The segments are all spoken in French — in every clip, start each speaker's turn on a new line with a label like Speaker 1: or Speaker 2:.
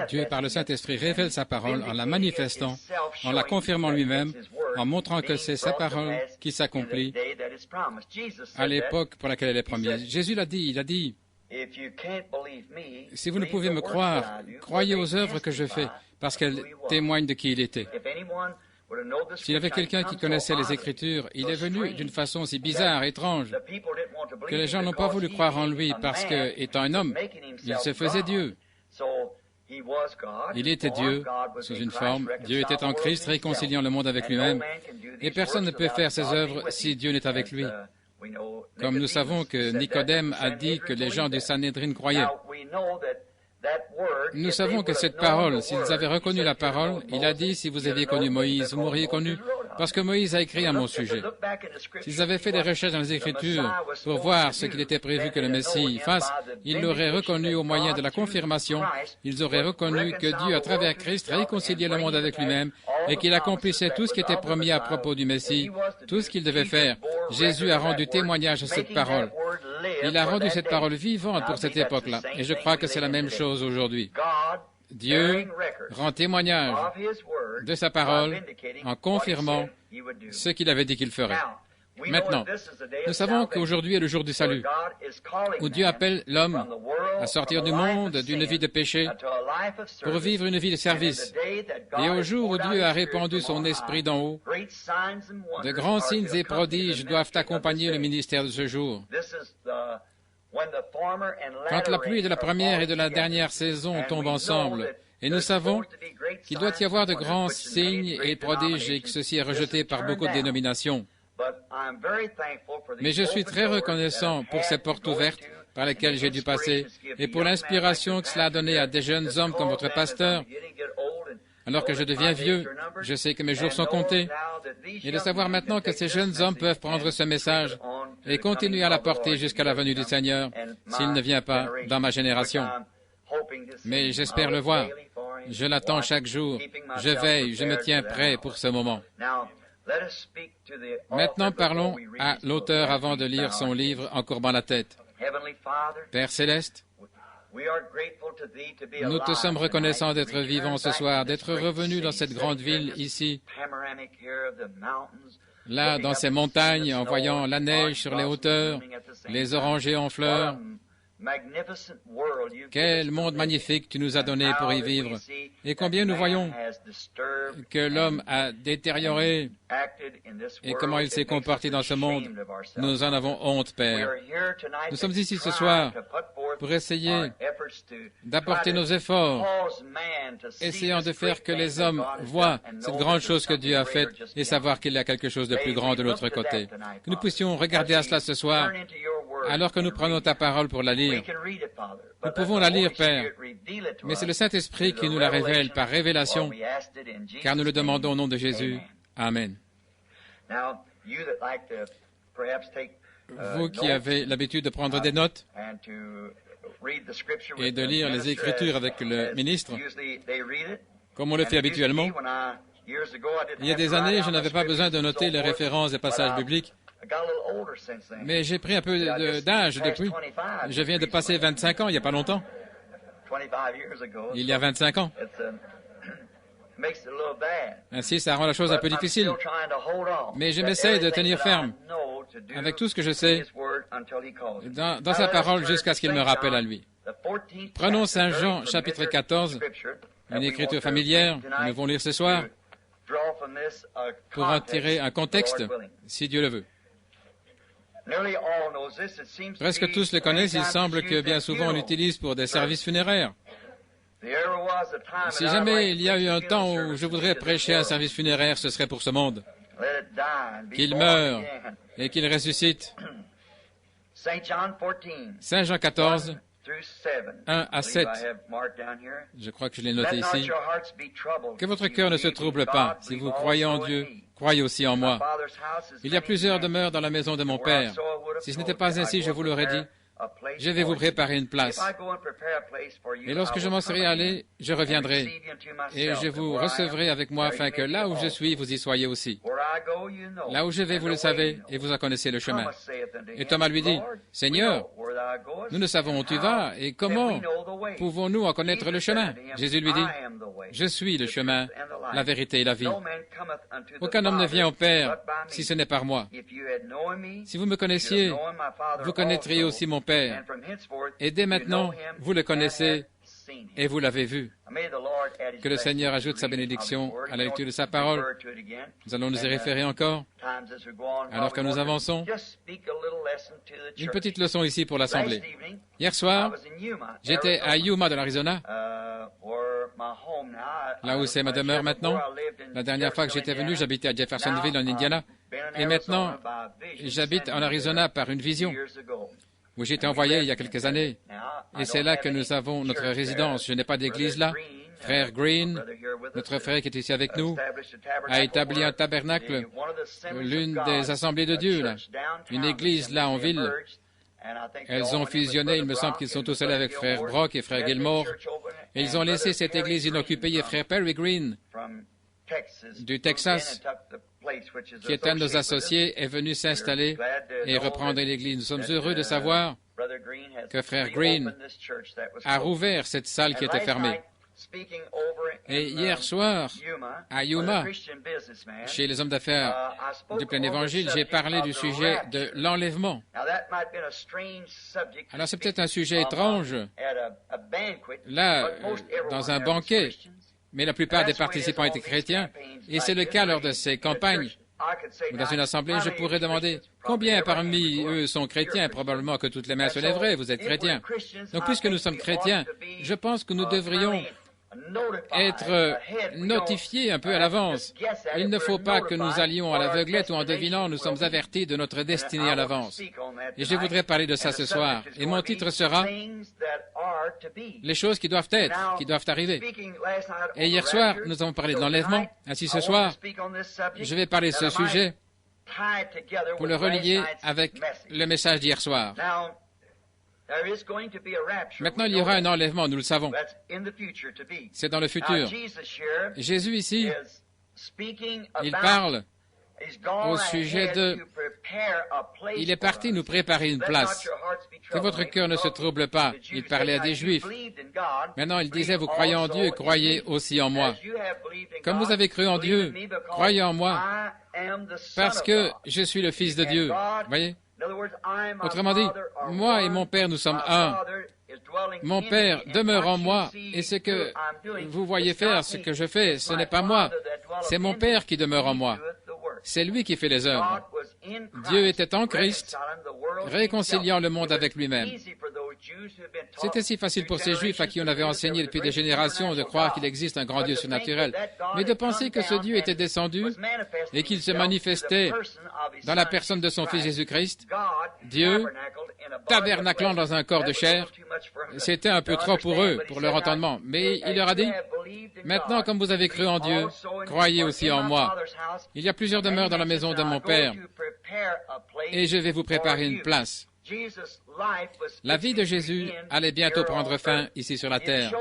Speaker 1: Dieu, par le Saint-Esprit, révèle sa parole en la manifestant, en la confirmant lui-même, en montrant que c'est sa parole qui s'accomplit à l'époque pour laquelle elle est promise. Jésus l'a dit, il a dit, « Si vous ne pouvez me croire, croyez aux œuvres que je fais, parce qu'elles témoignent de qui il était. » S'il y avait quelqu'un qui connaissait les Écritures, il est venu d'une façon si bizarre, étrange, que les gens n'ont pas voulu croire en lui parce que, étant un homme, il se faisait Dieu. Il était Dieu sous une forme. Dieu était en Christ, réconciliant le monde avec lui-même. Et personne ne peut faire ses œuvres si Dieu n'est avec lui. Comme nous savons que Nicodème a dit que les gens du Sanhédrin croyaient. Nous savons que cette parole, s'ils avaient reconnu la parole, il a dit, si vous aviez connu Moïse, vous m'auriez connu, parce que Moïse a écrit à mon sujet. S'ils avaient fait des recherches dans les Écritures pour voir ce qu'il était prévu que le Messie fasse, ils l'auraient reconnu au moyen de la confirmation, ils auraient reconnu que Dieu, à travers Christ, réconciliait le monde avec lui-même et qu'il accomplissait tout ce qui était promis à propos du Messie, tout ce qu'il devait faire. Jésus a rendu témoignage à cette parole. Il a rendu cette parole vivante pour cette époque-là. Et je crois que c'est la même chose aujourd'hui. Dieu rend témoignage de sa parole en confirmant ce qu'il avait dit qu'il ferait. Maintenant, nous savons qu'aujourd'hui est le jour du salut, où Dieu appelle l'homme à sortir du monde, d'une vie de péché, pour vivre une vie de service. Et au jour où Dieu a répandu son esprit d'en haut, de grands signes et prodiges doivent accompagner le ministère de ce jour. Quand la pluie de la première et de la dernière saison tombent ensemble, et nous savons qu'il doit y avoir de grands signes et prodiges et que ceci est rejeté par beaucoup de dénominations. Mais je suis très reconnaissant pour ces portes ouvertes par lesquelles j'ai dû passer et pour l'inspiration que cela a donné à des jeunes hommes comme votre pasteur. Alors que je deviens vieux, je sais que mes jours sont comptés. Et de savoir maintenant que ces jeunes hommes peuvent prendre ce message et continuer à la porter jusqu'à la venue du Seigneur, s'il ne vient pas dans ma génération. Mais j'espère le voir. Je l'attends chaque jour. Je veille, je me tiens prêt pour ce moment. Maintenant, parlons à l'auteur avant de lire son livre en courbant la tête. Père céleste, nous te sommes reconnaissants d'être vivants ce soir, d'être revenus dans cette grande ville ici, là, dans ces montagnes, en voyant la neige sur les hauteurs, les orangers en fleurs. Quel monde magnifique tu nous as donné pour y vivre. Et combien nous voyons que l'homme a détérioré et comment il s'est comporté dans ce monde. Nous en avons honte, Père. Nous sommes ici ce soir pour essayer d'apporter nos efforts, essayant de faire que les hommes voient cette grande chose que Dieu a faite et savoir qu'il y a quelque chose de plus grand de l'autre côté. Que nous puissions regarder à cela ce soir, alors que nous prenons ta parole pour la lire. Nous pouvons la lire, Père, mais c'est le Saint-Esprit qui nous la révèle par révélation, car nous le demandons au nom de Jésus. Amen. Vous qui avez l'habitude de prendre des notes et de lire les Écritures avec le ministre, comme on le fait habituellement, il y a des années, je n'avais pas besoin de noter les références des passages bibliques, mais j'ai pris un peu d'âge depuis. Je viens de passer 25 ans, il n'y a pas longtemps. Il y a 25 ans. Ainsi, ça rend la chose un peu difficile. Mais je m'essaie de tenir ferme avec tout ce que je sais dans sa parole jusqu'à ce qu'il me rappelle à lui. Prenons Saint Jean, chapitre 14, une écriture familière que nous allons lire ce soir, pour en tirer un contexte, si Dieu le veut. Presque tous le connaissent, il semble que bien souvent on l'utilise pour des services funéraires. Si jamais il y a eu un temps où je voudrais prêcher un service funéraire, ce serait pour ce monde. Qu'il meure et qu'il ressuscite. Saint Jean 14, 1 à 7. Je crois que je l'ai noté ici. Que votre cœur ne se trouble pas. Si vous croyez en Dieu, croyez aussi en moi. Il y a plusieurs demeures dans la maison de mon Père. Si ce n'était pas ainsi, je vous l'aurais dit. Je vais vous préparer une place. Et lorsque je m'en serai allé, je reviendrai. Et je vous recevrai avec moi afin que là où je suis, vous y soyez aussi. Là où je vais, vous le savez, et vous en connaissez le chemin. Et Thomas lui dit, « Seigneur, Nous ne savons où tu vas, et comment pouvons-nous en connaître le chemin? Jésus lui dit, je suis le chemin, la vérité et la vie. Aucun homme ne vient au Père si ce n'est par moi. Si vous me connaissiez, vous connaîtriez aussi mon Père. Et dès maintenant, vous le connaissez et vous l'avez vu. Que le Seigneur ajoute sa bénédiction à la lecture de sa parole. Nous allons nous y référer encore, alors que nous avançons. Une petite leçon ici pour l'Assemblée. Hier soir, j'étais à Yuma de l'Arizona, là où c'est ma demeure maintenant. La dernière fois que j'étais venu, j'habitais à Jeffersonville, en Indiana. Et maintenant, j'habite en Arizona par une vision, où j'ai été envoyé il y a quelques années. Et c'est là que nous avons notre résidence. Je n'ai pas d'église là. Frère Green, notre frère qui est ici avec nous, a établi un tabernacle, l'une des assemblées de Dieu, là. Une église là en ville. Elles ont fusionné, il me semble qu'ils sont tous allés avec frère Brock et frère Gilmore. Et ils ont laissé cette église inoccupée et frère Perry Green, du Texas, qui est un de nos associés, est venu s'installer et reprendre l'église. Nous sommes heureux de savoir que frère Green a rouvert cette salle qui était fermée. Et hier soir, à Yuma, chez les hommes d'affaires du plein évangile, j'ai parlé du sujet de l'enlèvement. Alors c'est peut-être un sujet étrange, là, dans un banquet, mais la plupart des participants étaient chrétiens, et c'est le cas lors de ces campagnes. Dans une assemblée, je pourrais demander combien parmi eux sont chrétiens. Probablement que toutes les mains se lèveraient, vous êtes chrétiens. Donc, puisque nous sommes chrétiens, je pense que nous devrions être notifiés un peu à l'avance. Il ne faut pas que nous allions à l'aveuglette ou en devinant, nous sommes avertis de notre destinée à l'avance. Et je voudrais parler de ça ce soir. Et mon titre sera « Les choses qui doivent être, qui doivent arriver ». Et hier soir, nous avons parlé de l'enlèvement. Ainsi, ce soir, je vais parler de ce sujet pour le relier avec le message d'hier soir. Maintenant, il y aura un enlèvement, nous le savons. C'est dans le futur. Jésus, ici, il parle au sujet de... Il est parti nous préparer une place. Que votre cœur ne se trouble pas. Il parlait à des Juifs. Maintenant, il disait, vous croyez en Dieu, croyez aussi en moi. Comme vous avez cru en Dieu, croyez en moi, parce que je suis le Fils de Dieu. Voyez? Autrement dit, moi et mon Père, nous sommes un. Mon Père demeure en moi, et ce que vous voyez faire, ce que je fais, ce n'est pas moi, c'est mon Père qui demeure en moi. C'est lui qui fait les œuvres. Dieu était en Christ, réconciliant le monde avec lui-même. C'était si facile pour ces Juifs à qui on avait enseigné depuis des générations de croire qu'il existe un grand Dieu surnaturel, mais de penser que ce Dieu était descendu et qu'il se manifestait dans la personne de son Fils Jésus-Christ, Dieu, tabernaclant dans un corps de chair, c'était un peu trop pour eux, pour leur entendement. Mais il leur a dit, « Maintenant, comme vous avez cru en Dieu, croyez aussi en moi. Il y a plusieurs demeures dans la maison de mon Père, et je vais vous préparer une place. » La vie de Jésus allait bientôt prendre fin ici sur la terre.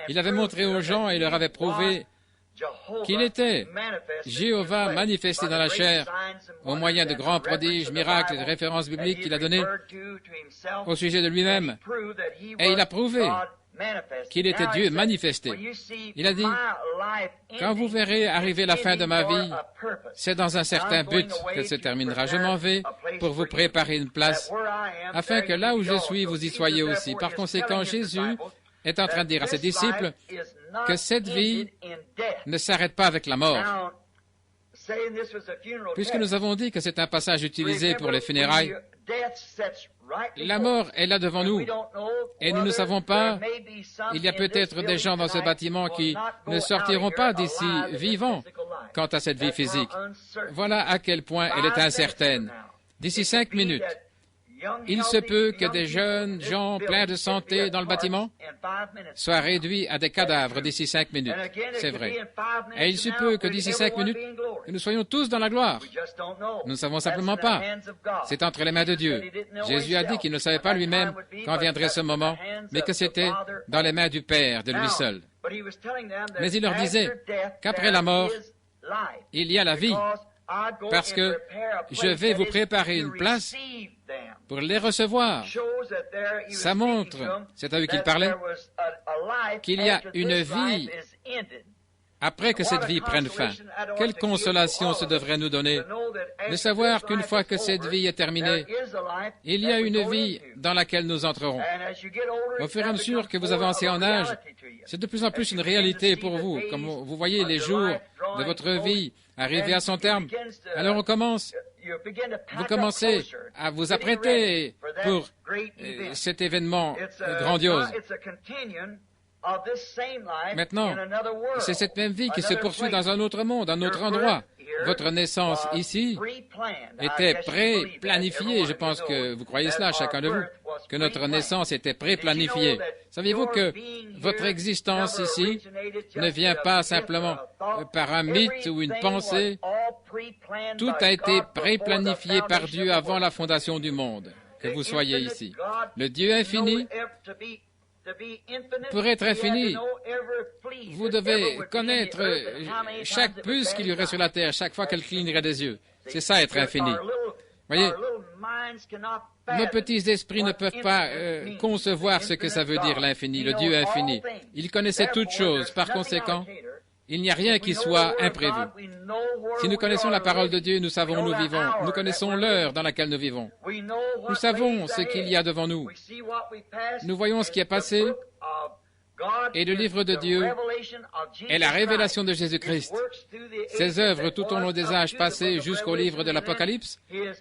Speaker 1: Il avait montré aux gens et leur avait prouvé qu'il était Jéhovah manifesté dans la chair au moyen de grands prodiges, miracles et de références bibliques qu'il a données au sujet de lui-même. Et il a prouvé qu'il était Dieu manifesté. Il a dit, quand vous verrez arriver la fin de ma vie, c'est dans un certain but qu'elle se terminera. Je m'en vais pour vous préparer une place, afin que là où je suis, vous y soyez aussi. Par conséquent, Jésus est en train de dire à ses disciples que cette vie ne s'arrête pas avec la mort. Puisque nous avons dit que c'est un passage utilisé pour les funérailles, la mort est là devant nous, et nous ne savons pas, il y a peut-être des gens dans ce bâtiment qui ne sortiront pas d'ici vivants quant à cette vie physique. Voilà à quel point elle est incertaine. D'ici 5 minutes, il se peut que des jeunes gens pleins de santé dans le bâtiment soient réduits à des cadavres d'ici 5 minutes. C'est vrai. Et il se peut que d'ici 5 minutes, que nous soyons tous dans la gloire. Nous ne savons simplement pas. C'est entre les mains de Dieu. Jésus a dit qu'il ne savait pas lui-même quand viendrait ce moment, mais que c'était dans les mains du Père, de lui seul. Mais il leur disait qu'après la mort, il y a la vie, parce que je vais vous préparer une place pour les recevoir. Ça montre, c'est à eux qu'il parlait, qu'il y a une vie après que cette vie prenne fin. Quelle consolation ce devrait nous donner de savoir qu'une fois que cette vie est terminée, il y a une vie dans laquelle nous entrerons. Au fur et à mesure que vous avancez en âge, c'est de plus en plus une réalité pour vous. Comme vous voyez les jours de votre vie arriver à son terme, alors vous commencez à vous apprêter pour cet événement grandiose. Maintenant, c'est cette même vie qui se poursuit dans un autre monde, un autre endroit. Votre naissance ici était pré-planifiée. Je pense que vous croyez cela, chacun de vous, que notre naissance était pré-planifiée. Saviez-vous que votre existence ici ne vient pas simplement par un mythe ou une pensée? Tout a été pré-planifié par Dieu avant la fondation du monde, que vous soyez ici. Le Dieu infini, pour être infini, vous devez connaître chaque puce qu'il y aurait sur la terre, chaque fois qu'elle clignerait des yeux. C'est ça, être infini. Voyez, nos petits esprits ne peuvent pas concevoir ce que ça veut dire l'infini, le Dieu infini. Il connaissait toutes choses. Par conséquent, il n'y a rien qui soit imprévu. Si nous connaissons la parole de Dieu, nous savons où nous vivons. Nous connaissons l'heure dans laquelle nous vivons. Nous savons ce qu'il y a devant nous. Nous voyons ce qui est passé. Et le livre de Dieu est la révélation de Jésus-Christ. Ses œuvres tout au long des âges passés jusqu'au livre de l'Apocalypse,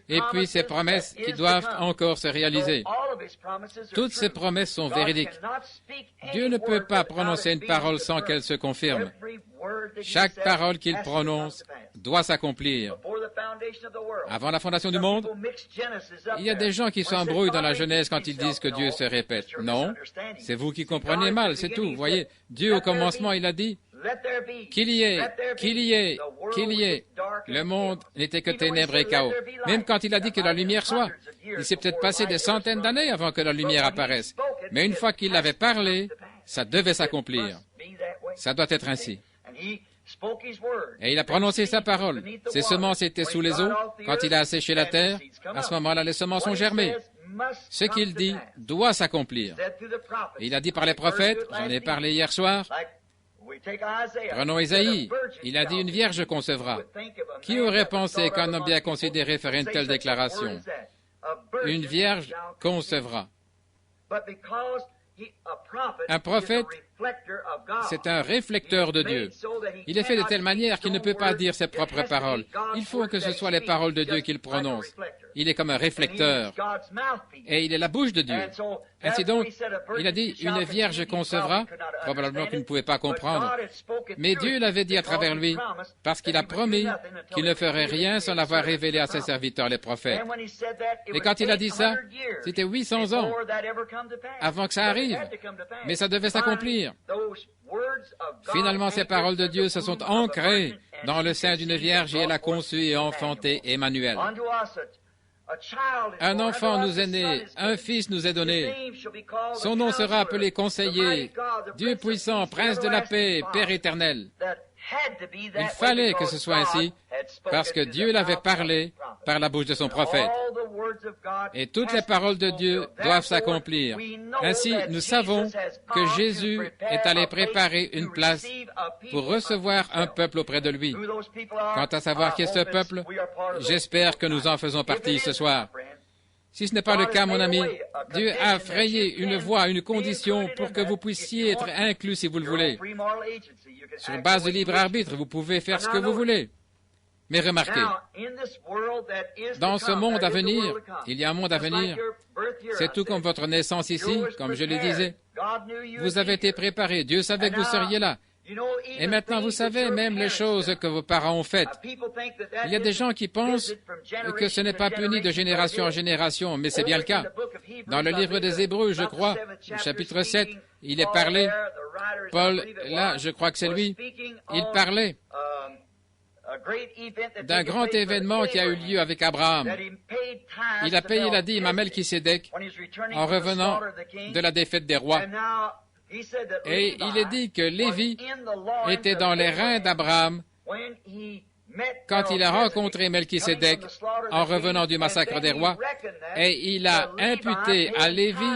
Speaker 1: et puis ses promesses qui doivent encore se réaliser. Toutes ces promesses sont véridiques. Dieu ne peut pas prononcer une parole sans qu'elle se confirme. Chaque parole qu'il prononce doit s'accomplir. Avant la fondation du monde, il y a des gens qui s'embrouillent dans la Genèse quand ils disent que Dieu se répète. Non, c'est vous qui comprenez mal, c'est tout. Vous voyez, Dieu au commencement, il a dit qu'il y ait, qu'il y ait, qu'il y ait. Le monde n'était que ténèbres et chaos. Même quand il a dit que la lumière soit, il s'est peut-être passé des centaines d'années avant que la lumière apparaisse. Mais une fois qu'il avait parlé, ça devait s'accomplir. Ça doit être ainsi. Et il a prononcé sa parole. Ses semences étaient sous les eaux. Quand il a asséché la terre, à ce moment-là, les semences ont germé. Ce qu'il dit doit s'accomplir. Et il a dit par les prophètes, j'en ai parlé hier soir, prenons Isaïe, il a dit une vierge concevra. Qui aurait pensé qu'un homme bien considéré ferait une telle déclaration? Une vierge concevra. Un prophète, c'est un réflecteur de Dieu. Il est fait de telle manière qu'il ne peut pas dire ses propres paroles. Il faut que ce soit les paroles de Dieu qu'il prononce. Il est comme un réflecteur. Et il est la bouche de Dieu. Ainsi donc, il a dit, une vierge concevra, probablement qu'il ne pouvait pas comprendre. Mais Dieu l'avait dit à travers lui, parce qu'il a promis qu'il ne ferait rien sans l'avoir révélé à ses serviteurs, les prophètes. Et quand il a dit ça, c'était 800 ans avant que ça arrive. Mais ça devait s'accomplir. Finalement, ces paroles de Dieu se sont ancrées dans le sein d'une vierge et elle a conçu et enfanté Emmanuel. Un enfant nous est né, un fils nous est donné. Son nom sera appelé Conseiller, Dieu puissant, Prince de la paix, Père éternel. Il fallait que ce soit ainsi, parce que Dieu l'avait parlé par la bouche de son prophète. Et toutes les paroles de Dieu doivent s'accomplir. Ainsi, nous savons que Jésus est allé préparer une place pour recevoir un peuple auprès de lui. Quant à savoir qui est ce peuple, j'espère que nous en faisons partie ce soir. Si ce n'est pas le cas, mon ami, Dieu a frayé une voie, une condition pour que vous puissiez être inclus si vous le voulez. Sur base de libre arbitre, vous pouvez faire ce que vous voulez. Mais remarquez, dans ce monde à venir, il y a un monde à venir, c'est tout comme votre naissance ici, comme je le disais. Vous avez été préparé, Dieu savait que vous seriez là. Et maintenant, vous savez même les choses que vos parents ont faites. Il y a des gens qui pensent que ce n'est pas puni de génération en génération, mais c'est bien le cas. Dans le livre des Hébreux, je crois, au chapitre 7, il est parlé, Paul, là, je crois que c'est lui, il parlait d'un grand événement qui a eu lieu avec Abraham. Il a payé la dîme à Melchisédek en revenant de la défaite des rois. Et il est dit que Lévi était dans les reins d'Abraham quand il a rencontré Melchisédek en revenant du massacre des rois, et il a imputé à Lévi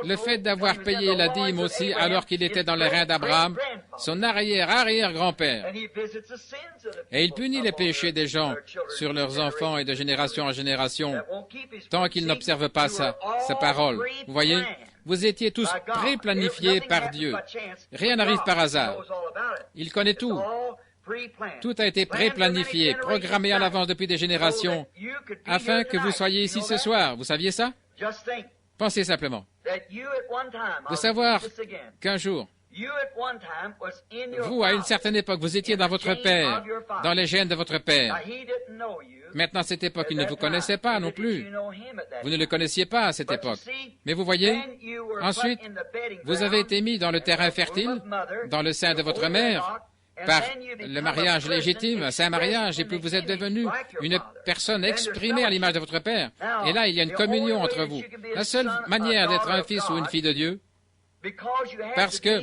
Speaker 1: le fait d'avoir payé la dîme aussi alors qu'il était dans les reins d'Abraham, son arrière-arrière-grand-père. Et il punit les péchés des gens sur leurs enfants et de génération en génération, tant qu'ils n'observent pas sa parole. Vous voyez, vous étiez tous préplanifiés par Dieu. Rien n'arrive par hasard. Il connaît tout. Tout a été préplanifié, programmé à l'avance depuis des générations, afin que vous soyez ici ce soir. Vous saviez ça? Pensez simplement de savoir qu'un jour, vous, à une certaine époque, vous étiez dans votre père, dans les gènes de votre père. Maintenant, à cette époque, il ne vous connaissait pas non plus. Vous ne le connaissiez pas à cette époque. Mais vous voyez, ensuite, vous avez été mis dans le terrain fertile, dans le sein de votre mère, par le mariage légitime, c'est un mariage, et puis vous êtes devenu une personne exprimée à l'image de votre Père. Et là, il y a une communion entre vous. La seule manière d'être un fils ou une fille de Dieu, parce que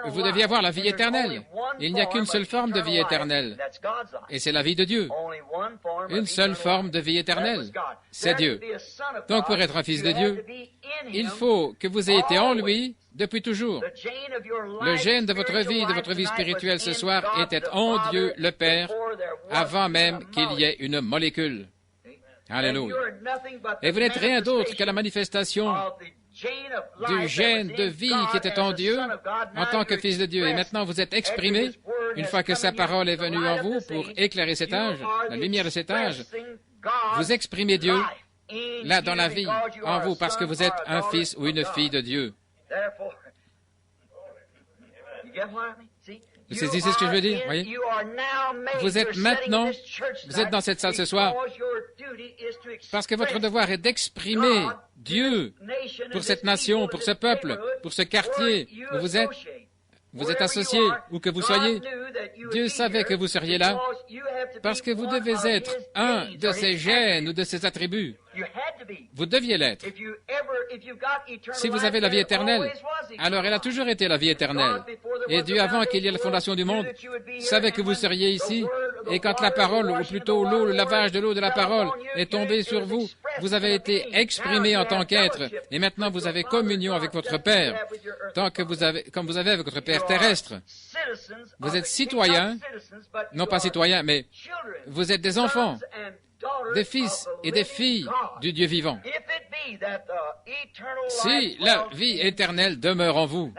Speaker 1: vous deviez avoir la vie éternelle. Il n'y a qu'une seule forme de vie éternelle, et c'est la vie de Dieu. Une seule forme de vie éternelle, c'est Dieu. Donc, pour être un fils de Dieu, il faut que vous ayez été en lui depuis toujours. Le gène de votre vie spirituelle ce soir était en Dieu le Père, avant même qu'il y ait une molécule. Alléluia. Et vous n'êtes rien d'autre que la manifestation du gène de vie qui était en Dieu en tant que fils de Dieu. Et maintenant, vous êtes exprimé, une fois que sa parole est venue en vous pour éclairer cet âge, la lumière de cet âge, vous exprimez Dieu là dans la vie en vous parce que vous êtes un fils ou une fille de Dieu. Vous saisissez ce que je veux dire? Voyez? Vous êtes maintenant, vous êtes dans cette salle ce soir parce que votre devoir est d'exprimer Dieu pour cette nation, pour ce peuple, pour ce quartier où vous êtes. Vous êtes associé, où que vous soyez. Dieu savait que vous seriez là parce que vous devez être un de ces gènes ou de ces attributs. Vous deviez l'être. Si vous avez la vie éternelle, alors elle a toujours été la vie éternelle. Et Dieu, avant qu'il y ait la fondation du monde, savait que vous seriez ici. Et quand la parole, ou plutôt l'eau, le lavage de l'eau de la parole est tombé sur vous, vous avez été exprimé en tant qu'être. Et maintenant, vous avez communion avec votre Père, tant que vous avez, comme vous avez avec votre Père terrestre. Vous êtes citoyens, non pas citoyens, mais vous êtes des enfants, des fils et des filles du Dieu vivant. Si la vie éternelle demeure en vous,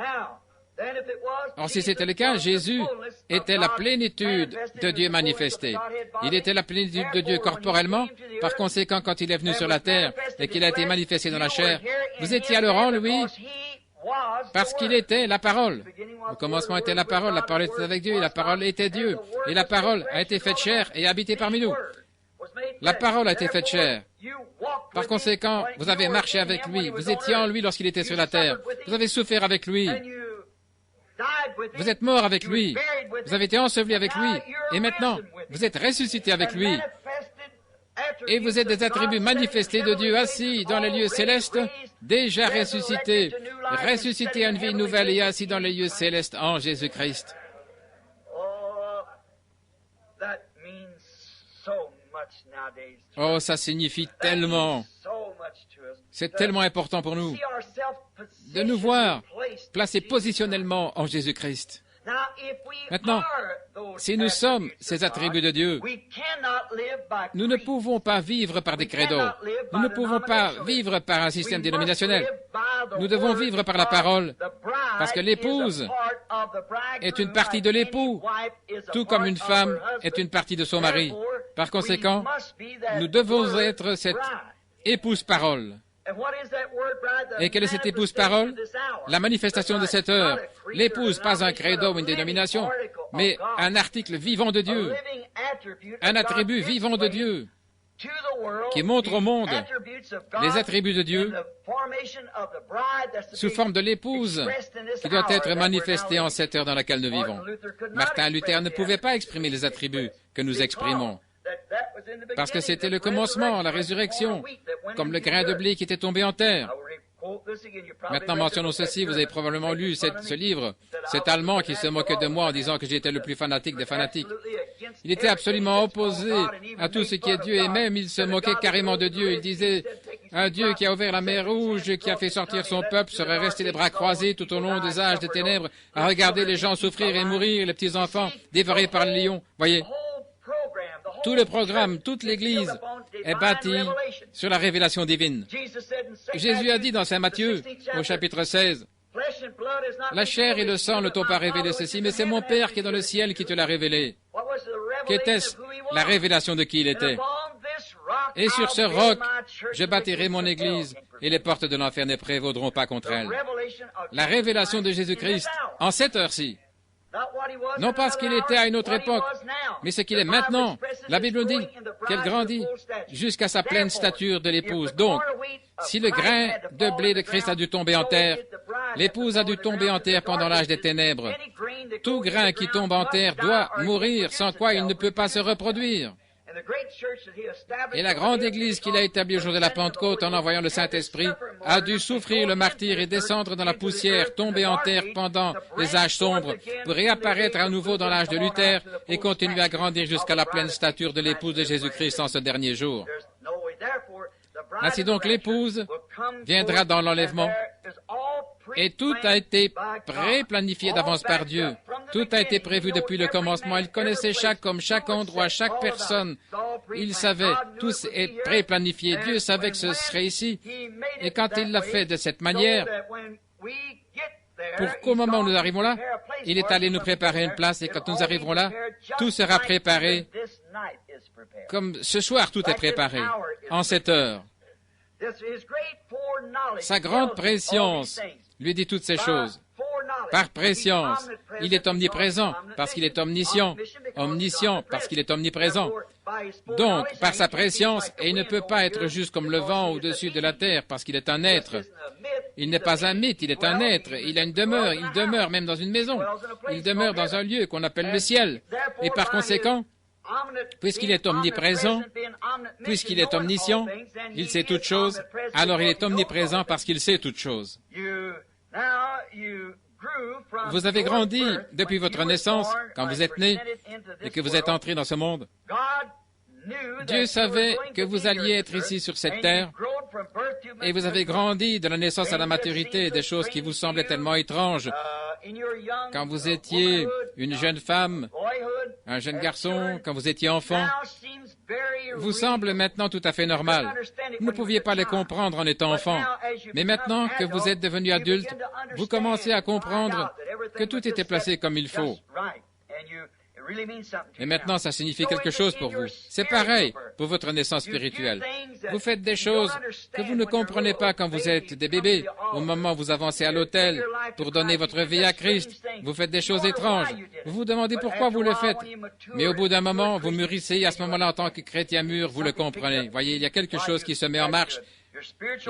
Speaker 1: or si c'était le cas, Jésus était la plénitude de Dieu manifestée. Il était la plénitude de Dieu corporellement. Par conséquent, quand il est venu sur la terre et qu'il a été manifesté dans la chair, vous étiez alors en lui parce qu'il était la parole. Au commencement était la parole était avec Dieu et la parole était Dieu. Et la parole a été faite chair et a habité parmi nous. La parole a été faite chair. Par conséquent, vous avez marché avec lui. Vous étiez en lui lorsqu'il était sur la terre. Vous avez souffert avec lui. Vous êtes mort avec lui. Vous avez été enseveli avec lui. Et maintenant, vous êtes ressuscité avec lui. Et vous êtes des attributs manifestés de Dieu assis dans les lieux célestes, déjà ressuscités, ressuscités à une vie nouvelle et assis dans les lieux célestes en Jésus-Christ. Oh, ça signifie tellement. C'est tellement important pour nous de nous voir placés positionnellement en Jésus-Christ. Maintenant, si nous sommes ces attributs de Dieu, nous ne pouvons pas vivre par des credos. Nous ne pouvons pas vivre par un système dénominationnel. Nous devons vivre par la parole, parce que l'épouse est une partie de l'époux, tout comme une femme est une partie de son mari. Par conséquent, nous devons être cette épouse-parole. Et quelle est cette épouse-parole? La manifestation de cette heure. L'épouse, pas un credo ou une dénomination, mais un article vivant de Dieu, un attribut vivant de Dieu, qui montre au monde les attributs de Dieu sous forme de l'épouse qui doit être manifestée en cette heure dans laquelle nous vivons. Martin Luther ne pouvait pas exprimer les attributs que nous exprimons, parce que c'était le commencement, la résurrection, comme le grain de blé qui était tombé en terre. Maintenant, mentionnons ceci, vous avez probablement lu ce livre, cet Allemand qui se moquait de moi en disant que j'étais le plus fanatique des fanatiques. Il était absolument opposé à tout ce qui est Dieu, et même il se moquait carrément de Dieu. Il disait, un Dieu qui a ouvert la mer Rouge, qui a fait sortir son peuple, serait resté les bras croisés tout au long des âges de ténèbres, à regarder les gens souffrir et mourir, les petits-enfants dévorés par les lions. Voyez, tout le programme, toute l'Église est bâtie sur la révélation divine. Jésus a dit dans Saint Matthieu, au chapitre 16, « La chair et le sang ne t'ont pas révélé ceci, mais c'est mon Père qui est dans le ciel qui te l'a révélé. » Qu'était-ce? La révélation de qui il était. « Et sur ce roc, je bâtirai mon Église, et les portes de l'enfer ne prévaudront pas contre elle. » La révélation de Jésus-Christ, en cette heure-ci, non pas ce qu'il était à une autre époque, mais ce qu'il est maintenant. La Bible dit qu'elle grandit jusqu'à sa pleine stature de l'épouse. Donc, si le grain de blé de Christ a dû tomber en terre, l'épouse a dû tomber en terre pendant l'âge des ténèbres. Tout grain qui tombe en terre doit mourir, sans quoi il ne peut pas se reproduire. Et la grande Église qu'il a établie au jour de la Pentecôte en envoyant le Saint-Esprit a dû souffrir le martyre et descendre dans la poussière, tomber en terre pendant les âges sombres, pour réapparaître à nouveau dans l'âge de Luther et continuer à grandir jusqu'à la pleine stature de l'épouse de Jésus-Christ en ce dernier jour. Ainsi donc l'épouse viendra dans l'enlèvement, et tout a été pré-planifié d'avance par Dieu. Tout a été prévu depuis le commencement. Il connaissait chaque homme, chaque endroit, chaque personne. Il savait, tout est pré-planifié. Dieu savait que ce serait ici. Et quand il l'a fait de cette manière, pour qu'au moment où nous arrivons là, il est allé nous préparer une place, et quand nous arriverons là, tout sera préparé. Comme ce soir, tout est préparé, en cette heure. Sa grande préscience lui dit toutes ces choses. Par préscience, il est omniprésent parce qu'il est omniscient, omniscient parce qu'il est omniprésent. Donc, par sa préscience, et il ne peut pas être juste comme le vent au-dessus de la terre parce qu'il est un être. Il n'est pas un mythe, il est un être. Il a une demeure, il demeure même dans une maison. Il demeure dans un lieu qu'on appelle le ciel. Et par conséquent, puisqu'il est omniprésent, puisqu'il est omniscient, il sait toutes choses, alors il est omniprésent parce qu'il sait toutes choses. Vous avez grandi depuis votre naissance, quand vous êtes né et que vous êtes entré dans ce monde. Dieu savait que vous alliez être ici sur cette terre et vous avez grandi de la naissance à la maturité, des choses qui vous semblaient tellement étranges. Quand vous étiez une jeune femme, un jeune garçon, quand vous étiez enfant, vous semble maintenant tout à fait normal. Vous ne pouviez pas les comprendre en étant enfant. Mais maintenant que vous êtes devenu adulte, vous commencez à comprendre que tout était placé comme il faut. Et maintenant, ça signifie quelque chose pour vous. C'est pareil pour votre naissance spirituelle. Vous faites des choses que vous ne comprenez pas quand vous êtes des bébés. Au moment où vous avancez à l'autel pour donner votre vie à Christ, vous faites des choses étranges. Vous vous demandez pourquoi vous le faites. Mais au bout d'un moment, vous mûrissez. À ce moment-là, en tant que chrétien mûr, vous le comprenez. Voyez, il y a quelque chose qui se met en marche.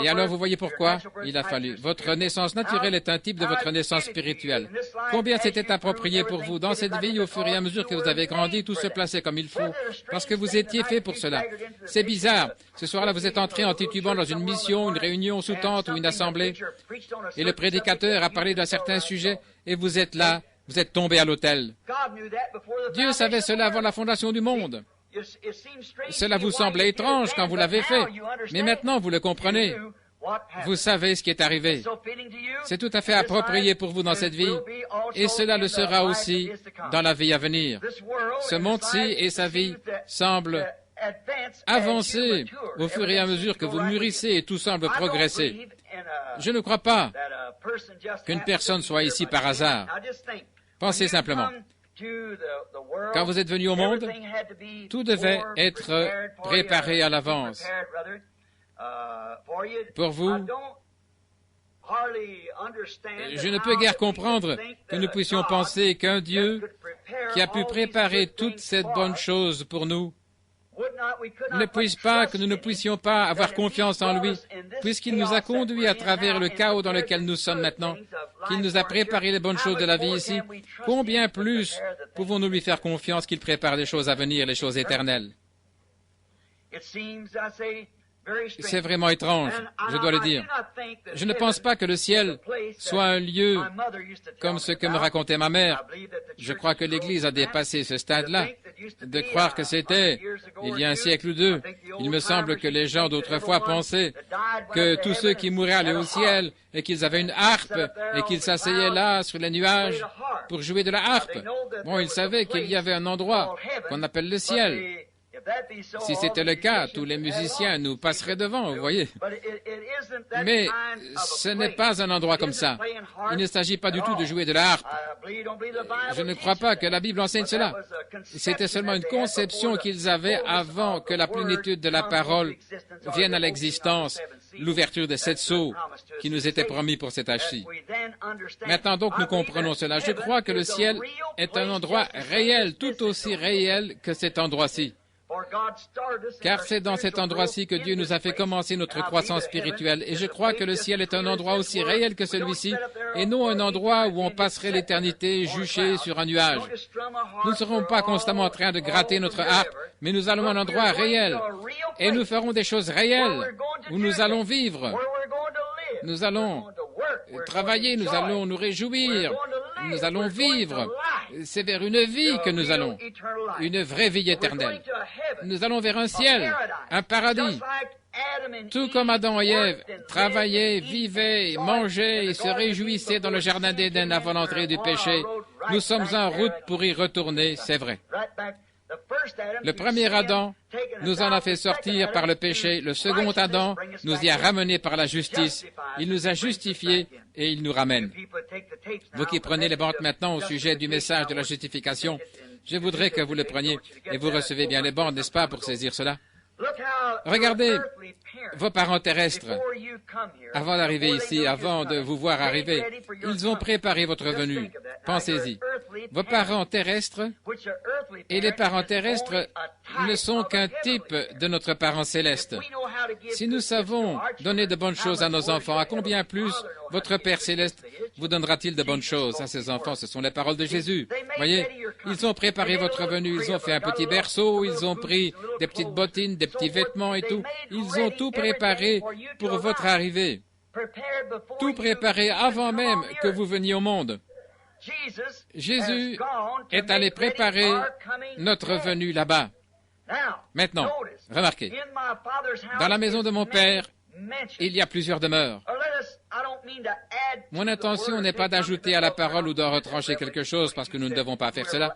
Speaker 1: Et alors, vous voyez pourquoi il a fallu. Votre naissance naturelle est un type de votre naissance spirituelle. Combien c'était approprié pour vous dans cette vie, au fur et à mesure que vous avez grandi, tout se plaçait comme il faut, parce que vous étiez fait pour cela. C'est bizarre. Ce soir-là, vous êtes entré en titubant dans une mission, une réunion sous tente ou une assemblée, et le prédicateur a parlé d'un certain sujet, et vous êtes là, vous êtes tombé à l'autel. Dieu savait cela avant la fondation du monde. Cela vous semblait étrange quand vous l'avez fait, mais maintenant vous le comprenez. Vous savez ce qui est arrivé. C'est tout à fait approprié pour vous dans cette vie, et cela le sera aussi dans la vie à venir. Ce monde-ci et sa vie semblent avancer au fur et à mesure que vous mûrissez et tout semble progresser. Je ne crois pas qu'une personne soit ici par hasard. Pensez simplement. Quand vous êtes venu au monde, tout devait être préparé à l'avance. Pour vous, je ne peux guère comprendre que nous puissions penser qu'un Dieu qui a pu préparer toutes ces bonnes choses pour nous ne puisse pas, que nous ne puissions pas avoir confiance en lui, puisqu'il nous a conduits à travers le chaos dans lequel nous sommes maintenant, qu'il nous a préparé les bonnes choses de la vie ici. Combien plus pouvons-nous lui faire confiance qu'il prépare les choses à venir, les choses éternelles? C'est vraiment étrange, je dois le dire. Je ne pense pas que le ciel soit un lieu comme ce que me racontait ma mère. Je crois que l'Église a dépassé ce stade-là, de croire que c'était il y a un siècle ou deux. Il me semble que les gens d'autrefois pensaient que tous ceux qui mouraient allaient au ciel et qu'ils avaient une harpe et qu'ils s'asseyaient là sur les nuages pour jouer de la harpe. Bon, ils savaient qu'il y avait un endroit qu'on appelle le ciel. Si c'était le cas, tous les musiciens nous passeraient devant, vous voyez. Mais ce n'est pas un endroit comme ça. Il ne s'agit pas du tout de jouer de la harpe. Je ne crois pas que la Bible enseigne cela. C'était seulement une conception qu'ils avaient avant que la plénitude de la parole vienne à l'existence, l'ouverture des 7 sceaux qui nous étaient promis pour cet âge-ci. Maintenant donc nous comprenons cela. Je crois que le ciel est un endroit réel, tout aussi réel que cet endroit-ci. Car c'est dans cet endroit-ci que Dieu nous a fait commencer notre croissance spirituelle. Et je crois que le ciel est un endroit aussi réel que celui-ci, et non un endroit où on passerait l'éternité juché sur un nuage. Nous ne serons pas constamment en train de gratter notre harpe, mais nous allons à un endroit réel, et nous ferons des choses réelles, où nous allons vivre. Nous allons travailler, nous allons nous réjouir, nous allons vivre. C'est vers une vie que nous allons, une vraie vie éternelle. Nous allons vers un ciel, un paradis. Tout comme Adam et Ève travaillaient, vivaient, mangeaient et se réjouissaient dans le jardin d'Éden avant l'entrée du péché, nous sommes en route pour y retourner, c'est vrai. Le premier Adam nous en a fait sortir par le péché. Le second Adam nous y a ramenés par la justice. Il nous a justifiés et il nous ramène. Vous qui prenez les bandes maintenant au sujet du message de la justification, je voudrais que vous le preniez et vous recevez bien les bandes, n'est-ce pas, pour saisir cela? Regardez vos parents terrestres. Avant d'arriver ici, avant de vous voir arriver, ils ont préparé votre venue. Pensez-y. Vos parents terrestres et les parents terrestres ne sont qu'un type de notre parent céleste. Si nous savons donner de bonnes choses à nos enfants, à combien plus votre Père céleste vous donnera-t-il de bonnes choses à ses enfants? Ce sont les paroles de Jésus. Voyez, ils ont préparé votre venue, ils ont fait un petit berceau, ils ont pris des petites bottines, des petits vêtements et tout. Ils ont tout préparé pour votre arrivée. Tout préparé avant même que vous veniez au monde. Jésus est allé préparer notre venue là-bas. Maintenant, remarquez, dans la maison de mon Père, il y a plusieurs demeures. Mon intention n'est pas d'ajouter à la parole ou de retrancher quelque chose parce que nous ne devons pas faire cela.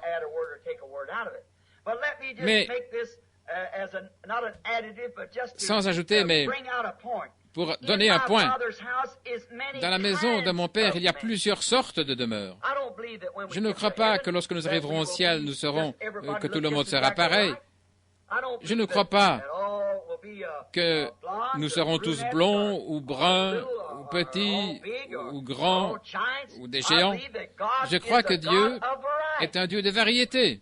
Speaker 1: Mais, sans ajouter, mais pour donner un point, dans la maison de mon Père, il y a plusieurs sortes de demeures. Je ne crois pas que lorsque nous arriverons au ciel, nous saurons que tout le monde sera pareil. Je ne crois pas que nous serons tous blonds ou bruns ou petits ou grands ou des géants. Je crois que Dieu est un Dieu de variété.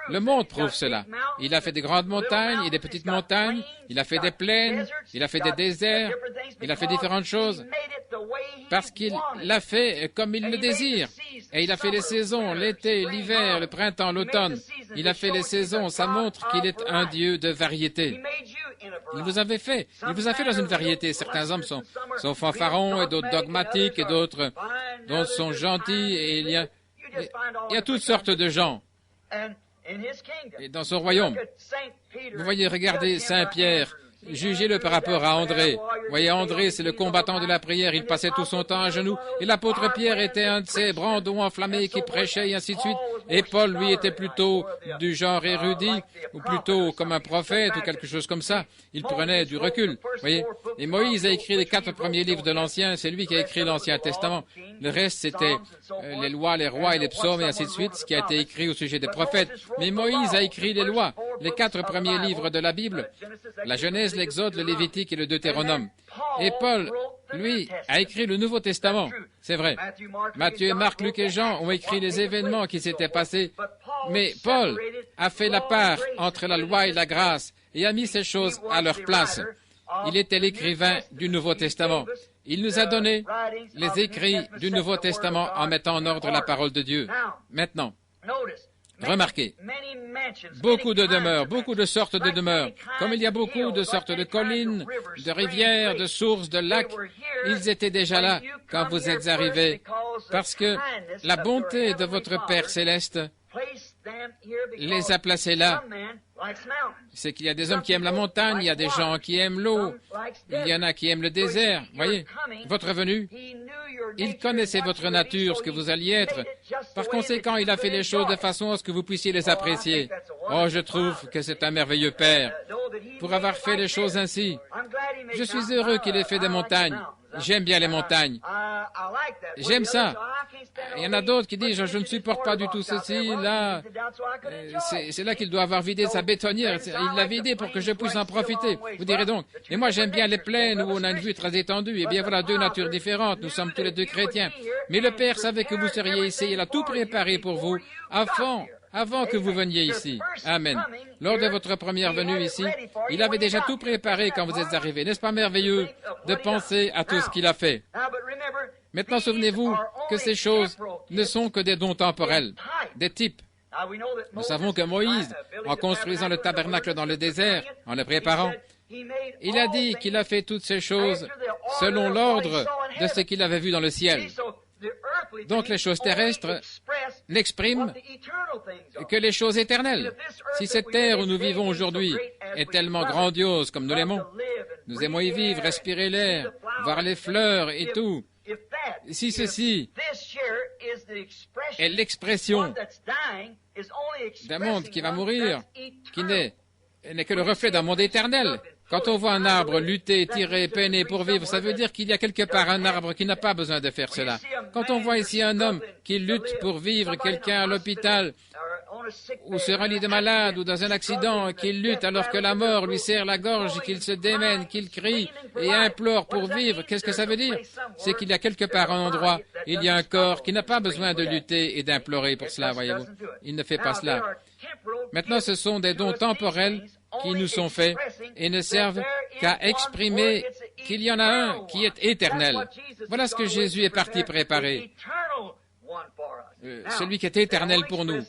Speaker 1: Le monde prouve cela. Il a fait des grandes montagnes et des petites montagnes, il a fait des plaines, il a fait des déserts, il a fait différentes choses parce qu'il l'a fait comme il le désire. Et il a fait les saisons, l'été, l'hiver, le printemps, l'automne. Il a fait les saisons, ça montre qu'il est un Dieu de variété. Il vous avait fait, il vous a fait dans une variété. Certains hommes sont fanfarons et d'autres dogmatiques et d'autres sont gentils et il y a toutes sortes de gens. Et dans son royaume, vous voyez, regardez Saint-Pierre, jugez-le par rapport à André. Vous voyez, André, c'est le combattant de la prière, il passait tout son temps à genoux. Et l'apôtre Pierre était un de ces brandons enflammés qui prêchait et ainsi de suite. Et Paul, lui, était plutôt du genre érudit, ou plutôt comme un prophète, ou quelque chose comme ça. Il prenait du recul, vous voyez. Et Moïse a écrit les 4 premiers livres de l'Ancien, c'est lui qui a écrit l'Ancien Testament. Le reste, c'était les lois, les rois et les psaumes et ainsi de suite, ce qui a été écrit au sujet des prophètes. Mais Moïse a écrit les lois, les 4 premiers livres de la Bible, la Genèse, l'Exode, le Lévitique et le Deutéronome. Et Paul, lui, a écrit le Nouveau Testament. C'est vrai. Matthieu, Marc, Luc et Jean ont écrit les événements qui s'étaient passés. Mais Paul a fait la part entre la loi et la grâce et a mis ces choses à leur place. Il était l'écrivain du Nouveau Testament. Il nous a donné les écrits du Nouveau Testament en mettant en ordre la parole de Dieu. Maintenant, Remarquez, beaucoup de demeures, beaucoup de sortes de demeures, comme il y a beaucoup de sortes de collines, de rivières, de sources, de lacs, ils étaient déjà là quand vous êtes arrivés, parce que la bonté de votre Père céleste les a placés là. C'est qu'il y a des hommes qui aiment la montagne, il y a des gens qui aiment l'eau, il y en a qui aiment le désert. Voyez, votre venue, il connaissait votre nature, ce que vous alliez être. Par conséquent, il a fait les choses de façon à ce que vous puissiez les apprécier. Oh, je trouve que c'est un merveilleux Père pour avoir fait les choses ainsi. Je suis heureux qu'il ait fait des montagnes. J'aime bien les montagnes. J'aime ça. Il y en a d'autres qui disent, je ne supporte pas du tout ceci, là. C'est là qu'il doit avoir vidé sa bétonnière. Il l'a vidé pour que je puisse en profiter. Vous direz donc, mais moi j'aime bien les plaines où on a une vue très étendue. Eh bien voilà, deux natures différentes. Nous sommes tous les deux chrétiens. Mais le Père savait que vous seriez ici. Il a tout préparé pour vous avant que vous veniez ici. Amen. Lors de votre première venue ici, il avait déjà tout préparé quand vous êtes arrivés. N'est-ce pas merveilleux de penser à tout ce qu'il a fait? Maintenant, souvenez-vous que ces choses ne sont que des dons temporels, des types. Nous savons que Moïse, en construisant le tabernacle dans le désert, en le préparant, il a dit qu'il a fait toutes ces choses selon l'ordre de ce qu'il avait vu dans le ciel. Donc les choses terrestres n'expriment que les choses éternelles. Si cette terre où nous vivons aujourd'hui est tellement grandiose comme nous l'aimons, nous aimons y vivre, respirer l'air, voir les fleurs et tout, si ceci est l'expression d'un monde qui va mourir, qui n'est que le reflet d'un monde éternel, quand on voit un arbre lutter, tirer, peiner pour vivre, ça veut dire qu'il y a quelque part un arbre qui n'a pas besoin de faire cela. Quand on voit ici un homme qui lutte pour vivre, quelqu'un à l'hôpital, ou sur un lit de malade, ou dans un accident, qu'il lutte alors que la mort lui serre la gorge, qu'il se démène, qu'il crie et implore pour vivre, qu'est-ce que ça veut dire? C'est qu'il y a quelque part un endroit, il y a un corps qui n'a pas besoin de lutter et d'implorer pour cela, voyez-vous. Il ne fait pas cela. Maintenant, ce sont des dons temporels qui nous sont faits et ne servent qu'à exprimer qu'il y en a un qui est éternel. Voilà ce que Jésus est parti préparer. Celui qui est éternel pour nous.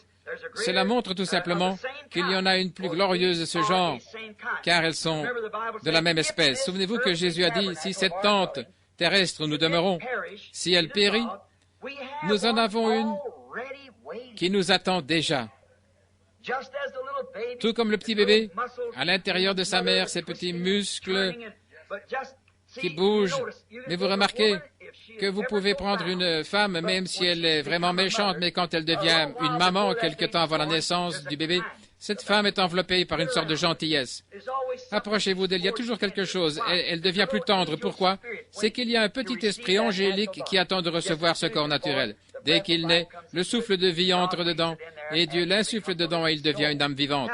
Speaker 1: Cela montre tout simplement qu'il y en a une plus glorieuse de ce genre, car elles sont de la même espèce. Souvenez-vous que Jésus a dit, si cette tente terrestre où nous demeurons, si elle périt, nous en avons une qui nous attend déjà. Tout comme le petit bébé, à l'intérieur de sa mère, ses petits muscles qui bougent. Mais vous remarquez que vous pouvez prendre une femme, même si elle est vraiment méchante, mais quand elle devient une maman, quelque temps avant la naissance du bébé, cette femme est enveloppée par une sorte de gentillesse. Approchez-vous d'elle, il y a toujours quelque chose. Elle devient plus tendre. Pourquoi? C'est qu'il y a un petit esprit angélique qui attend de recevoir ce corps naturel. Dès qu'il naît, le souffle de vie entre dedans, et Dieu l'insuffle dedans et il devient une âme vivante.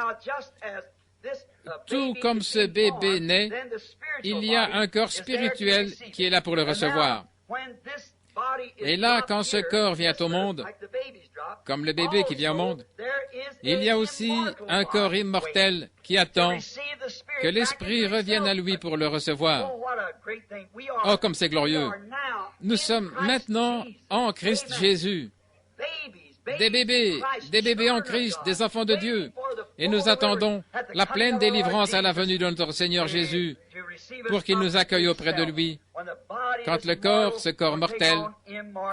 Speaker 1: Tout comme ce bébé naît, il y a un corps spirituel qui est là pour le recevoir. Et là, quand ce corps vient au monde, comme le bébé qui vient au monde, il y a aussi un corps immortel qui attend que l'Esprit revienne à lui pour le recevoir. Oh, comme c'est glorieux! Nous sommes maintenant en Christ Jésus. Des bébés en Christ, des enfants de Dieu. Et nous attendons la pleine délivrance à la venue de notre Seigneur Jésus pour qu'il nous accueille auprès de lui quand le corps, ce corps mortel,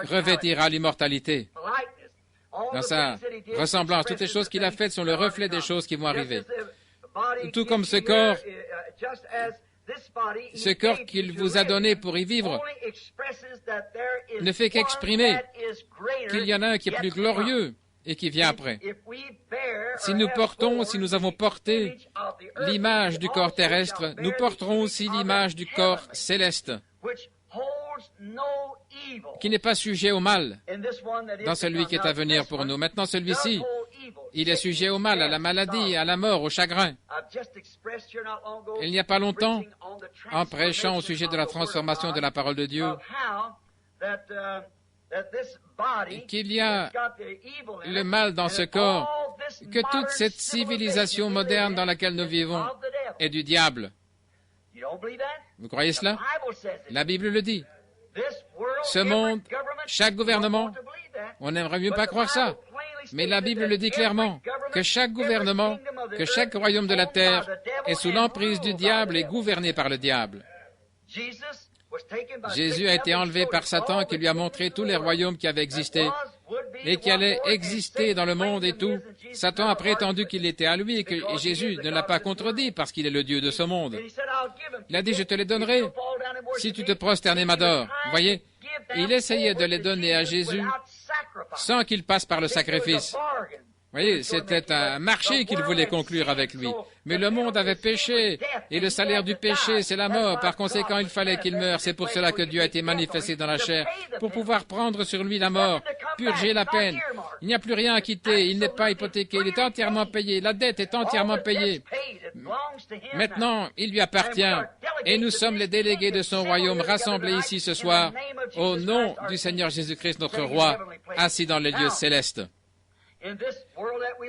Speaker 1: revêtira l'immortalité. Dans sa ressemblance, toutes les choses qu'il a faites sont le reflet des choses qui vont arriver. Tout comme ce corps qu'il vous a donné pour y vivre ne fait qu'exprimer qu'il y en a un qui est plus glorieux et qui vient après. Si nous avons porté l'image du corps terrestre, nous porterons aussi l'image du corps céleste, qui n'est pas sujet au mal dans celui qui est à venir pour nous. Maintenant, celui-ci, il est sujet au mal, à la maladie, à la mort, au chagrin. Il n'y a pas longtemps, en prêchant au sujet de la transformation de la parole de Dieu, qu'il y a le mal dans ce corps, que toute cette civilisation moderne dans laquelle nous vivons est du diable. Vous croyez cela? La Bible le dit. Ce monde, chaque gouvernement, on n'aimerait mieux pas croire ça. Mais la Bible le dit clairement, que chaque gouvernement, que chaque royaume de la terre est sous l'emprise du diable et gouverné par le diable. Jésus a été enlevé par Satan qui lui a montré tous les royaumes qui avaient existé et qui allaient exister dans le monde et tout. Satan a prétendu qu'il était à lui et que Jésus ne l'a pas contredit parce qu'il est le Dieu de ce monde. Il a dit, je te les donnerai si tu te prosternes et m'adores. Vous voyez, il essayait de les donner à Jésus sans qu'il passe par le sacrifice. Vous voyez, c'était un marché qu'il voulait conclure avec lui. Mais le monde avait péché, et le salaire du péché, c'est la mort. Par conséquent, il fallait qu'il meure. C'est pour cela que Dieu a été manifesté dans la chair, pour pouvoir prendre sur lui la mort, purger la peine. Il n'y a plus rien à quitter, il n'est pas hypothéqué, il est entièrement payé, la dette est entièrement payée. Maintenant, il lui appartient, et nous sommes les délégués de son royaume rassemblés ici ce soir, au nom du Seigneur Jésus-Christ, notre roi, assis dans les lieux célestes.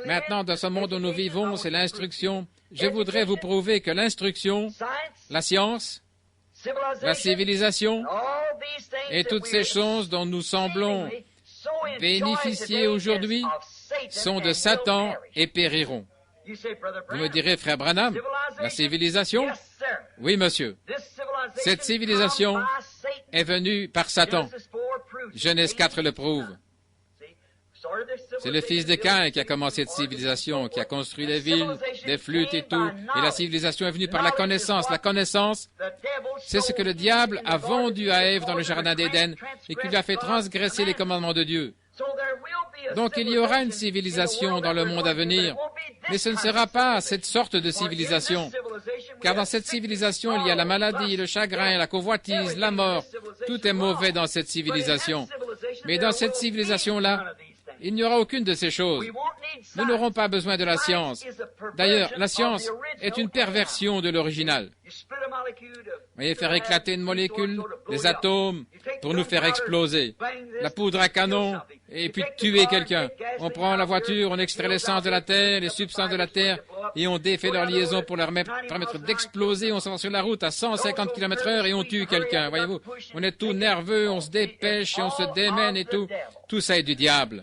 Speaker 1: Maintenant, dans ce monde où nous vivons, c'est l'instruction. Je voudrais vous prouver que l'instruction, la science, la civilisation et toutes ces choses dont nous semblons bénéficier aujourd'hui sont de Satan et périront. Vous me direz, frère Branham, la civilisation? Oui, monsieur. Cette civilisation est venue par Satan. Genèse 4 le prouve. C'est le fils de Caïn qui a commencé cette civilisation, qui a construit les villes, des flûtes et tout. Et la civilisation est venue par la connaissance. La connaissance, c'est ce que le diable a vendu à Ève dans le jardin d'Éden et qui lui a fait transgresser les commandements de Dieu. Donc il y aura une civilisation dans le monde à venir, mais ce ne sera pas cette sorte de civilisation. Car dans cette civilisation, il y a la maladie, le chagrin, la convoitise, la mort. Tout est mauvais dans cette civilisation. Mais dans cette civilisation-là, il n'y aura aucune de ces choses. Nous n'aurons pas besoin de la science. D'ailleurs, la science est une perversion de l'original. Vous voyez, faire éclater une molécule, des atomes, pour nous faire exploser. La poudre à canon, et puis tuer quelqu'un. On prend la voiture, on extrait l'essence de la terre, les substances de la terre, et on défait leur liaison pour leur permettre d'exploser. On s'en va sur la route à 150 km/h et on tue quelqu'un. Voyez-vous, on est tout nerveux, on se dépêche, et on se démène et tout. Tout ça est du diable.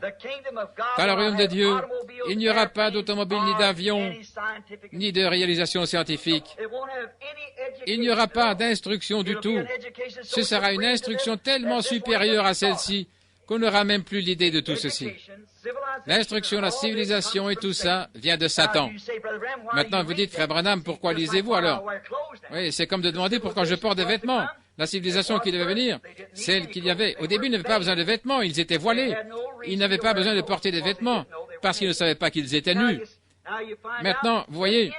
Speaker 1: Dans le royaume de Dieu, il n'y aura pas d'automobile, ni d'avion, ni de réalisation scientifique. Il n'y aura pas d'instruction du tout. Ce sera une instruction tellement supérieure à celle-ci qu'on n'aura même plus l'idée de tout ceci. L'instruction, la civilisation et tout ça vient de Satan. Maintenant, vous dites, frère Branham, pourquoi lisez-vous alors? Oui, c'est comme de demander pourquoi je porte des vêtements. La civilisation qui devait venir, celle qu'il y avait, au début, n'avait pas besoin de vêtements, ils étaient voilés. Ils n'avaient pas besoin de porter des vêtements parce qu'ils ne savaient pas qu'ils étaient nus. Maintenant, vous voyez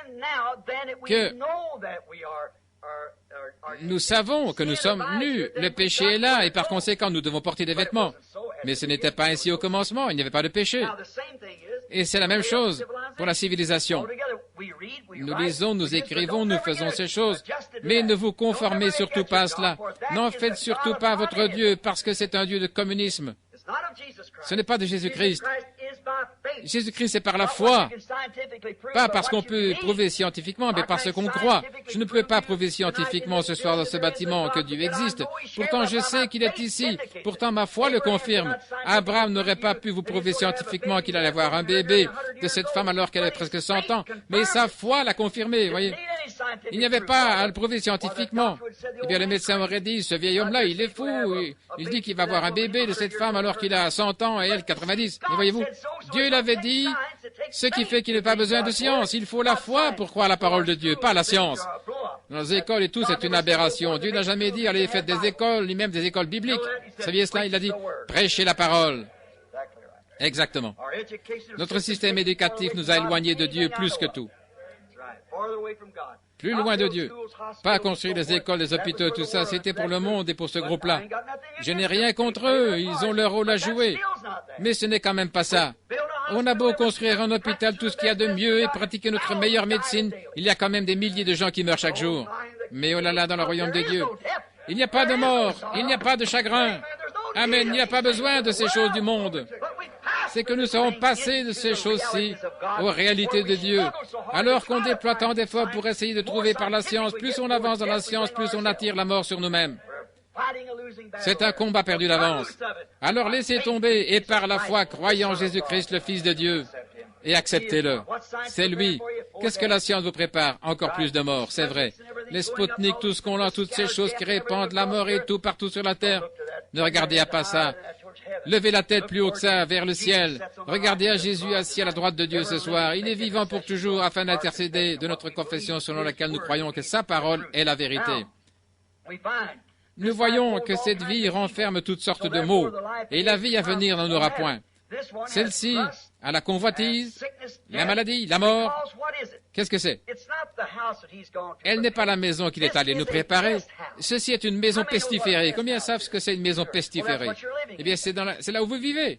Speaker 1: que nous savons que nous sommes nus. Le péché est là et par conséquent, nous devons porter des vêtements. Mais ce n'était pas ainsi au commencement, il n'y avait pas de péché. Et c'est la même chose pour la civilisation. Nous lisons, nous écrivons, nous faisons ces choses, mais ne vous conformez surtout pas à cela. N'en faites surtout pas votre Dieu parce que c'est un Dieu de communisme. Ce n'est pas de Jésus-Christ. Jésus-Christ, c'est par la foi. Pas parce qu'on peut prouver scientifiquement, mais parce qu'on croit. Je ne peux pas prouver scientifiquement ce soir dans ce bâtiment que Dieu existe. Pourtant, je sais qu'il est ici. Pourtant, ma foi le confirme. Abraham n'aurait pas pu vous prouver scientifiquement qu'il allait avoir un bébé de cette femme alors qu'elle avait presque 100 ans. Mais sa foi l'a confirmé, voyez. Il n'y avait pas à le prouver scientifiquement. Eh bien, le médecin aurait dit, ce vieil homme-là, il est fou. Il dit qu'il va avoir un bébé de cette femme alors qu'il a 100 ans et elle 90. Mais voyez-vous, Dieu l'avait dit, ce qui fait qu'il n'a pas besoin de science. Il faut la foi pour croire la parole de Dieu, pas la science. Dans les écoles et tout, c'est une aberration. Dieu n'a jamais dit, allez, faites des écoles, ni même des écoles bibliques. Vous saviez cela? Il a dit, prêchez la parole. Exactement. Notre système éducatif nous a éloignés de Dieu plus que tout. Plus loin de Dieu. Pas construire des écoles, des hôpitaux, tout ça, c'était pour le monde et pour ce groupe-là. Je n'ai rien contre eux, ils ont leur rôle à jouer. Mais ce n'est quand même pas ça. On a beau construire un hôpital, tout ce qu'il y a de mieux et pratiquer notre meilleure médecine, il y a quand même des milliers de gens qui meurent chaque jour. Mais oh là là, dans le royaume de Dieu, il n'y a pas de mort, il n'y a pas de chagrin. Amen, il n'y a pas besoin de ces choses du monde. C'est que nous serons passés de ces choses-ci aux réalités de Dieu. Alors qu'on déploie tant d'efforts pour essayer de trouver par la science, plus on avance dans la science, plus on attire la mort sur nous-mêmes. C'est un combat perdu d'avance. Alors laissez tomber et par la foi croyez en Jésus-Christ, le Fils de Dieu, et acceptez-le. C'est lui. Qu'est-ce que la science vous prépare? Encore plus de morts, c'est vrai. Les Spoutniks, tout ce qu'on a, toutes ces choses qui répandent la mort et tout partout sur la terre. Ne regardez à pas ça. Levez la tête plus haut que ça, vers le ciel. Regardez à Jésus assis à la droite de Dieu ce soir. Il est vivant pour toujours afin d'intercéder de notre confession selon laquelle nous croyons que sa parole est la vérité. Nous voyons que cette vie renferme toutes sortes de maux, et la vie à venir n'en aura point. Celle-ci a la convoitise, la maladie, la mort. Qu'est-ce que c'est? Elle n'est pas la maison qu'il est allé nous préparer. Ceci est une maison pestiférée. Combien savent ce que c'est une maison pestiférée? Eh bien, c'est là où vous vivez.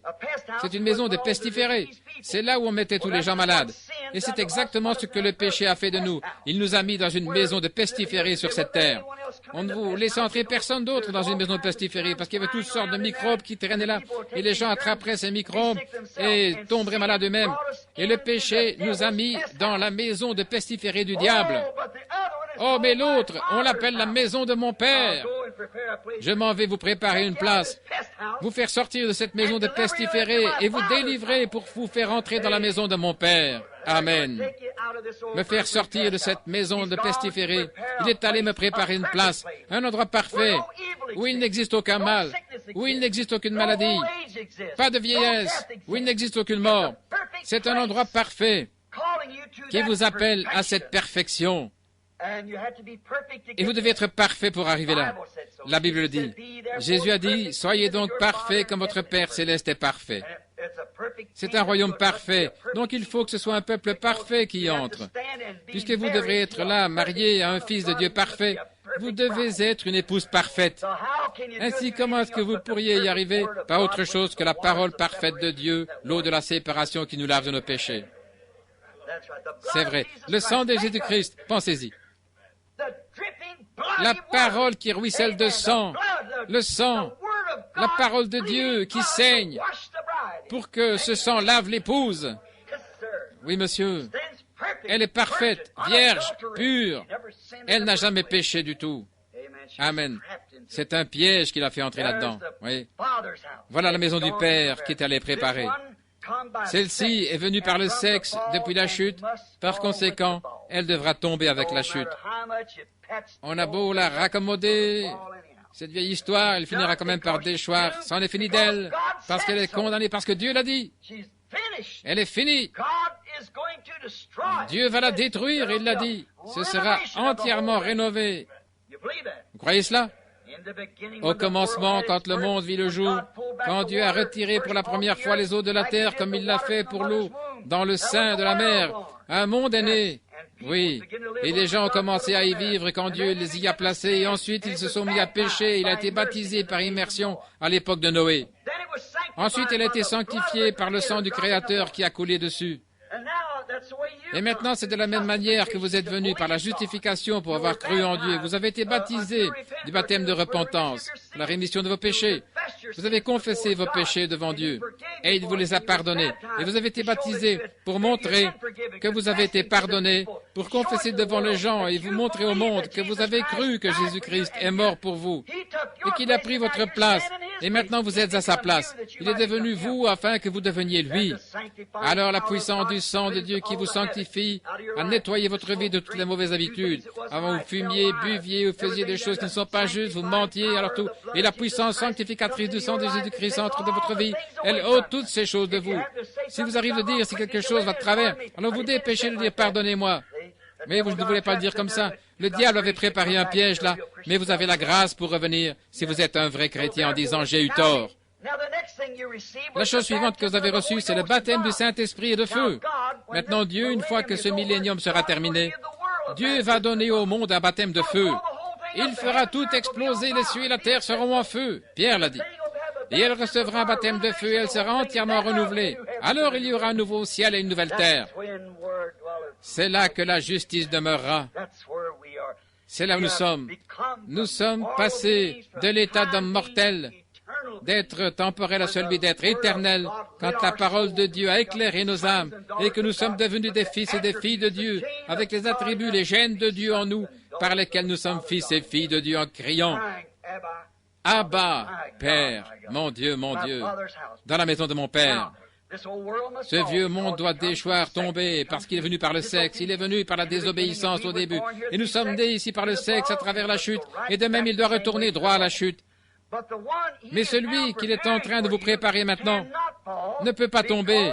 Speaker 1: C'est une maison de pestiférés. C'est là où on mettait tous les gens malades. Et c'est exactement ce que le péché a fait de nous. Il nous a mis dans une maison de pestiférés sur cette terre. On ne vous laissait entrer personne d'autre dans une maison de pestiférés parce qu'il y avait toutes sortes de microbes qui traînaient là. Et les gens attraperaient ces microbes et tomberaient malades eux-mêmes. Et le péché nous a mis dans la maison de pestiférés du diable. Oh, mais l'autre, on l'appelle la maison de mon Père. Je m'en vais vous préparer une place, vous faire sortir de cette maison de pestiférés et vous délivrer pour vous faire entrer dans la maison de mon Père. Amen. Me faire sortir de cette maison de pestiférés. Il est allé me préparer une place, un endroit parfait, où il n'existe aucun mal, où il n'existe aucune maladie, pas de vieillesse, où il n'existe aucune mort. C'est un endroit parfait qui vous appelle à cette perfection. Et vous devez être parfait pour arriver là. La Bible le dit. Jésus a dit, soyez donc parfaits comme votre Père céleste est parfait. C'est un royaume parfait, donc il faut que ce soit un peuple parfait qui y entre. Puisque vous devrez être là, marié à un fils de Dieu parfait, vous devez être une épouse parfaite. Ainsi, comment est-ce que vous pourriez y arriver? Pas autre chose que la parole parfaite de Dieu, l'eau de la séparation qui nous lave de nos péchés. C'est vrai. Le sang de Jésus-Christ, pensez-y. La parole qui ruisselle de sang, le sang, la parole de Dieu qui saigne pour que ce sang lave l'épouse. Oui, monsieur. Elle est parfaite, vierge, pure. Elle n'a jamais péché du tout. Amen. C'est un piège qu'il a fait entrer là-dedans. Oui. Voilà la maison du Père qui est allée préparer. Celle-ci est venue par le sexe depuis la chute. Par conséquent, elle devra tomber avec la chute. On a beau la raccommoder, cette vieille histoire, elle finira quand même par déchoir. C'en est fini d'elle, parce qu'elle est condamnée, parce que Dieu l'a dit. Elle est finie. Dieu va la détruire, il l'a dit. Ce sera entièrement rénové. Vous croyez cela? Au commencement, quand le monde vit le jour, quand Dieu a retiré pour la première fois les eaux de la terre, comme il l'a fait pour l'eau dans le sein de la mer, un monde est né. Oui, et les gens ont commencé à y vivre quand Dieu les y a placés, et ensuite ils se sont mis à pécher. Il a été baptisé par immersion à l'époque de Noé. Ensuite, il a été sanctifié par le sang du Créateur qui a coulé dessus. Et maintenant, c'est de la même manière que vous êtes venus par la justification pour avoir cru en Dieu. Vous avez été baptisés du baptême de repentance, la rémission de vos péchés. Vous avez confessé vos péchés devant Dieu et il vous les a pardonnés. Et vous avez été baptisés pour montrer que vous avez été pardonnés, pour confesser devant les gens et vous montrer au monde que vous avez cru que Jésus-Christ est mort pour vous et qu'il a pris votre place. Et maintenant, vous êtes à sa place. Il est devenu vous afin que vous deveniez lui. Alors, la puissance du sang de Dieu qui vous sanctifie a nettoyé votre vie de toutes les mauvaises habitudes. Avant, vous fumiez, buviez, vous faisiez des choses qui ne sont pas justes, vous mentiez, alors tout. Et la puissance sanctificatrice du sang de Jésus-Christ entre dans votre vie. Elle ôte toutes ces choses de vous. Si vous arrivez de dire si quelque chose va de travers, alors vous dépêchez de dire pardonnez-moi. Mais vous ne voulez pas le dire comme ça. Le diable avait préparé un piège là, mais vous avez la grâce pour revenir si vous êtes un vrai chrétien en disant j'ai eu tort. La chose suivante que vous avez reçue, c'est le baptême du Saint-Esprit et de feu. Maintenant, Dieu, une fois que ce millénium sera terminé, Dieu va donner au monde un baptême de feu. Il fera tout exploser, les cieux et la terre seront en feu. Pierre l'a dit. Et elle recevra un baptême de feu et elle sera entièrement renouvelée. Alors il y aura un nouveau ciel et une nouvelle terre. C'est là que la justice demeurera. C'est là où nous sommes. Nous sommes passés de l'état d'homme mortel, d'être temporel à celui d'être éternel, quand la parole de Dieu a éclairé nos âmes et que nous sommes devenus des fils et des filles de Dieu, avec les attributs, les gènes de Dieu en nous, par lesquels nous sommes fils et filles de Dieu en criant Abba, Père, mon Dieu, dans la maison de mon Père. Ce vieux monde doit déchoir, tomber, parce qu'il est venu par le sexe, il est venu par la désobéissance au début. Et nous sommes nés ici par le sexe à travers la chute, et de même il doit retourner droit à la chute. Mais celui qu'il est en train de vous préparer maintenant ne peut pas tomber,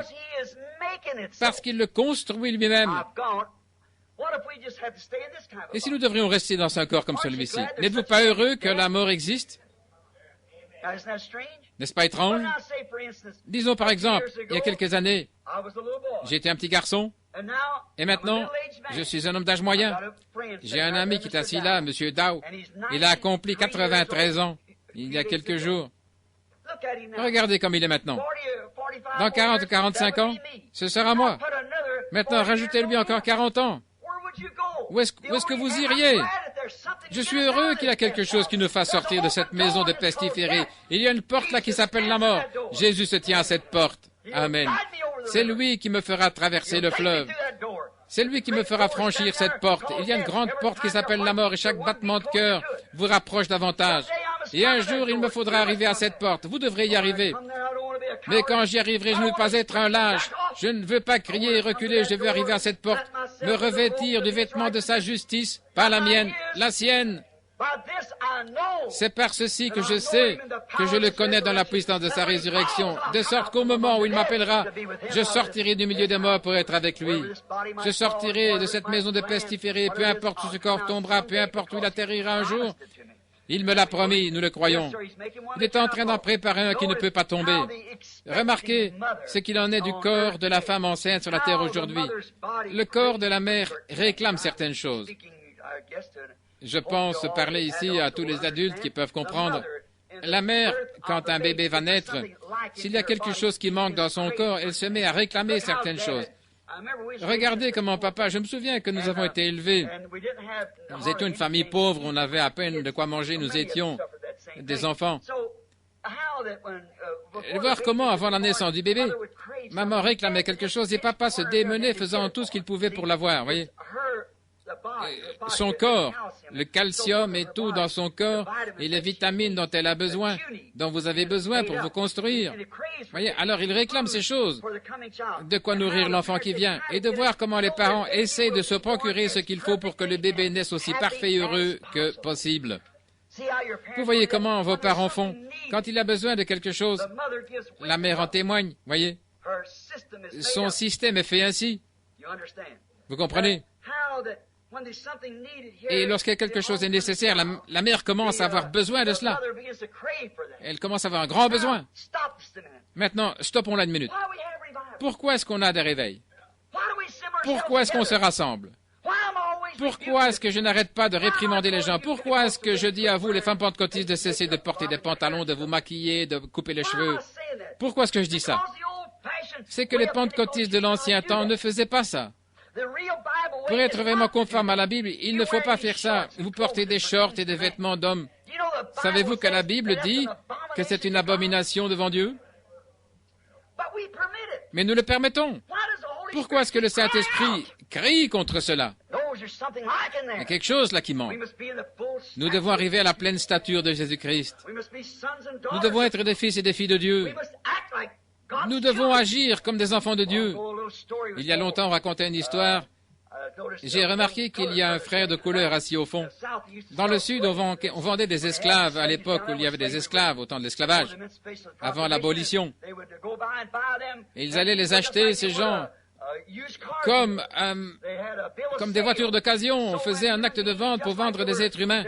Speaker 1: parce qu'il le construit lui-même. Et si nous devrions rester dans un corps comme celui-ci, n'êtes-vous pas heureux que la mort existe? N'est-ce pas étrange? Disons par exemple, il y a quelques années, j'étais un petit garçon, et maintenant, je suis un homme d'âge moyen. J'ai un ami qui est assis là, M. Dow. Il a accompli 93 ans, il y a quelques jours. Regardez comme il est maintenant. Dans 40 ou 45 ans, ce sera moi. Maintenant, rajoutez-lui encore 40 ans. Où est-ce que vous iriez? Je suis heureux qu'il y a quelque chose qui nous fasse sortir de cette maison de pestiférés. Il y a une porte là qui s'appelle la mort. Jésus se tient à cette porte. Amen. C'est lui qui me fera traverser le fleuve. C'est lui qui me fera franchir cette porte. Il y a une grande porte qui s'appelle la mort et chaque battement de cœur vous rapproche davantage. Et un jour, il me faudra arriver à cette porte. Vous devrez y arriver. Mais quand j'y arriverai, je ne veux pas être un lâche. Je ne veux pas crier et reculer. Je veux arriver à cette porte, me revêtir du vêtement de sa justice, pas la mienne, la sienne. C'est par ceci que je sais que je le connais dans la puissance de sa résurrection, de sorte qu'au moment où il m'appellera, je sortirai du milieu des morts pour être avec lui. Je sortirai de cette maison de pestiférés, peu importe où ce corps tombera, peu importe où il atterrira un jour. Il me l'a promis, nous le croyons. Il est en train d'en préparer un qui ne peut pas tomber. Remarquez ce qu'il en est du corps de la femme enceinte sur la terre aujourd'hui. Le corps de la mère réclame certaines choses. Je pense parler ici à tous les adultes qui peuvent comprendre. La mère, quand un bébé va naître, s'il y a quelque chose qui manque dans son corps, elle se met à réclamer certaines choses. Regardez comment papa, je me souviens que nous avons été élevés. Nous étions une famille pauvre, on avait à peine de quoi manger, nous étions des enfants. Et voir comment, avant la naissance du bébé, maman réclamait quelque chose et papa se démenait faisant tout ce qu'il pouvait pour l'avoir, voyez. Son corps, le calcium et tout dans son corps et les vitamines dont elle a besoin, dont vous avez besoin pour vous construire. Voyez, alors il réclame ces choses, de quoi nourrir l'enfant qui vient, et de voir comment les parents essaient de se procurer ce qu'il faut pour que le bébé naisse aussi parfait et heureux que possible. Vous voyez comment vos parents font. Quand il a besoin de quelque chose, la mère en témoigne, voyez. Son système est fait ainsi. Vous comprenez? Et lorsqu'il y a quelque chose est nécessaire, la mère commence à avoir besoin de cela. Elle commence à avoir un grand besoin. Maintenant, stoppons là une minute. Pourquoi est-ce qu'on a des réveils? Pourquoi est-ce qu'on se rassemble? Pourquoi est-ce que je n'arrête pas de réprimander les gens? Pourquoi est-ce que je dis à vous, les femmes pentecôtistes, de cesser de porter des pantalons, de vous maquiller, de couper les cheveux? Pourquoi est-ce que je dis ça? C'est que les pentecôtistes de l'ancien temps ne faisaient pas ça. Pour être vraiment conforme à la Bible, il ne faut pas faire ça. Vous portez des shorts et des vêtements d'hommes. Savez-vous que la Bible dit que c'est une abomination devant Dieu? Mais nous le permettons. Pourquoi est-ce que le Saint-Esprit crie contre cela? Il y a quelque chose là qui manque. Nous devons arriver à la pleine stature de Jésus-Christ. Nous devons être des fils et des filles de Dieu. Nous devons agir comme des enfants de Dieu. Il y a longtemps, on racontait une histoire. J'ai remarqué qu'il y a un frère de couleur assis au fond. Dans le Sud, on vendait des esclaves à l'époque où il y avait des esclaves, au temps de l'esclavage, avant l'abolition. Et ils allaient les acheter, ces gens, comme des voitures d'occasion. On faisait un acte de vente pour vendre des êtres humains.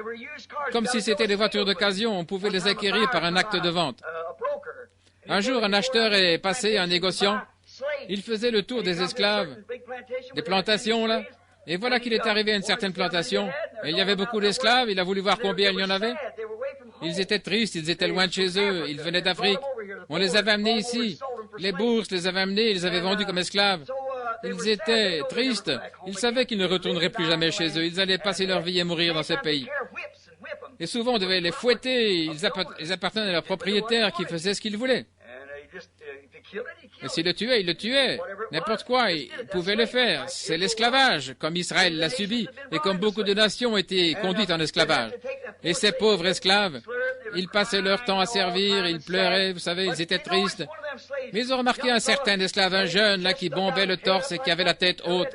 Speaker 1: Comme si c'était des voitures d'occasion, on pouvait les acquérir par un acte de vente. Un jour, un acheteur est passé, un négociant. Il faisait le tour des esclaves, des plantations, là. Et voilà qu'il est arrivé à une certaine plantation. Et il y avait beaucoup d'esclaves. Il a voulu voir combien il y en avait. Ils étaient tristes, ils étaient loin de chez eux. Ils venaient d'Afrique. On les avait amenés ici. Les bourses les avaient amenés, ils les avaient vendus comme esclaves. Ils étaient tristes. Ils savaient qu'ils ne retourneraient plus jamais chez eux. Ils allaient passer leur vie et mourir dans ce pays. Et souvent, on devait les fouetter. Ils appartenaient à leur propriétaire qui faisait ce qu'il voulait. Et s'il le tuait, il le tuait. N'importe quoi, il pouvait le faire. C'est l'esclavage, comme Israël l'a subi, et comme beaucoup de nations ont été conduites en esclavage. Et ces pauvres esclaves, Ils passaient leur temps à servir, ils pleuraient, vous savez, ils étaient tristes. Mais ils ont remarqué un certain esclave, un jeune, là, qui bombait le torse et qui avait la tête haute.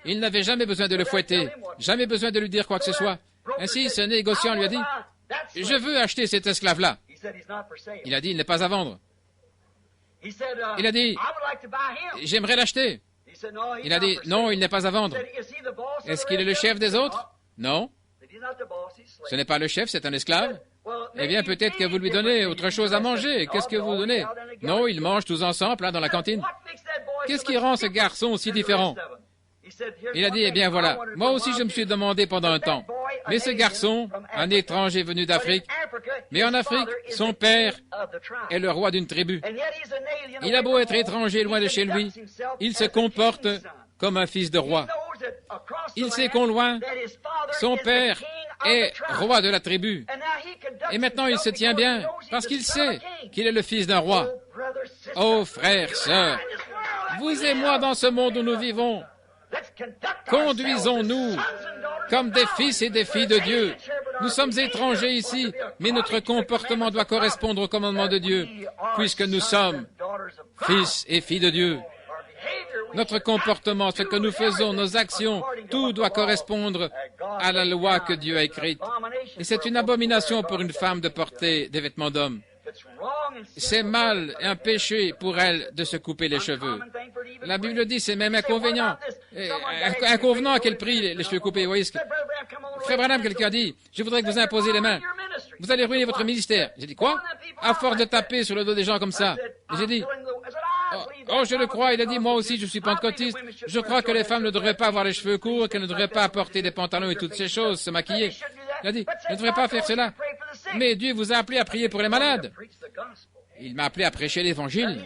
Speaker 1: Ils n'avaient jamais besoin de le fouetter, jamais besoin de lui dire quoi que ce soit. Ainsi, ce négociant lui a dit, « Je veux acheter cet esclave-là. » Il a dit, « Il n'est pas à vendre. » Il a dit, « J'aimerais l'acheter. » Il a dit, « Non, il n'est pas à vendre. » Est-ce qu'il est le chef des autres? Non. Ce n'est pas le chef, c'est un esclave. Eh bien, peut-être que vous lui donnez autre chose à manger. Qu'est-ce que vous donnez? Non, ils mangent tous ensemble, là, dans la cantine. Qu'est-ce qui rend ce garçon si différent? Il a dit, eh bien voilà, moi aussi je me suis demandé pendant un temps. Mais ce garçon, un étranger venu d'Afrique, mais en Afrique, son père est le roi d'une tribu. Il a beau être étranger loin de chez lui, il se comporte comme un fils de roi. Il sait qu'au loin, son père est roi de la tribu. Et maintenant il se tient bien, parce qu'il sait qu'il est le fils d'un roi. Oh frères, sœurs, vous et moi dans ce monde où nous vivons, conduisons-nous comme des fils et des filles de Dieu. Nous sommes étrangers ici, mais notre comportement doit correspondre au commandement de Dieu, puisque nous sommes fils et filles de Dieu. Notre comportement, ce que nous faisons, nos actions, tout doit correspondre à la loi que Dieu a écrite. Et c'est une abomination pour une femme de porter des vêtements d'homme. C'est mal et un péché pour elle de se couper les cheveux. La Bible dit, c'est même inconvénient. Inconvenant à quel prix les cheveux coupés. Vous voyez ce que... Frère Branham, quelqu'un a dit, je voudrais que vous imposiez les mains. Vous allez ruiner votre ministère. J'ai dit, quoi? À force de taper sur le dos des gens comme ça. J'ai dit, oh, je le crois. Il a dit, moi aussi, je suis pentecôtiste. Je crois que les femmes ne devraient pas avoir les cheveux courts, qu'elles ne devraient pas porter des pantalons et toutes ces choses, se maquiller. Il a dit, je ne devrais pas faire cela. Mais Dieu vous a appelé à prier pour les malades. Il m'a appelé à prêcher l'Évangile.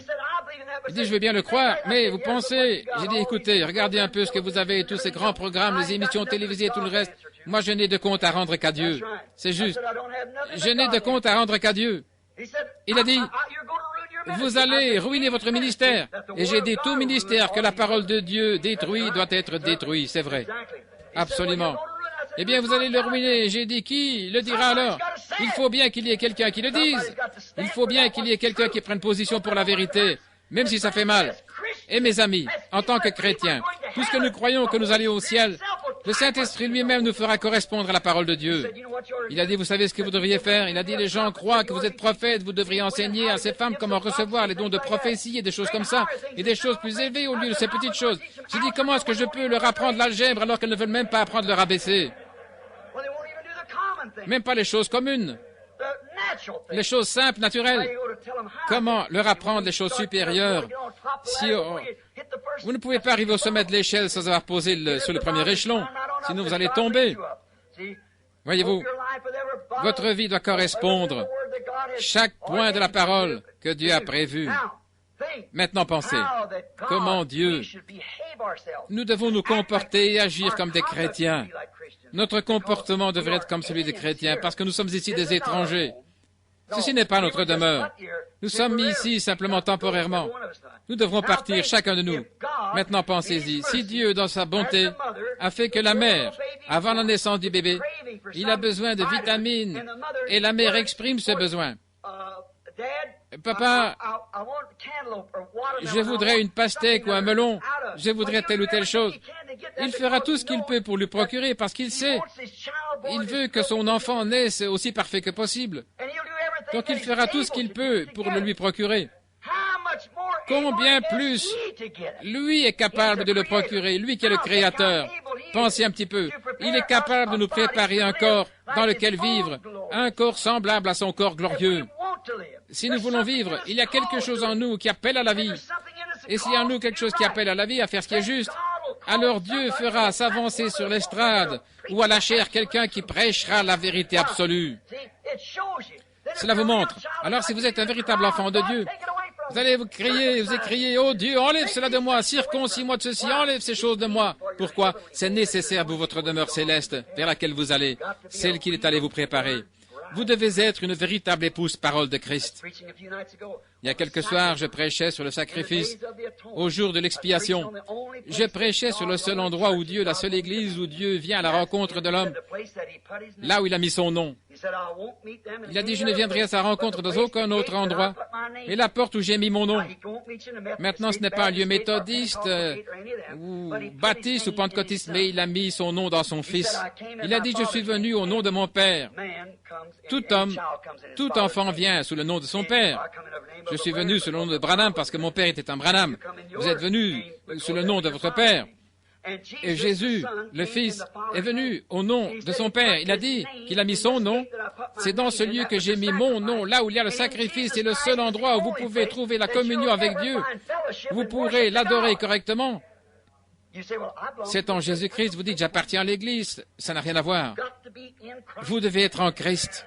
Speaker 1: Il dit, je veux bien le croire, mais vous pensez... J'ai dit, écoutez, regardez un peu ce que vous avez, tous ces grands programmes, les émissions télévisées et tout le reste. Moi, je n'ai de compte à rendre qu'à Dieu. C'est juste. Je n'ai de compte à rendre qu'à Dieu. Il a dit, vous allez ruiner votre ministère. Et j'ai dit, tout ministère que la parole de Dieu détruit doit être détruit. C'est vrai. Absolument. Eh bien, vous allez le ruiner. J'ai dit, qui le dira alors? Il faut bien qu'il y ait quelqu'un qui le dise. Il faut bien qu'il y ait quelqu'un qui prenne position pour la vérité, même si ça fait mal. Et mes amis, en tant que chrétiens, puisque nous croyons que nous allons au ciel, le Saint-Esprit lui-même nous fera correspondre à la parole de Dieu. Il a dit, vous savez ce que vous devriez faire? Il a dit, les gens croient que vous êtes prophète, vous devriez enseigner à ces femmes comment recevoir les dons de prophétie et des choses comme ça, et des choses plus élevées au lieu de ces petites choses. J'ai dit, comment est-ce que je peux leur apprendre l'algèbre alors qu'elles ne veulent même pas apprendre leur ABC? Même pas les choses communes, les choses simples, naturelles. Comment leur apprendre les choses supérieures? Si vous ne pouvez pas arriver au sommet de l'échelle sans avoir posé sur le premier échelon, sinon vous allez tomber. Voyez-vous, votre vie doit correspondre chaque point de la parole que Dieu a prévu. Maintenant pensez, comment Dieu, nous devons nous comporter et agir comme des chrétiens. Notre comportement devrait être comme celui des chrétiens, parce que nous sommes ici des étrangers. Ceci n'est pas notre demeure. Nous sommes mis ici simplement temporairement. Nous devrons partir, chacun de nous. Maintenant pensez-y, si Dieu, dans sa bonté, a fait que la mère, avant la naissance du bébé, il a besoin de vitamines, et la mère exprime ce besoin. Papa, je voudrais une pastèque ou un melon, je voudrais telle ou telle chose. Il fera tout ce qu'il peut pour lui procurer parce qu'il sait. Il veut que son enfant naisse aussi parfait que possible. Donc il fera tout ce qu'il peut pour le lui procurer. Combien plus lui est capable de le procurer, lui qui est le Créateur. Pensez un petit peu. Il est capable de nous préparer un corps dans lequel vivre, un corps semblable à son corps glorieux. Si nous voulons vivre, il y a quelque chose en nous qui appelle à la vie. Et s'il y a en nous quelque chose qui appelle à la vie, à faire ce qui est juste, alors Dieu fera s'avancer sur l'estrade ou à la chair quelqu'un qui prêchera la vérité absolue. Cela vous montre. Alors si vous êtes un véritable enfant de Dieu, vous allez vous écrier, oh Dieu, enlève cela de moi, circoncis-moi de ceci, enlève ces choses de moi. Pourquoi? C'est nécessaire pour votre demeure céleste vers laquelle vous allez, celle qu'il est allé vous préparer. Vous devez être une véritable épouse parole de Christ. Il y a quelques soirs, je prêchais sur le sacrifice au jour de l'expiation. Je prêchais sur le seul endroit où Dieu, la seule église où Dieu vient à la rencontre de l'homme, là où il a mis son nom. Il a dit, je ne viendrai à sa rencontre dans aucun autre endroit. Et la porte où j'ai mis mon nom. Maintenant, ce n'est pas un lieu méthodiste, ou baptiste ou pentecôtiste, mais il a mis son nom dans son Fils. Il a dit, je suis venu au nom de mon Père. Tout homme, tout enfant vient sous le nom de son Père. Je suis venu sous le nom de Branham parce que mon Père était un Branham. Vous êtes venu sous le nom de votre Père. Et Jésus, le Fils, est venu au nom de son Père. Il a dit qu'il a mis son nom. C'est dans ce lieu que j'ai mis mon nom, là où il y a le sacrifice. C'est le seul endroit où vous pouvez trouver la communion avec Dieu. Vous pourrez l'adorer correctement. C'est en Jésus-Christ. Vous dites, j'appartiens à l'Église. Ça n'a rien à voir. Vous devez être en Christ.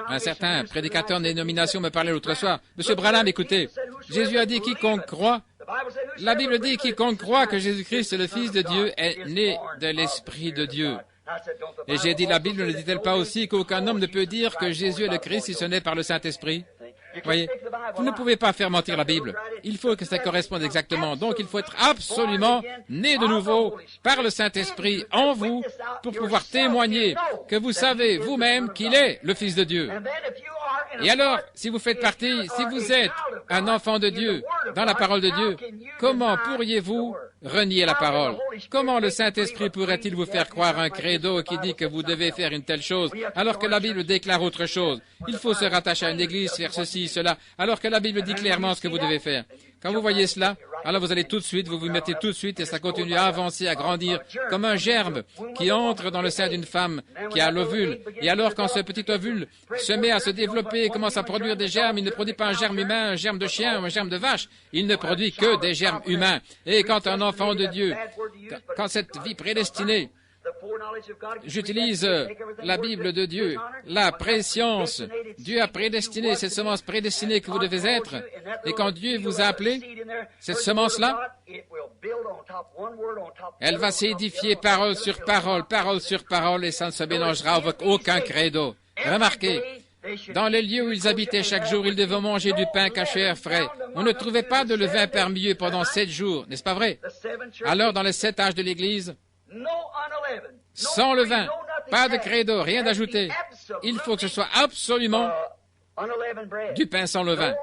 Speaker 1: Un certain prédicateur des dénominations me parlait l'autre soir. Monsieur Branham, écoutez, Jésus a dit quiconque croit. La Bible dit quiconque croit que Jésus-Christ est le Fils de Dieu est né de l'Esprit de Dieu. Et j'ai dit, la Bible ne dit-elle pas aussi qu'aucun homme ne peut dire que Jésus est le Christ si ce n'est par le Saint-Esprit? Voyez, vous ne pouvez pas faire mentir la Bible. Il faut que ça corresponde exactement. Donc, il faut être absolument né de nouveau par le Saint-Esprit en vous pour pouvoir témoigner que vous savez vous-même qu'il est le Fils de Dieu. Et alors, si vous faites partie, si vous êtes un enfant de Dieu dans la parole de Dieu, comment pourriez-vous renier la parole? Comment le Saint-Esprit pourrait-il vous faire croire un credo qui dit que vous devez faire une telle chose, alors que la Bible déclare autre chose? Il faut se rattacher à une église, faire ceci, cela, alors que la Bible dit clairement ce que vous devez faire. Quand vous voyez cela, alors vous allez tout de suite, vous vous mettez tout de suite et ça continue à avancer, à grandir, comme un germe qui entre dans le sein d'une femme qui a l'ovule. Et alors quand ce petit ovule se met à se développer et commence à produire des germes, il ne produit pas un germe humain, un germe de chien ou un germe de vache, il ne produit que des germes humains. Et quand un enfant de Dieu, quand cette vie prédestinée, j'utilise la Bible de Dieu, la préscience. Dieu a prédestiné cette semence prédestinée que vous devez être. Et quand Dieu vous a appelé, cette semence-là, elle va s'édifier parole sur parole, et ça ne se mélangera avec aucun credo. Remarquez, dans les lieux où ils habitaient chaque jour, ils devaient manger du pain caché à frais. On ne trouvait pas de levain parmi eux pendant 7 jours, n'est-ce pas vrai? Alors, dans les 7 âges de l'Église, sans levain, pas de credo, rien d'ajouté. Il faut que ce soit absolument du pain sans levain.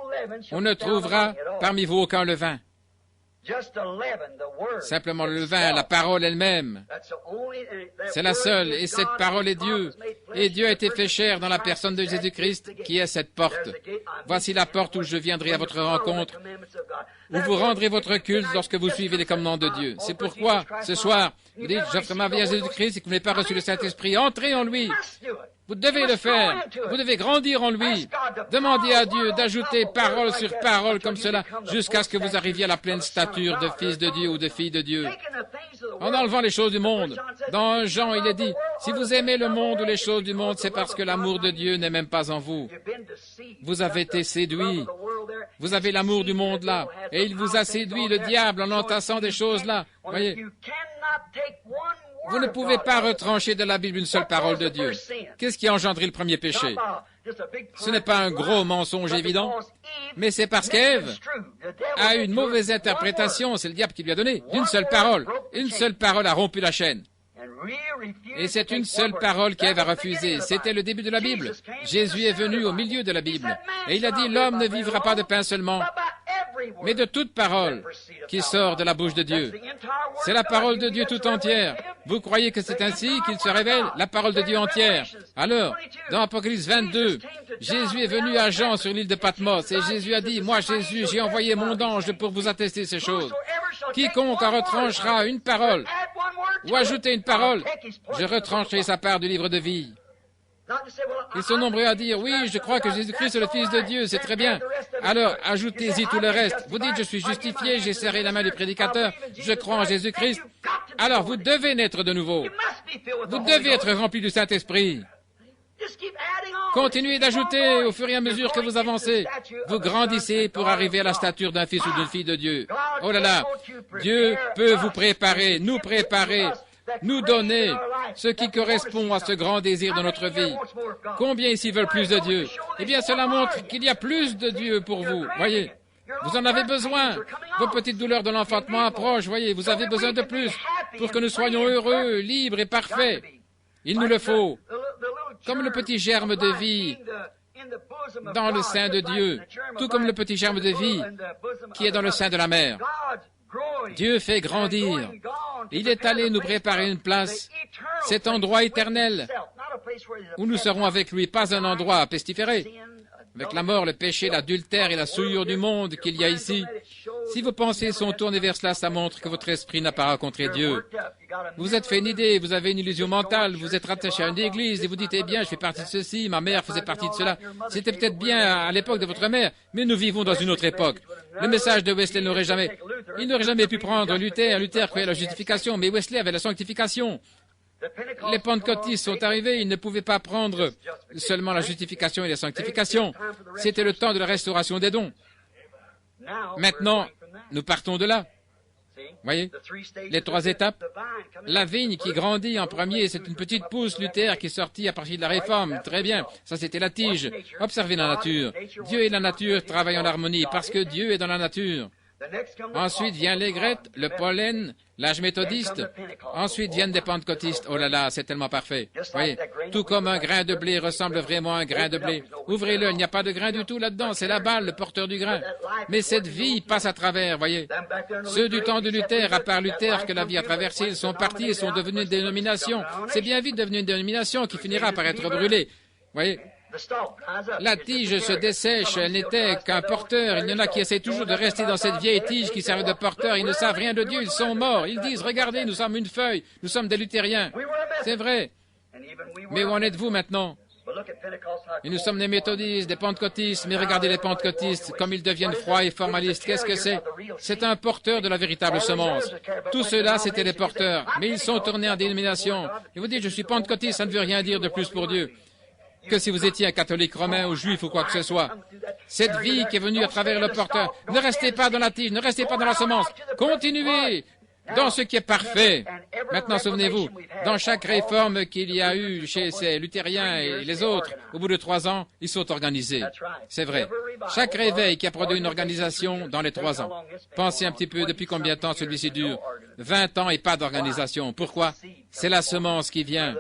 Speaker 1: On ne trouvera parmi vous aucun levain. Simplement le levain, la parole elle-même. C'est la seule, et cette parole est Dieu. Et Dieu a été fait chair dans la personne de Jésus-Christ, qui est cette porte. Voici la porte où je viendrai à votre rencontre, où vous rendrez votre culte lorsque vous suivez les commandements de Dieu. C'est pourquoi, ce soir, vous dites, j'offre ma vie à Jésus-Christ et que vous n'avez pas reçu le Saint-Esprit. Entrez en lui. Vous devez le faire. Vous devez grandir en lui. Demandez à Dieu d'ajouter parole sur parole comme cela jusqu'à ce que vous arriviez à la pleine stature de fils de Dieu ou de fille de Dieu. En enlevant les choses du monde. Dans Jean, il est dit, si vous aimez le monde ou les choses du monde, c'est parce que l'amour de Dieu n'est même pas en vous. Vous avez été séduit. Vous avez l'amour du monde là. Et il vous a séduit, le diable, en entassant des choses là. Voyez. Vous ne pouvez pas retrancher de la Bible une seule parole de Dieu. Qu'est-ce qui a engendré le premier péché? Ce n'est pas un gros mensonge évident, mais c'est parce qu'Ève a eu une mauvaise interprétation, c'est le diable qui lui a donné, d'une seule parole. Une seule parole a rompu la chaîne. Et c'est une seule parole qu'Ève a refusée. C'était le début de la Bible. Jésus est venu au milieu de la Bible. Et il a dit, l'homme ne vivra pas de pain seulement, mais de toute parole qui sort de la bouche de Dieu. C'est la parole de Dieu tout entière. Vous croyez que c'est ainsi qu'il se révèle? La parole de Dieu entière. Alors, dans Apocalypse 22, Jésus est venu à Jean sur l'île de Patmos et Jésus a dit, moi Jésus, j'ai envoyé mon ange pour vous attester ces choses. Quiconque en retranchera une parole ou ajouter une parole, je retrancherai sa part du livre de vie. Ils sont nombreux à dire, oui, je crois que Jésus-Christ est le Fils de Dieu, c'est très bien. Alors, ajoutez-y tout le reste. Vous dites, je suis justifié, j'ai serré la main du prédicateur, je crois en Jésus-Christ. Alors, vous devez naître de nouveau. Vous devez être rempli du Saint-Esprit. Continuez d'ajouter au fur et à mesure que vous avancez. Vous grandissez pour arriver à la stature d'un fils ou d'une fille de Dieu. Oh là là, Dieu peut vous préparer, nous donner ce qui correspond à ce grand désir de notre vie. Combien ici veulent plus de Dieu? Eh bien, cela montre qu'il y a plus de Dieu pour vous. Voyez, vous en avez besoin. Vos petites douleurs de l'enfantement approchent. Voyez, vous avez besoin de plus pour que nous soyons heureux, libres et parfaits. Il nous le faut. comme le petit germe de vie dans le sein de Dieu, tout comme le petit germe de vie qui est dans le sein de la mère. Dieu fait grandir. Il est allé nous préparer une place, cet endroit éternel, où nous serons avec lui, pas un endroit pestiféré, avec la mort, le péché, l'adultère et la souillure du monde qu'il y a ici. Si vos pensées sont tournées vers cela, ça montre que votre esprit n'a pas rencontré Dieu. Vous êtes fait une idée, vous avez une illusion mentale, vous êtes rattaché à une église et vous dites, eh bien, je fais partie de ceci, ma mère faisait partie de cela. C'était peut-être bien à l'époque de votre mère, mais nous vivons dans une autre époque. Le message de Wesley n'aurait jamais, il n'aurait jamais pu prendre Luther. Luther croyait la justification, mais Wesley avait la sanctification. Les pentecôtistes sont arrivés, ils ne pouvaient pas prendre seulement la justification et la sanctification. C'était le temps de la restauration des dons. Maintenant, nous partons de là. Voyez, les trois étapes. La vigne qui grandit en premier, c'est une petite pousse Luther qui est sortie à partir de la Réforme. Très bien, ça c'était la tige. Observez la nature. Dieu et la nature travaillent en harmonie parce que Dieu est dans la nature. Ensuite vient l'aigrette, le pollen, l'âge méthodiste. Ensuite viennent des pentecôtistes. Oh là là, c'est tellement parfait. Voyez, tout comme un grain de blé ressemble vraiment à un grain de blé. Ouvrez-le, il n'y a pas de grain du tout là-dedans. C'est la balle, le porteur du grain. Mais cette vie passe à travers, voyez. Ceux du temps de Luther, à part Luther que la vie a traversé, ils sont partis et sont devenus une dénomination. C'est bien vite devenu une dénomination qui finira par être brûlée. Voyez. La tige se dessèche, elle n'était qu'un porteur. Il y en a qui essaient toujours de rester dans cette vieille tige qui servait de porteur. Ils ne savent rien de Dieu, ils sont morts. Ils disent, regardez, nous sommes une feuille, nous sommes des luthériens. C'est vrai. Mais où en êtes-vous maintenant? Et nous sommes des méthodistes, des pentecôtistes, mais regardez les pentecôtistes, comme ils deviennent froids et formalistes. Qu'est-ce que c'est? C'est un porteur de la véritable semence. Tous ceux-là, c'étaient des porteurs, mais ils sont tournés en dénomination. Et vous dites, je suis pentecôtiste, ça ne veut rien dire de plus pour Dieu que si vous étiez un catholique romain ou juif ou quoi que ce soit. Cette vie qui est venue à travers le porteur, ne restez pas dans la tige, ne restez pas dans la semence, continuez dans ce qui est parfait. Maintenant, souvenez-vous, dans chaque réforme qu'il y a eu chez ces luthériens et les autres, au bout de 3 ans, ils sont organisés. C'est vrai. Chaque réveil qui a produit une organisation dans les 3 ans. Pensez un petit peu depuis combien de temps celui-ci dure. 20 ans et pas d'organisation. Pourquoi? C'est la semence qui vient,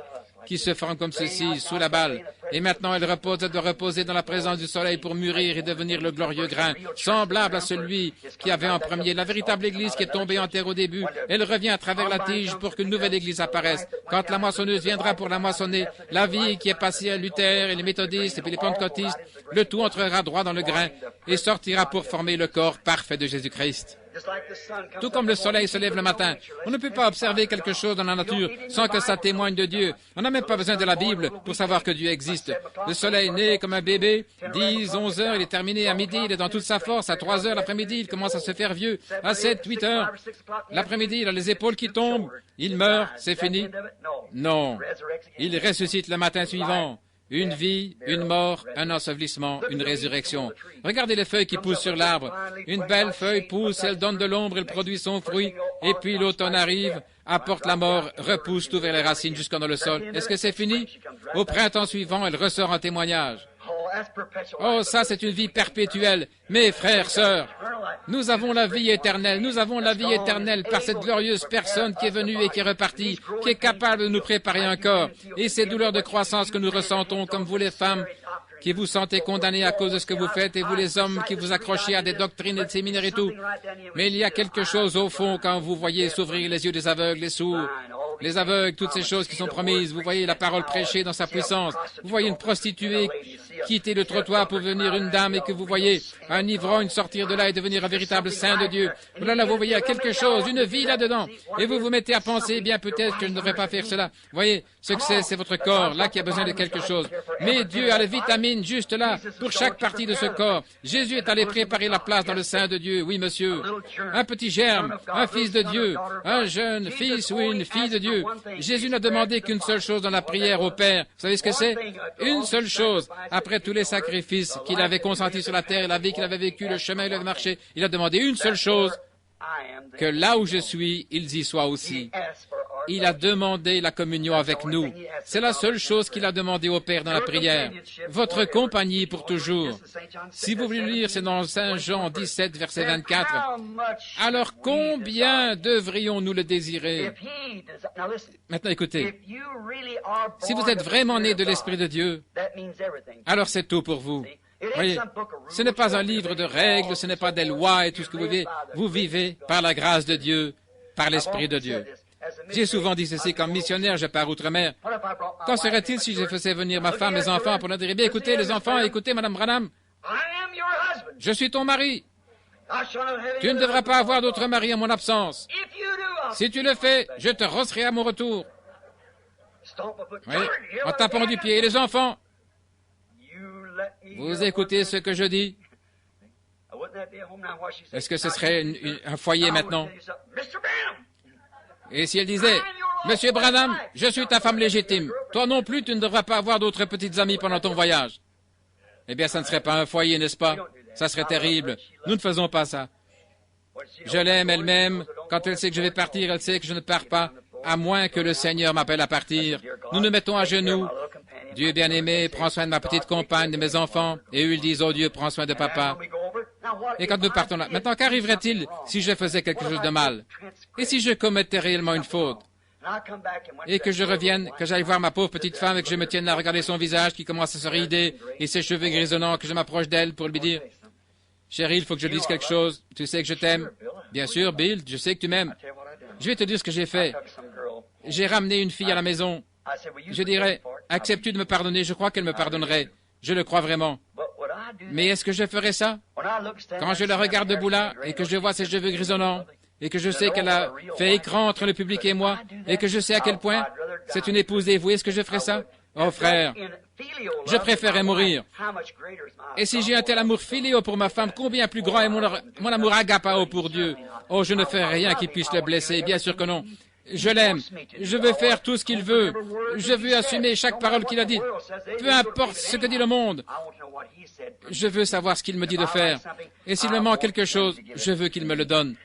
Speaker 1: qui se forme comme ceci, sous la balle. Et maintenant, elle repose et doit reposer dans la présence du soleil pour mûrir et devenir le glorieux grain, semblable à celui qui avait en premier la véritable église qui est tombée en terre au début. Elle revient à travers la tige pour qu'une nouvelle église apparaisse. Quand la moissonneuse viendra pour la moissonner, la vie qui est passée à Luther et les méthodistes et puis les pentecôtistes, le tout entrera droit dans le grain et sortira pour former le corps parfait de Jésus-Christ. Tout comme le soleil se lève le matin, on ne peut pas observer quelque chose dans la nature sans que ça témoigne de Dieu. On n'a même pas besoin de la Bible pour savoir que Dieu existe. Le soleil naît comme un bébé, 10, 11 heures, il est terminé à midi, il est dans toute sa force. À 3 heures l'après-midi, il commence à se faire vieux. À 7, 8 heures, l'après-midi, il a les épaules qui tombent. Il meurt, c'est fini. Non, il ressuscite le matin suivant. Une vie, une mort, un ensevelissement, une résurrection. Regardez les feuilles qui poussent sur l'arbre. Une belle feuille pousse, elle donne de l'ombre, elle produit son fruit. Et puis l'automne arrive, apporte la mort, repousse tout vers les racines jusqu'en dans le sol. Est-ce que c'est fini? Au printemps suivant, elle ressort en témoignage. Oh, ça, c'est une vie perpétuelle. Mes frères, sœurs, nous avons la vie éternelle. Nous avons la vie éternelle par cette glorieuse personne qui est venue et qui est repartie, qui est capable de nous préparer un corps. Et ces douleurs de croissance que nous ressentons, comme vous les femmes, qui vous sentez condamnés à cause de ce que vous faites, et vous les hommes qui vous accrochez à des doctrines et des séminaires et tout. Mais il y a quelque chose au fond quand vous voyez s'ouvrir les yeux des aveugles, les sourds, les aveugles, toutes ces choses qui sont promises. Vous voyez la parole prêchée dans sa puissance. Vous voyez une prostituée quitter le trottoir pour devenir une dame et que vous voyez un ivrogne sortir de là et devenir un véritable saint de Dieu. Là, vous voyez quelque chose, une vie là-dedans. Et vous vous mettez à penser, eh bien peut-être que je ne devrais pas faire cela. Vous voyez, ce que c'est votre corps, là qui a besoin de quelque chose. Mais Dieu a les vitamines juste là, pour chaque partie de ce corps. Jésus est allé préparer la place dans le sein de Dieu. Oui, monsieur. Un petit germe, un fils de Dieu, un jeune fils ou une fille de Dieu. Jésus n'a demandé qu'une seule chose dans la prière au Père. Vous savez ce que c'est? Une seule chose. Après tous les sacrifices qu'il avait consentis sur la terre, la vie qu'il avait vécue, le chemin qu'il avait marché, il a demandé une seule chose, que là où je suis, ils y soient aussi. il a demandé la communion avec nous. C'est la seule chose qu'il a demandé au Père dans la prière. Votre compagnie pour toujours. Si vous voulez lire, c'est dans Saint Jean 17, verset 24. Alors combien devrions-nous le désirer? Maintenant écoutez, si vous êtes vraiment né de l'Esprit de Dieu, alors c'est tout pour vous. Voyez, ce n'est pas un livre de règles, ce n'est pas des lois et tout ce que vous vivez. Vous vivez par la grâce de Dieu, par l'Esprit de Dieu. J'ai souvent dit ceci, comme missionnaire, je pars outre-mer. Qu'en serait-il si je faisais venir ma femme, mes enfants, pour leur dire, eh bien, écoutez les enfants, écoutez Madame Branham, je suis ton mari. Tu ne devras pas avoir d'autre mari en mon absence. Si tu le fais, je te rosserai à mon retour. Oui, en tapant du pied. Et les enfants, vous écoutez ce que je dis? Est-ce que ce serait un foyer maintenant? Et si elle disait, Monsieur Branham, je suis ta femme légitime. Toi non plus, tu ne devras pas avoir d'autres petites amies pendant ton voyage. Eh bien, ça ne serait pas un foyer, n'est-ce pas? Ça serait terrible. Nous ne faisons pas ça. Je l'aime elle-même. Quand elle sait que je vais partir, elle sait que je ne pars pas, à moins que le Seigneur m'appelle à partir. Nous nous mettons à genoux. Dieu bien-aimé, prends soin de ma petite compagne, de mes enfants. Et eux, ils disent, oh Dieu, prends soin de papa. Et quand nous partons là, maintenant, qu'arriverait-il si je faisais quelque chose de mal? Et si je commettais réellement une faute? Et que je revienne, que j'aille voir ma pauvre petite femme et que je me tienne à regarder son visage qui commence à se rider et ses cheveux grisonnants, que je m'approche d'elle pour lui dire, chérie, il faut que je dise quelque chose. Tu sais que je t'aime. Bien sûr, Bill, je sais que tu m'aimes. Je vais te dire ce que j'ai fait. J'ai ramené une fille à la maison. Je dirais, acceptes-tu de me pardonner? Je crois qu'elle me pardonnerait. Je le crois vraiment. Mais est-ce que je ferais ça? Quand je la regarde debout là et que je vois ses cheveux grisonnants et que je sais qu'elle a fait écran entre le public et moi et que je sais à quel point c'est une épouse dévouée, est-ce que je ferais ça? Oh frère, je préférerais mourir. Et si j'ai un tel amour filéo pour ma femme, combien plus grand est mon amour agapao pour Dieu? Oh, je ne ferai rien qui puisse le blesser, bien sûr que non. Je l'aime. Je veux faire tout ce qu'il veut. Je veux assumer chaque parole qu'il a dite. Peu importe ce que dit le monde. Je veux savoir ce qu'il me dit de faire. Et s'il me manque quelque chose, je veux qu'il me le donne.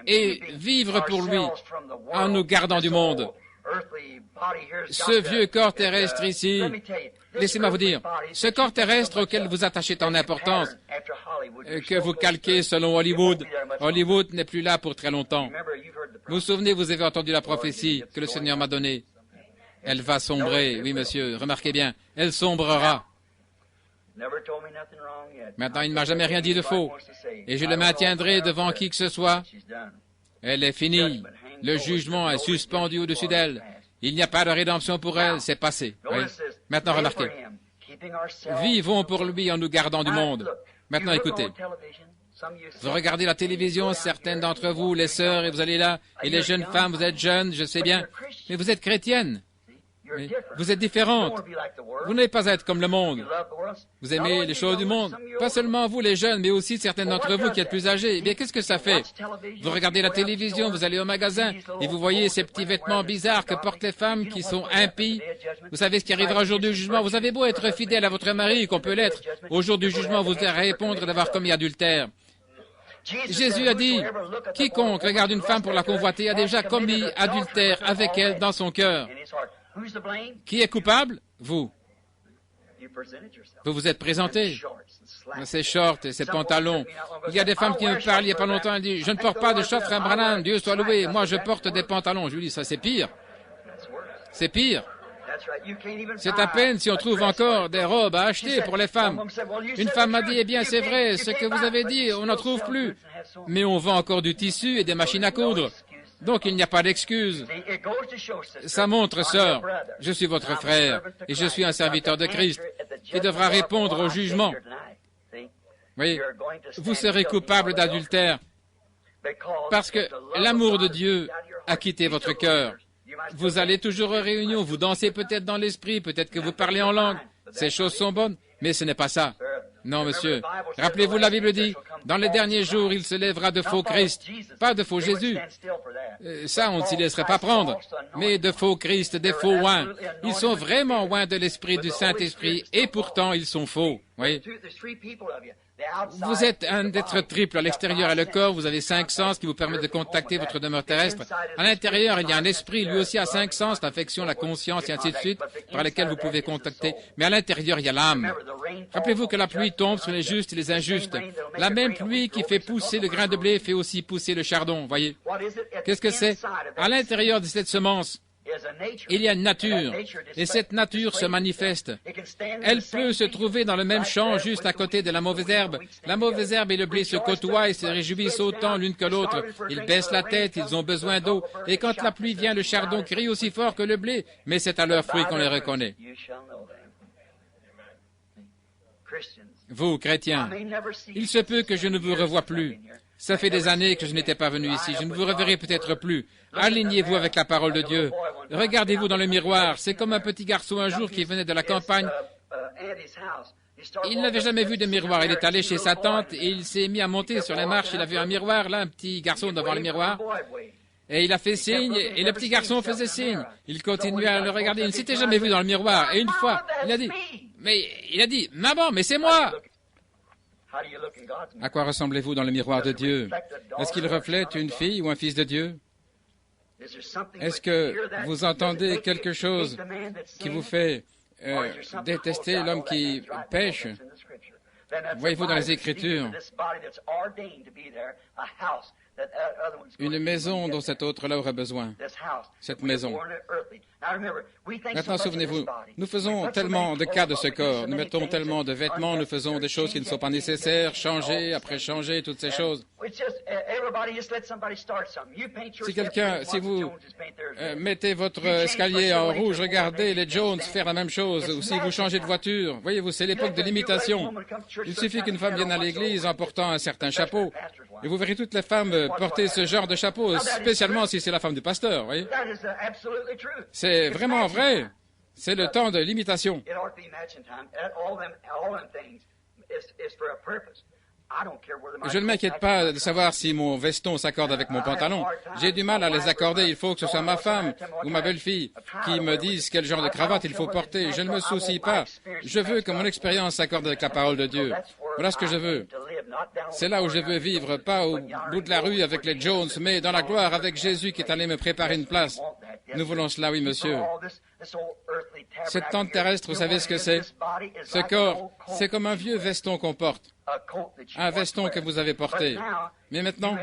Speaker 1: Et vivre pour lui en nous gardant du monde. Ce vieux corps terrestre ici, laissez-moi vous dire, ce corps terrestre auquel vous attachez tant d'importance, que vous calquez selon Hollywood, Hollywood n'est plus là pour très longtemps. Vous vous souvenez, vous avez entendu la prophétie que le Seigneur m'a donnée. Elle va sombrer, oui monsieur, remarquez bien, elle sombrera. Maintenant, il ne m'a jamais rien dit de faux, et je le maintiendrai devant qui que ce soit. Elle est finie. Le jugement est suspendu au-dessus d'elle. Il n'y a pas de rédemption pour elle, c'est passé. Oui. Maintenant, remarquez. Vivons pour lui en nous gardant du monde. Maintenant, écoutez. Vous regardez la télévision, certaines d'entre vous, les sœurs, et vous allez là, et les jeunes femmes, vous êtes jeunes, je sais bien, mais vous êtes chrétiennes. Oui. Vous êtes différentes. Vous n'avez pas à être comme le monde. Vous aimez les choses du monde. Pas seulement vous, les jeunes, mais aussi certaines d'entre vous qui êtes plus âgés. Eh bien, qu'est-ce que ça fait? Vous regardez la télévision, vous allez au magasin, et vous voyez ces petits vêtements bizarres que portent les femmes qui sont impies. Vous savez ce qui arrivera au jour du jugement. Vous avez beau être fidèle à votre mari, qu'on peut l'être. Au jour du jugement, vous allez répondre d'avoir commis adultère. Jésus a dit, quiconque regarde une femme pour la convoiter a déjà commis adultère avec elle dans son cœur. Qui est coupable? Vous. Vous vous êtes présenté. Ces shorts et ces pantalons. Il y a des femmes qui me parlent il n'y a pas longtemps, elles disent, je ne porte pas de shorts, frère Branham, Dieu soit loué. Moi, je porte des pantalons. Je lui dis, ça c'est pire. C'est pire. C'est à peine si on trouve encore des robes à acheter pour les femmes. Une femme m'a dit, eh bien c'est vrai, ce que vous avez dit, on n'en trouve plus. Mais on vend encore du tissu et des machines à coudre. Donc il n'y a pas d'excuse. Ça montre, sœur, je suis votre frère et je suis un serviteur de Christ qui devra répondre au jugement. Oui, vous serez coupable d'adultère parce que l'amour de Dieu a quitté votre cœur. Vous allez toujours aux réunions, vous dansez peut-être dans l'esprit, peut-être que vous parlez en langue. Ces choses sont bonnes, mais ce n'est pas ça. Non, monsieur. Rappelez-vous, la Bible dit, dans les derniers jours, il se lèvera de faux Christ, pas de faux Jésus. Ça, on ne s'y laisserait pas prendre. Mais de faux Christ, des faux oints. Ils sont vraiment oints de l'esprit du Saint-Esprit, et pourtant, ils sont faux. Oui. Vous êtes un être triple. À l'extérieur est le corps, vous avez 5 sens qui vous permettent de contacter votre demeure terrestre. À l'intérieur, il y a un esprit, lui aussi a 5 sens, l'affection, la conscience et ainsi de suite, par lesquels vous pouvez contacter. Mais à l'intérieur, il y a l'âme. Rappelez-vous que la pluie tombe sur les justes et les injustes. La même pluie qui fait pousser le grain de blé fait aussi pousser le chardon, voyez. Qu'est-ce que c'est? À l'intérieur de cette semence, il y a une nature, et cette nature se manifeste. Elle peut se trouver dans le même champ, juste à côté de la mauvaise herbe. La mauvaise herbe et le blé se côtoient et se réjouissent autant l'une que l'autre. Ils baissent la tête, ils ont besoin d'eau. Et quand la pluie vient, le chardon crie aussi fort que le blé. Mais c'est à leurs fruits qu'on les reconnaît. Vous, chrétiens, il se peut que je ne vous revoie plus. Ça fait des années que je n'étais pas venu ici. Je ne vous reverrai peut-être plus. Alignez-vous avec la parole de Dieu. Regardez-vous dans le miroir. C'est comme un petit garçon un jour qui venait de la campagne. Il n'avait jamais vu de miroir. Il est allé chez sa tante et il s'est mis à monter sur les marches. Il a vu un miroir, là, un petit garçon devant le miroir. Et il a fait signe, et le petit garçon faisait signe. Il continuait à le regarder. Il ne s'était jamais vu dans le miroir. Et une fois, il a dit, maman, mais c'est moi! À quoi ressemblez-vous dans le miroir de Dieu? Est-ce qu'il reflète une fille ou un fils de Dieu? Est-ce que vous entendez quelque chose qui vous fait détester l'homme qui pêche? Voyez-vous dans les Écritures une maison dont cet autre-là aurait besoin, cette maison. Maintenant, souvenez-vous, nous faisons tellement de cas de ce corps, nous mettons tellement de vêtements, nous faisons des choses qui ne sont pas nécessaires, changer après changer, toutes ces choses. Si vous mettez votre escalier en rouge, regardez les Jones faire la même chose, ou si vous changez de voiture, voyez-vous, c'est l'époque de l'imitation. Il suffit qu'une femme vienne à l'église en portant un certain chapeau, et vous verrez toutes les femmes porter ce genre de chapeau, spécialement si c'est la femme du pasteur, voyez. C'est vraiment vrai. C'est le temps de l'imitation. Je ne m'inquiète pas de savoir si mon veston s'accorde avec mon pantalon. J'ai du mal à les accorder. Il faut que ce soit ma femme ou ma belle-fille qui me dise quel genre de cravate il faut porter. Je ne me soucie pas. Je veux que mon expérience s'accorde avec la parole de Dieu. Voilà ce que je veux. C'est là où je veux vivre, pas au bout de la rue avec les Jones, mais dans la gloire avec Jésus qui est allé me préparer une place. Nous voulons cela, oui, monsieur. Cette tente terrestre, vous savez ce que c'est? Ce corps, c'est comme un vieux veston qu'on porte. Un veston que vous avez porté. Mais maintenant,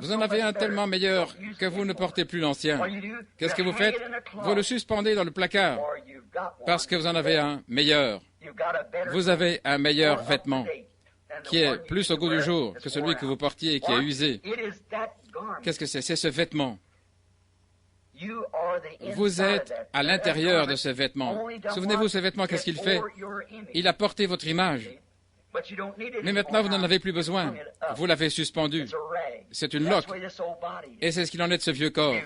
Speaker 1: vous en avez un tellement meilleur que vous ne portez plus l'ancien. Qu'est-ce que vous faites? Vous le suspendez dans le placard parce que vous en avez un meilleur. Vous avez un meilleur vêtement qui est plus au goût du jour que celui que vous portiez et qui est usé. Qu'est-ce que c'est? C'est ce vêtement. Vous êtes à l'intérieur de ce vêtement. Souvenez-vous, ce vêtement, qu'est-ce qu'il fait? Il a porté votre image. Mais maintenant, vous n'en avez plus besoin. Vous l'avez suspendu. C'est une loque. Et c'est ce qu'il en est de ce vieux corps.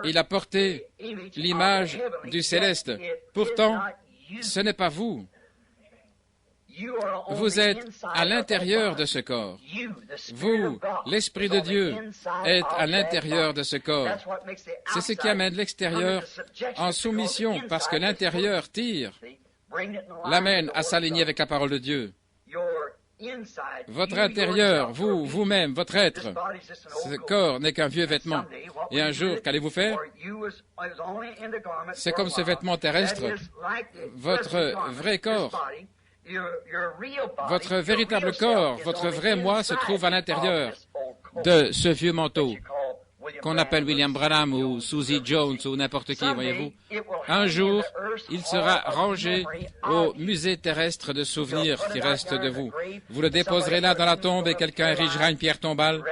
Speaker 1: Il a porté l'image du céleste. Pourtant, ce n'est pas vous. Vous êtes à l'intérieur de ce corps. Vous, l'Esprit de Dieu, êtes à l'intérieur de ce corps. C'est ce qui amène l'extérieur en soumission, parce que l'intérieur tire, l'amène à s'aligner avec la parole de Dieu. Votre intérieur, vous, vous-même, votre être, ce corps n'est qu'un vieux vêtement. Et un jour, qu'allez-vous faire? C'est comme ce vêtement terrestre, votre vrai corps. Votre véritable corps, votre vrai moi se trouve à l'intérieur de ce vieux manteau qu'on appelle William Branham ou Susie Jones ou n'importe qui, voyez-vous. Un jour, il sera rangé au musée terrestre de souvenirs qui reste de vous. Vous le déposerez là dans la tombe et quelqu'un érigera une pierre tombale.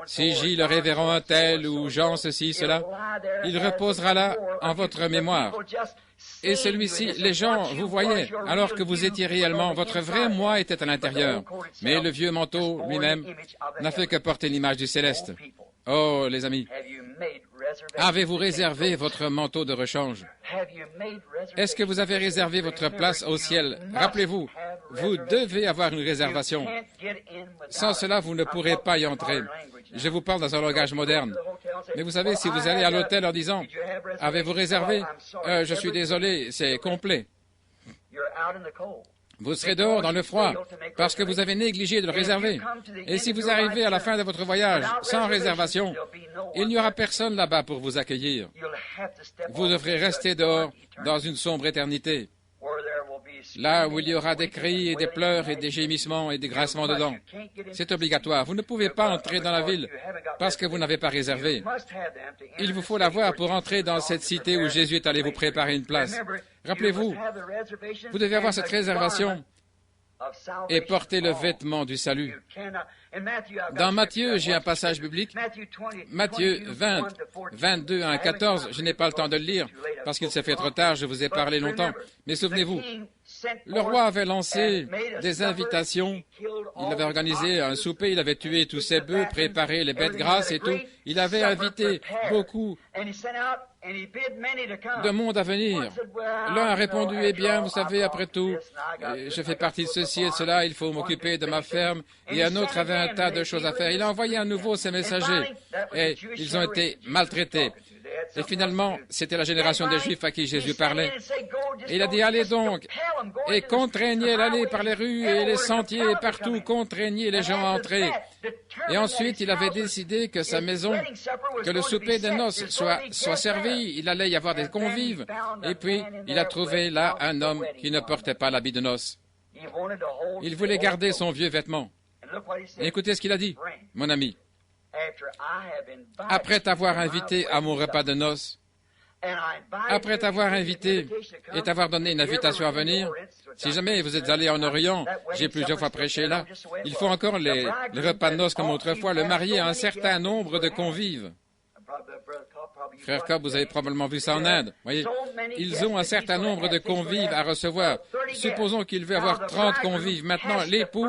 Speaker 1: Si J, le révérend un tel ou Jean ceci, cela, il reposera là en votre mémoire. Et celui-ci, les gens, vous voyez, alors que vous étiez réellement, votre vrai moi était à l'intérieur. Mais le vieux manteau lui-même n'a fait que porter l'image du céleste. Oh, les amis, avez-vous réservé votre manteau de rechange? Est-ce que vous avez réservé votre place au ciel? Rappelez-vous, vous devez avoir une réservation. Sans cela, vous ne pourrez pas y entrer. Je vous parle dans un langage moderne. Mais vous savez, si vous allez à l'hôtel en disant « Avez-vous réservé? Je suis désolé, c'est complet. » Vous serez dehors dans le froid parce que vous avez négligé de le réserver. Et si vous arrivez à la fin de votre voyage sans réservation, il n'y aura personne là-bas pour vous accueillir. Vous devrez rester dehors dans une sombre éternité, là où il y aura des cris et des pleurs et des gémissements et des grincements de dents. C'est obligatoire. Vous ne pouvez pas entrer dans la ville parce que vous n'avez pas réservé. Il vous faut l'avoir pour entrer dans cette cité où Jésus est allé vous préparer une place. Rappelez-vous, vous devez avoir cette réservation et porter le vêtement du salut. Dans Matthieu, j'ai un passage biblique, Matthieu 20, 22 à 14, je n'ai pas le temps de le lire parce qu'il s'est fait trop tard, je vous ai parlé longtemps, mais souvenez-vous, le roi avait lancé des invitations, il avait organisé un souper, il avait tué tous ses bœufs, préparé les bêtes grasses et tout, il avait invité beaucoup de monde à venir. L'un a répondu, eh bien, vous savez, après tout, je fais partie de ceci et de cela, il faut m'occuper de ma ferme. Et un autre avait un tas de choses à faire. Il a envoyé à nouveau ses messagers et ils ont été maltraités. Et finalement, c'était la génération des Juifs à qui Jésus parlait. Et il a dit, allez donc, et contraignez l'aller par les rues et les sentiers, et partout, contraignez les gens à entrer. Et ensuite, il avait décidé que sa maison, que le souper de noces soit servi, il allait y avoir des convives. Et puis, il a trouvé là un homme qui ne portait pas l'habit de noces. Il voulait garder son vieux vêtement. Et écoutez ce qu'il a dit, mon ami. Après t'avoir invité à mon repas de noces, après t'avoir invité et t'avoir donné une invitation à venir, si jamais vous êtes allé en Orient, j'ai plusieurs fois prêché là, il faut encore les repas de noces comme autrefois. Le marié a un certain nombre de convives. Frère Cobb, vous avez probablement vu ça en Inde. Voyez, ils ont un certain nombre de convives à recevoir. Supposons qu'il veut avoir 30 convives. Maintenant, l'époux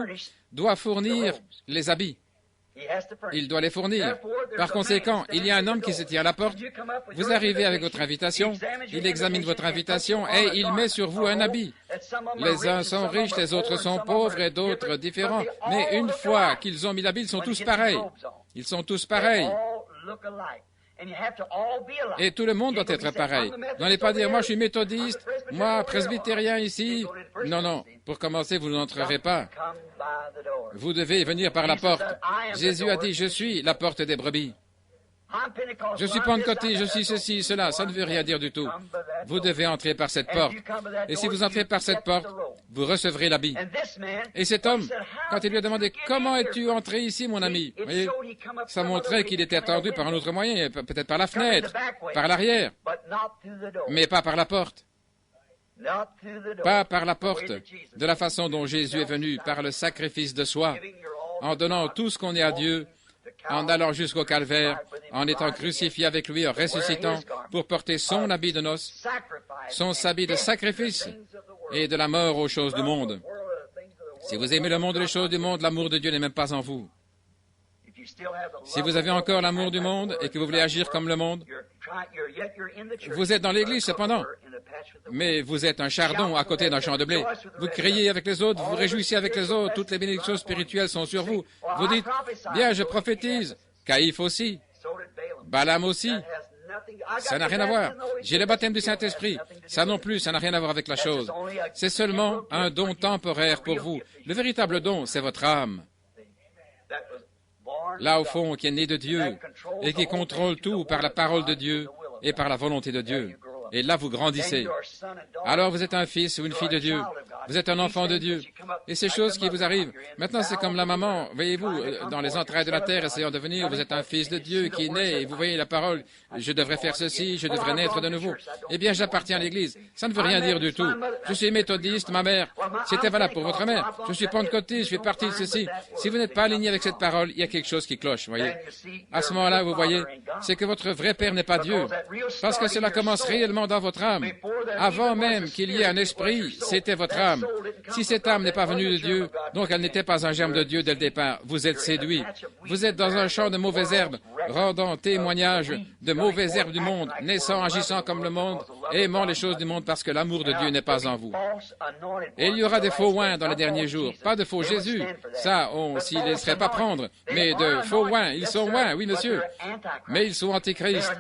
Speaker 1: doit fournir les habits. Il doit les fournir. Par conséquent, il y a un homme qui se tient à la porte. Vous arrivez avec votre invitation, il examine votre invitation et il met sur vous un habit. Les uns sont riches, les autres sont pauvres et d'autres différents. Mais une fois qu'ils ont mis l'habit, ils sont tous pareils. Ils sont tous pareils. Et tout le monde doit être pareil. Vous n'allez pas dire, moi je suis méthodiste, moi presbytérien ici. Non, non. Pour commencer, vous n'entrerez pas. Vous devez venir par la porte. Jésus a dit, je suis la porte des brebis. Je suis pentecôtiste, je suis ceci, cela. Ça ne veut rien dire du tout. Vous devez entrer par cette porte. Et si vous entrez par cette porte, vous recevrez l'habit. Et cet homme, quand il lui a demandé, comment es-tu entré ici, mon ami? Vous voyez, ça montrait qu'il était attendu par un autre moyen, peut-être par la fenêtre, par l'arrière, mais pas par la porte. Pas par la porte, de la façon dont Jésus est venu, par le sacrifice de soi, en donnant tout ce qu'on est à Dieu, en allant jusqu'au calvaire, en étant crucifié avec lui, en ressuscitant, pour porter son habit de noces, son habit de sacrifice et de la mort aux choses du monde. Si vous aimez le monde et les choses du monde, l'amour de Dieu n'est même pas en vous. Si vous avez encore l'amour du monde et que vous voulez agir comme le monde, vous êtes dans l'Église cependant, mais vous êtes un chardon à côté d'un champ de blé. Vous criez avec les autres, vous vous réjouissez avec les autres, toutes les bénédictions spirituelles sont sur vous. Vous dites, bien, je prophétise. Caïphe aussi. Balaam aussi. Ça n'a rien à voir. J'ai le baptême du Saint-Esprit. Ça non plus, ça n'a rien à voir avec la chose. C'est seulement un don temporaire pour vous. Le véritable don, c'est votre âme. Là au fond, qui est né de Dieu et qui contrôle tout par la parole de Dieu et par la volonté de Dieu. Et là, vous grandissez. Alors, vous êtes un fils ou une fille de Dieu. Vous êtes un enfant de Dieu. Et ces choses qui vous arrivent. Maintenant, c'est comme la maman. Voyez-vous, dans les entrailles de la terre, essayant de venir, vous êtes un fils de Dieu qui naît et vous voyez la parole. Je devrais faire ceci, je devrais naître de nouveau. Eh bien, j'appartiens à l'Église. Ça ne veut rien dire du tout. Je suis méthodiste, ma mère. C'était valable pour votre mère. Je suis pentecôtiste, je fais partie de ceci. Si vous n'êtes pas aligné avec cette parole, il y a quelque chose qui cloche, voyez. À ce moment-là, vous voyez, c'est que votre vrai Père n'est pas Dieu. Parce que cela commence réellement dans votre âme. Avant même qu'il y ait un esprit, c'était votre âme. Si cette âme n'est pas venue de Dieu, donc elle n'était pas un germe de Dieu dès le départ, vous êtes séduit. Vous êtes dans un champ de mauvaises herbes, rendant témoignage de mauvaises herbes du monde, naissant, agissant comme le monde, Aimons les choses du monde parce que l'amour de Dieu n'est pas en vous. Et il y aura des faux oins dans les derniers jours. Pas de faux Jésus. Ça, on s'y laisserait pas prendre. Mais de faux oins. Ils sont oins, oui, monsieur. Mais ils sont antichrist.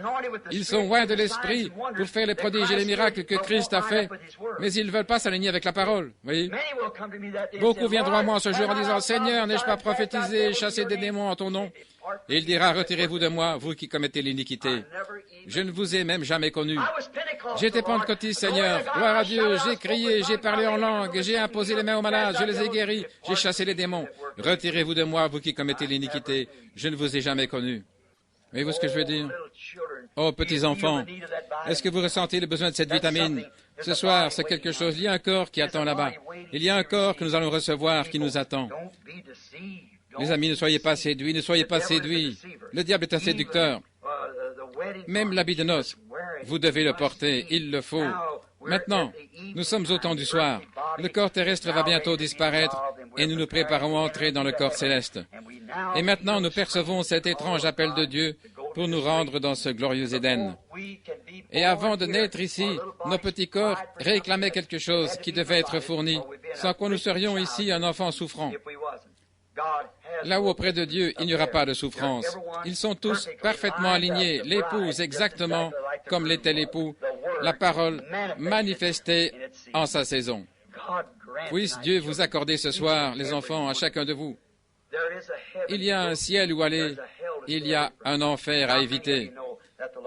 Speaker 1: Ils sont oins de l'esprit pour faire les prodiges et les miracles que Christ a fait. Mais ils ne veulent pas s'aligner avec la parole. Oui. Beaucoup viendront à moi ce jour en disant, Seigneur, n'ai-je pas prophétisé, chassé des démons en ton nom? Et il dira, retirez-vous de moi, vous qui commettez l'iniquité. Je ne vous ai même jamais connu. J'étais pentecôtiste, Seigneur. Gloire à Dieu. J'ai crié, j'ai parlé en langue, j'ai imposé les mains aux malades, je les ai guéris, j'ai chassé les démons. Retirez-vous de moi, vous qui commettez l'iniquité. Je ne vous ai jamais connu. Voyez-vous ce que je veux dire? Oh, petits enfants, est-ce que vous ressentez le besoin de cette vitamine? Ce soir, c'est quelque chose. Il y a un corps qui attend là-bas. Il y a un corps que nous allons recevoir qui nous attend. Les amis, ne soyez pas séduits, ne soyez pas séduits. Le diable est un séducteur. Même l'habit de noces, vous devez le porter, il le faut. Maintenant, nous sommes au temps du soir. Le corps terrestre va bientôt disparaître et nous nous préparons à entrer dans le corps céleste. Et maintenant, nous percevons cet étrange appel de Dieu pour nous rendre dans ce glorieux Éden. Et avant de naître ici, nos petits corps réclamaient quelque chose qui devait être fourni, sans quoi nous serions ici un enfant souffrant. Là où auprès de Dieu, il n'y aura pas de souffrance. Ils sont tous parfaitement alignés, l'épouse exactement comme l'était l'époux, la parole manifestée en sa saison. Puisse Dieu vous accorder ce soir, les enfants, à chacun de vous. Il y a un ciel où aller, il y a un enfer à éviter.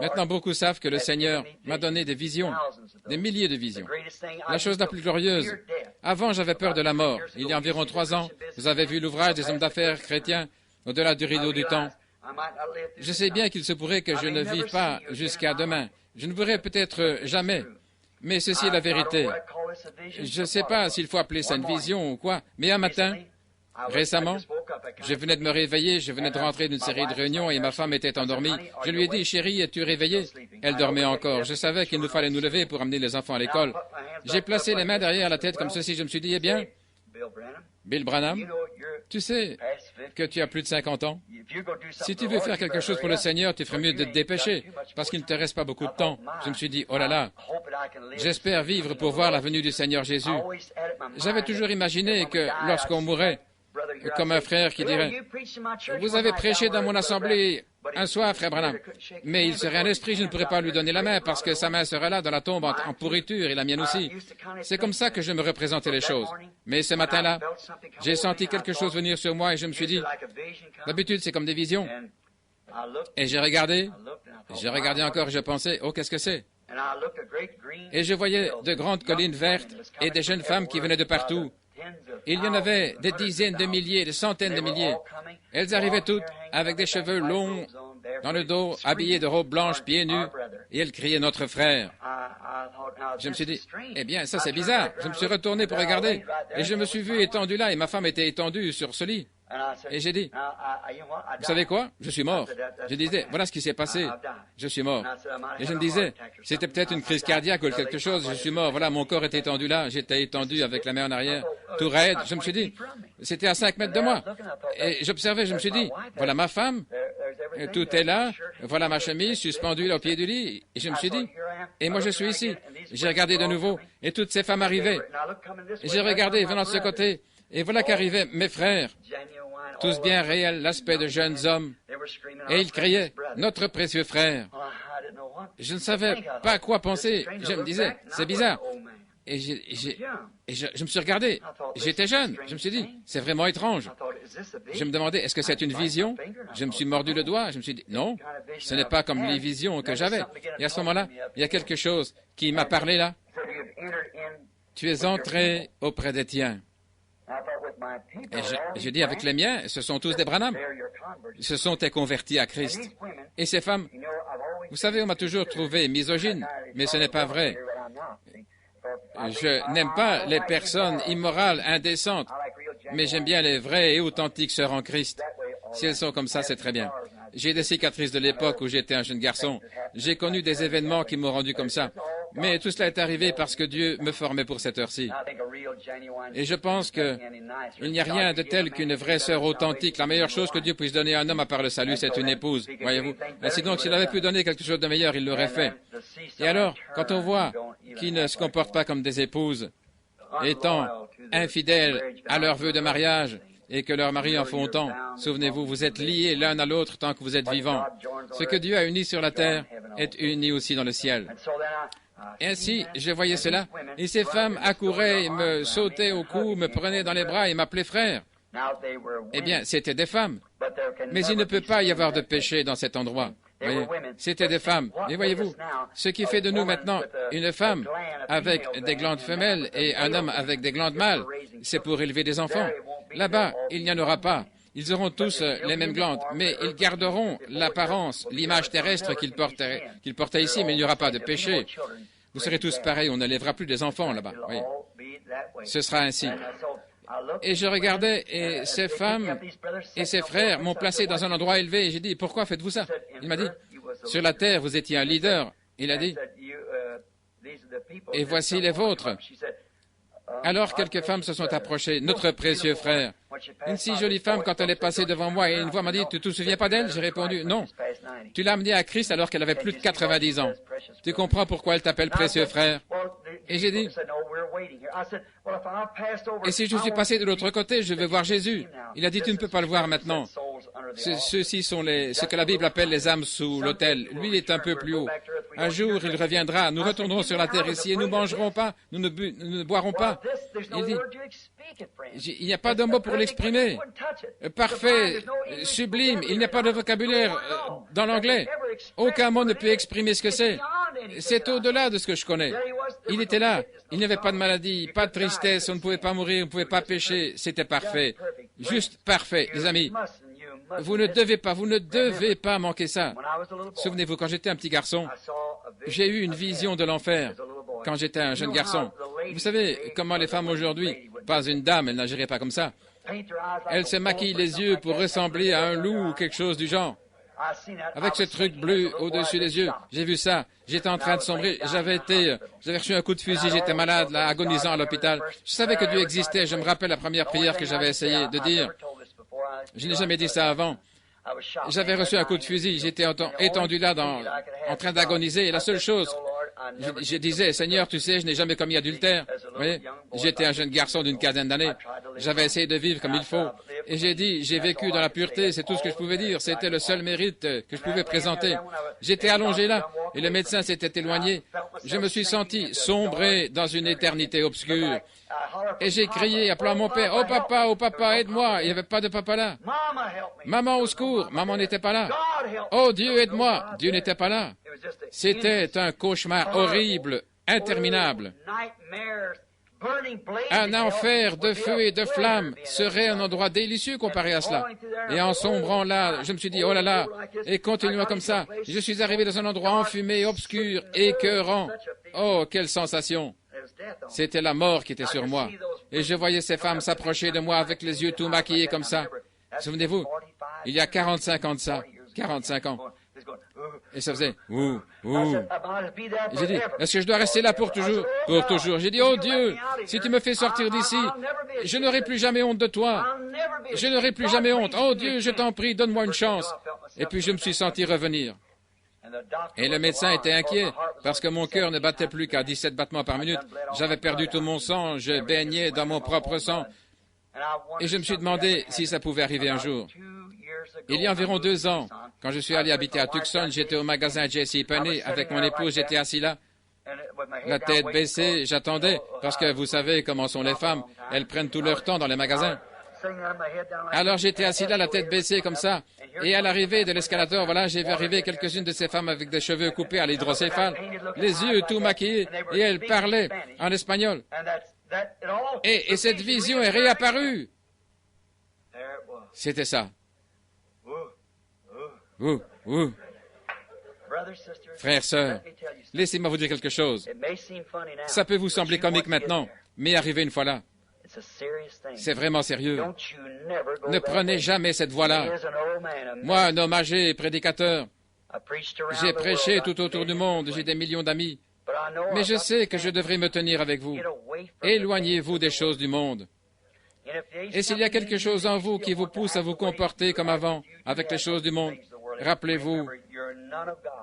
Speaker 1: Maintenant, beaucoup savent que le Seigneur m'a donné des visions, des milliers de visions. La chose la plus glorieuse, avant j'avais peur de la mort. Il y a environ 3 ans, vous avez vu l'ouvrage des hommes d'affaires chrétiens au-delà du rideau du temps. Je sais bien qu'il se pourrait que je ne vive pas jusqu'à demain. Je ne verrai peut-être jamais, mais ceci est la vérité. Je ne sais pas s'il faut appeler ça une vision ou quoi, mais un matin, récemment, je venais de me réveiller, je venais de rentrer d'une série de réunions et ma femme était endormie. Je lui ai dit, chérie, es-tu réveillée? Elle dormait encore. Je savais qu'il nous fallait nous lever pour amener les enfants à l'école. J'ai placé les mains derrière la tête comme ceci. Je me suis dit, eh bien, Bill Branham, tu sais que tu as plus de 50 ans. Si tu veux faire quelque chose pour le Seigneur, tu ferais mieux de te dépêcher, parce qu'il ne te reste pas beaucoup de temps. Je me suis dit, oh là là, j'espère vivre pour voir la venue du Seigneur Jésus. J'avais toujours imaginé que lorsqu'on mourrait, comme un frère qui dirait, vous avez prêché dans mon assemblée un soir, frère Branham, mais il serait un esprit, je ne pourrais pas lui donner la main parce que sa main serait là dans la tombe en pourriture et la mienne aussi. C'est comme ça que je me représentais les choses. Mais ce matin-là, j'ai senti quelque chose venir sur moi et je me suis dit, d'habitude c'est comme des visions. Et j'ai regardé encore et je pensais, oh qu'est-ce que c'est? Et je voyais de grandes collines vertes et des jeunes femmes qui venaient de partout. Il y en avait des dizaines de milliers, des centaines de milliers. Elles arrivaient toutes avec des cheveux longs dans le dos, habillées de robes blanches, pieds nus, et elles criaient notre frère. Je me suis dit, eh bien, ça c'est bizarre. Je me suis retourné pour regarder, et je me suis vu étendu là, et ma femme était étendue sur ce lit. Et j'ai dit, vous savez quoi? Je suis mort. Je disais, voilà ce qui s'est passé. Je suis mort. Et je me disais, c'était peut-être une crise cardiaque ou quelque chose. Je suis mort. Voilà, mon corps était étendu là. J'étais étendu avec la main en arrière, tout raide. Je me suis dit, c'était à 5 mètres de moi. Et j'observais, je me suis dit, voilà ma femme. Tout est là. Voilà ma chemise suspendue là au pied du lit. Et je me suis dit, et moi je suis ici. J'ai regardé de nouveau. Et toutes ces femmes arrivaient. Et j'ai regardé venant de ce côté. Et voilà qu'arrivaient mes frères, tous bien réels, l'aspect de jeunes hommes, et ils criaient, notre précieux frère. Je ne savais pas à quoi penser. Je me disais, c'est bizarre. Et je me suis regardé. J'étais jeune. Je me suis dit, c'est vraiment étrange. Je me demandais, est-ce que c'est une vision? Je me suis mordu le doigt. Je me suis dit, non, ce n'est pas comme les visions que j'avais. Et à ce moment-là, il y a quelque chose qui m'a parlé là. Tu es entré auprès des tiens. Et j'ai dit avec les miens, ce sont tous des Branham. Ce sont tes convertis à Christ. Et ces femmes, vous savez, on m'a toujours trouvé misogyne, mais ce n'est pas vrai. Je n'aime pas les personnes immorales, indécentes, mais j'aime bien les vraies et authentiques sœurs en Christ. Si elles sont comme ça, c'est très bien. J'ai des cicatrices de l'époque où j'étais un jeune garçon. J'ai connu des événements qui m'ont rendu comme ça. Mais tout cela est arrivé parce que Dieu me formait pour cette heure-ci. Et je pense qu'il n'y a rien de tel qu'une vraie sœur authentique. La meilleure chose que Dieu puisse donner à un homme à part le salut, c'est une épouse. Voyez-vous? Ainsi donc, s'il avait pu donner quelque chose de meilleur, il l'aurait fait. Et alors, quand on voit qu'ils ne se comportent pas comme des épouses, étant infidèles à leur vœu de mariage, et que leurs maris en font autant, souvenez-vous, vous êtes liés l'un à l'autre tant que vous êtes vivants. Ce que Dieu a uni sur la terre est uni aussi dans le ciel. Et ainsi, je voyais cela, et ces femmes accouraient, me sautaient au cou, me prenaient dans les bras et m'appelaient frère. Eh bien, c'étaient des femmes. Mais il ne peut pas y avoir de péché dans cet endroit. Voyez, c'était des femmes. Et voyez-vous, ce qui fait de nous maintenant une femme avec des glandes femelles et un homme avec des glandes mâles, c'est pour élever des enfants. Là-bas, il n'y en aura pas. Ils auront tous les mêmes glandes, mais ils garderont l'apparence, l'image terrestre qu'ils portaient ici, mais il n'y aura pas de péché. Vous serez tous pareils, on n'élèvera plus des enfants là-bas. Voyez. Ce sera ainsi. Et je regardais, et ces femmes et ces frères m'ont placé dans un endroit élevé, et j'ai dit, pourquoi faites-vous ça? Il m'a dit, sur la terre, vous étiez un leader. Il a dit, et voici les vôtres. Alors quelques femmes se sont approchées, notre précieux frère. Une si jolie femme, quand elle est passée devant moi, et une voix m'a dit, tu ne te souviens pas d'elle? J'ai répondu, non. Tu l'as amenée à Christ alors qu'elle avait plus de 90 ans. Tu comprends pourquoi elle t'appelle précieux frère? Et j'ai dit, et si je suis passé de l'autre côté, je vais voir Jésus. Il a dit, tu ne peux pas le voir maintenant. Ceux-ci sont ce que la Bible appelle les âmes sous l'autel. Lui, il est un peu plus haut. Un jour, il reviendra. Nous retournerons sur la terre ici et nous ne mangerons pas, nous ne boirons pas. Il dit, il n'y a pas de mot pour l'exprimer. Parfait, sublime, il n'y a pas de vocabulaire dans l'anglais. Aucun mot ne peut exprimer ce que c'est. C'est au-delà de ce que je connais. Il était là. Il n'y avait pas de maladie, pas de tristesse, on ne pouvait pas mourir, on ne pouvait pas pécher. C'était parfait. Juste parfait, les amis. Vous ne devez pas manquer ça. Souvenez-vous, quand j'étais un petit garçon, j'ai eu une vision de l'enfer quand j'étais un jeune garçon. Vous savez comment les femmes aujourd'hui, pas une dame, elle n'agirait pas comme ça. Elle se maquille les yeux pour ressembler à un loup ou quelque chose du genre. Avec ce truc bleu au-dessus des yeux. J'ai vu ça. J'étais en train de sombrer. J'avais reçu un coup de fusil. J'étais malade, là, agonisant à l'hôpital. Je savais que Dieu existait. Je me rappelle la première prière que j'avais essayé de dire. Je n'ai jamais dit ça avant. J'avais reçu un coup de fusil. J'étais étendu là, en train d'agoniser. Et la seule chose, je disais, Seigneur, tu sais, je n'ai jamais commis adultère. Vous voyez, j'étais un jeune garçon d'une quinzaine d'années. J'avais essayé de vivre comme il faut. Et j'ai dit, j'ai vécu dans la pureté, c'est tout ce que je pouvais dire. C'était le seul mérite que je pouvais présenter. J'étais allongé là, et le médecin s'était éloigné. Je me suis senti sombrer dans une éternité obscure. Et j'ai crié, appelant mon père, oh papa, aide-moi. Il n'y avait pas de papa là. Maman, au secours. Maman n'était pas là. Oh Dieu, aide-moi. Dieu n'était pas là. C'était un cauchemar horrible, interminable. Un enfer de feu et de flammes serait un endroit délicieux comparé à cela. Et en sombrant là, je me suis dit, oh là là, et continuant comme ça, je suis arrivé dans un endroit enfumé, obscur, écœurant. Oh, quelle sensation! C'était la mort qui était sur moi. Et je voyais ces femmes s'approcher de moi avec les yeux tout maquillés comme ça. Souvenez-vous, il y a 45 ans de ça. 45 ans. Et ça faisait ouh. J'ai dit, est-ce que je dois rester là pour toujours? Pour toujours. J'ai dit, oh Dieu, si tu me fais sortir d'ici, je n'aurai plus jamais honte de toi. Je n'aurai plus jamais honte. Oh Dieu, je t'en prie, donne-moi une chance. Et puis je me suis senti revenir. Et le médecin était inquiet parce que mon cœur ne battait plus qu'à 17 battements par minute. J'avais perdu tout mon sang, je baignais dans mon propre sang. Et je me suis demandé si ça pouvait arriver un jour. Il y a environ 2 ans, quand je suis allé habiter à Tucson, j'étais au magasin JCPenney avec mon épouse, j'étais assis là, la tête baissée, j'attendais, parce que vous savez comment sont les femmes, elles prennent tout leur temps dans les magasins. Alors j'étais assis là, la tête baissée comme ça, et à l'arrivée de l'escalator, voilà, j'ai vu arriver quelques-unes de ces femmes avec des cheveux coupés à l'hydrocéphale, les yeux tout maquillés, et elles parlaient en espagnol. Et cette vision est réapparue. C'était ça. Frères, sœurs, laissez-moi vous dire quelque chose. Ça peut vous sembler comique maintenant, mais arrivé une fois là, c'est vraiment sérieux. Ne prenez jamais cette voie-là. Moi, un homme âgé, prédicateur, j'ai prêché tout autour du monde, j'ai des millions d'amis. Mais je sais que je devrais me tenir avec vous. Éloignez-vous des choses du monde. Et s'il y a quelque chose en vous qui vous pousse à vous comporter comme avant, avec les choses du monde, rappelez-vous,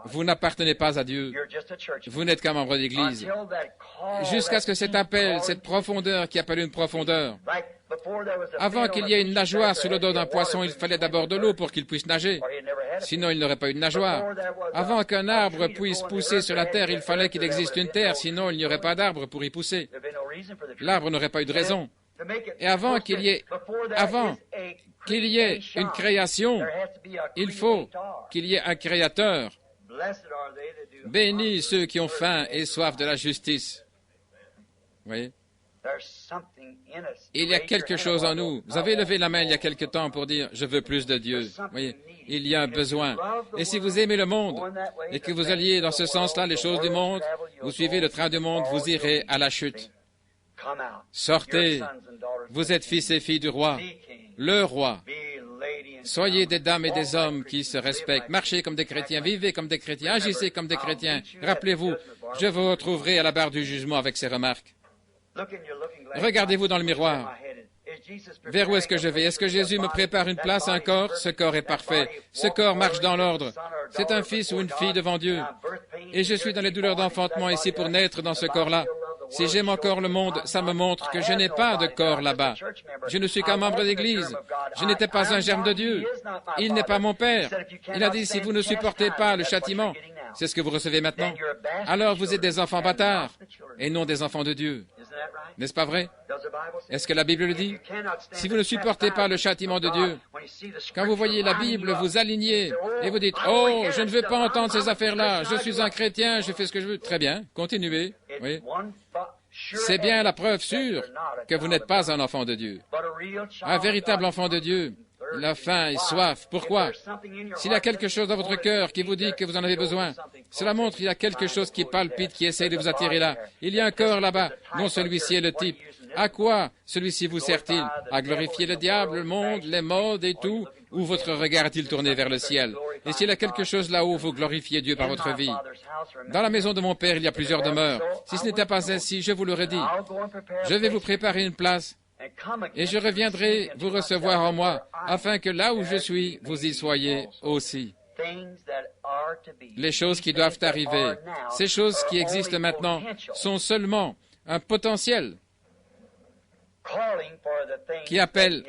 Speaker 1: vous n'appartenez pas à Dieu. Vous n'êtes qu'un membre d'Église. Jusqu'à ce que cet appel, cette profondeur qui appelle une profondeur, avant qu'il y ait une nageoire sous le dos d'un poisson, il fallait d'abord de l'eau pour qu'il puisse nager. Sinon, il n'aurait pas eu de nageoire. Avant qu'un arbre puisse pousser sur la terre, il fallait qu'il existe une terre, sinon il n'y aurait pas d'arbre pour y pousser. L'arbre n'aurait pas eu de raison. Et avant qu'il y ait une création, il faut qu'il y ait un créateur. Bénis ceux qui ont faim et soif de la justice. Vous voyez? Il y a quelque chose en nous. Vous avez levé la main il y a quelque temps pour dire « Je veux plus de Dieu ». Vous voyez? Il y a un besoin. Et si vous aimez le monde et que vous alliez dans ce sens-là les choses du monde, vous suivez le train du monde, vous irez à la chute. Sortez. Vous êtes fils et filles du roi, le roi. Soyez des dames et des hommes qui se respectent. Marchez comme des chrétiens, vivez comme des chrétiens, agissez comme des chrétiens. Rappelez-vous, je vous retrouverai à la barre du jugement avec ces remarques. Regardez-vous dans le miroir. Vers où est-ce que je vais? Est-ce que Jésus me prépare une place, un corps? Ce corps est parfait. Ce corps marche dans l'ordre. C'est un fils ou une fille devant Dieu. Et je suis dans les douleurs d'enfantement ici pour naître dans ce corps-là. Si j'aime encore le monde, ça me montre que je n'ai pas de corps là-bas. Je ne suis qu'un membre d'Église. Je n'étais pas un germe de Dieu. Il n'est pas mon Père. Il a dit, si vous ne supportez pas le châtiment, c'est ce que vous recevez maintenant, alors vous êtes des enfants bâtards et non des enfants de Dieu. N'est-ce pas vrai? Est-ce que la Bible le dit? Si vous ne supportez pas le châtiment de Dieu, quand vous voyez la Bible vous aligner et vous dites, « Oh, je ne veux pas entendre ces affaires-là, je suis un chrétien, je fais ce que je veux. » Très bien, continuez. Oui. C'est bien la preuve sûre que vous n'êtes pas un enfant de Dieu. Un véritable enfant de Dieu, il a faim et soif. Pourquoi? S'il y a quelque chose dans votre cœur qui vous dit que vous en avez besoin, cela montre qu'il y a quelque chose qui palpite, qui essaie de vous attirer là. Il y a un corps là-bas, dont celui-ci est le type. À quoi celui-ci vous sert-il? À glorifier le diable, le monde, les modes et tout? Ou votre regard est-il tourné vers le ciel? Et s'il y a quelque chose là-haut, vous glorifiez Dieu par votre vie. Dans la maison de mon Père, il y a plusieurs demeures. Si ce n'était pas ainsi, je vous l'aurais dit. Je vais vous préparer une place. Et je reviendrai vous recevoir en moi, afin que là où je suis, vous y soyez aussi. Les choses qui doivent arriver, ces choses qui existent maintenant, sont seulement un potentiel qui appelle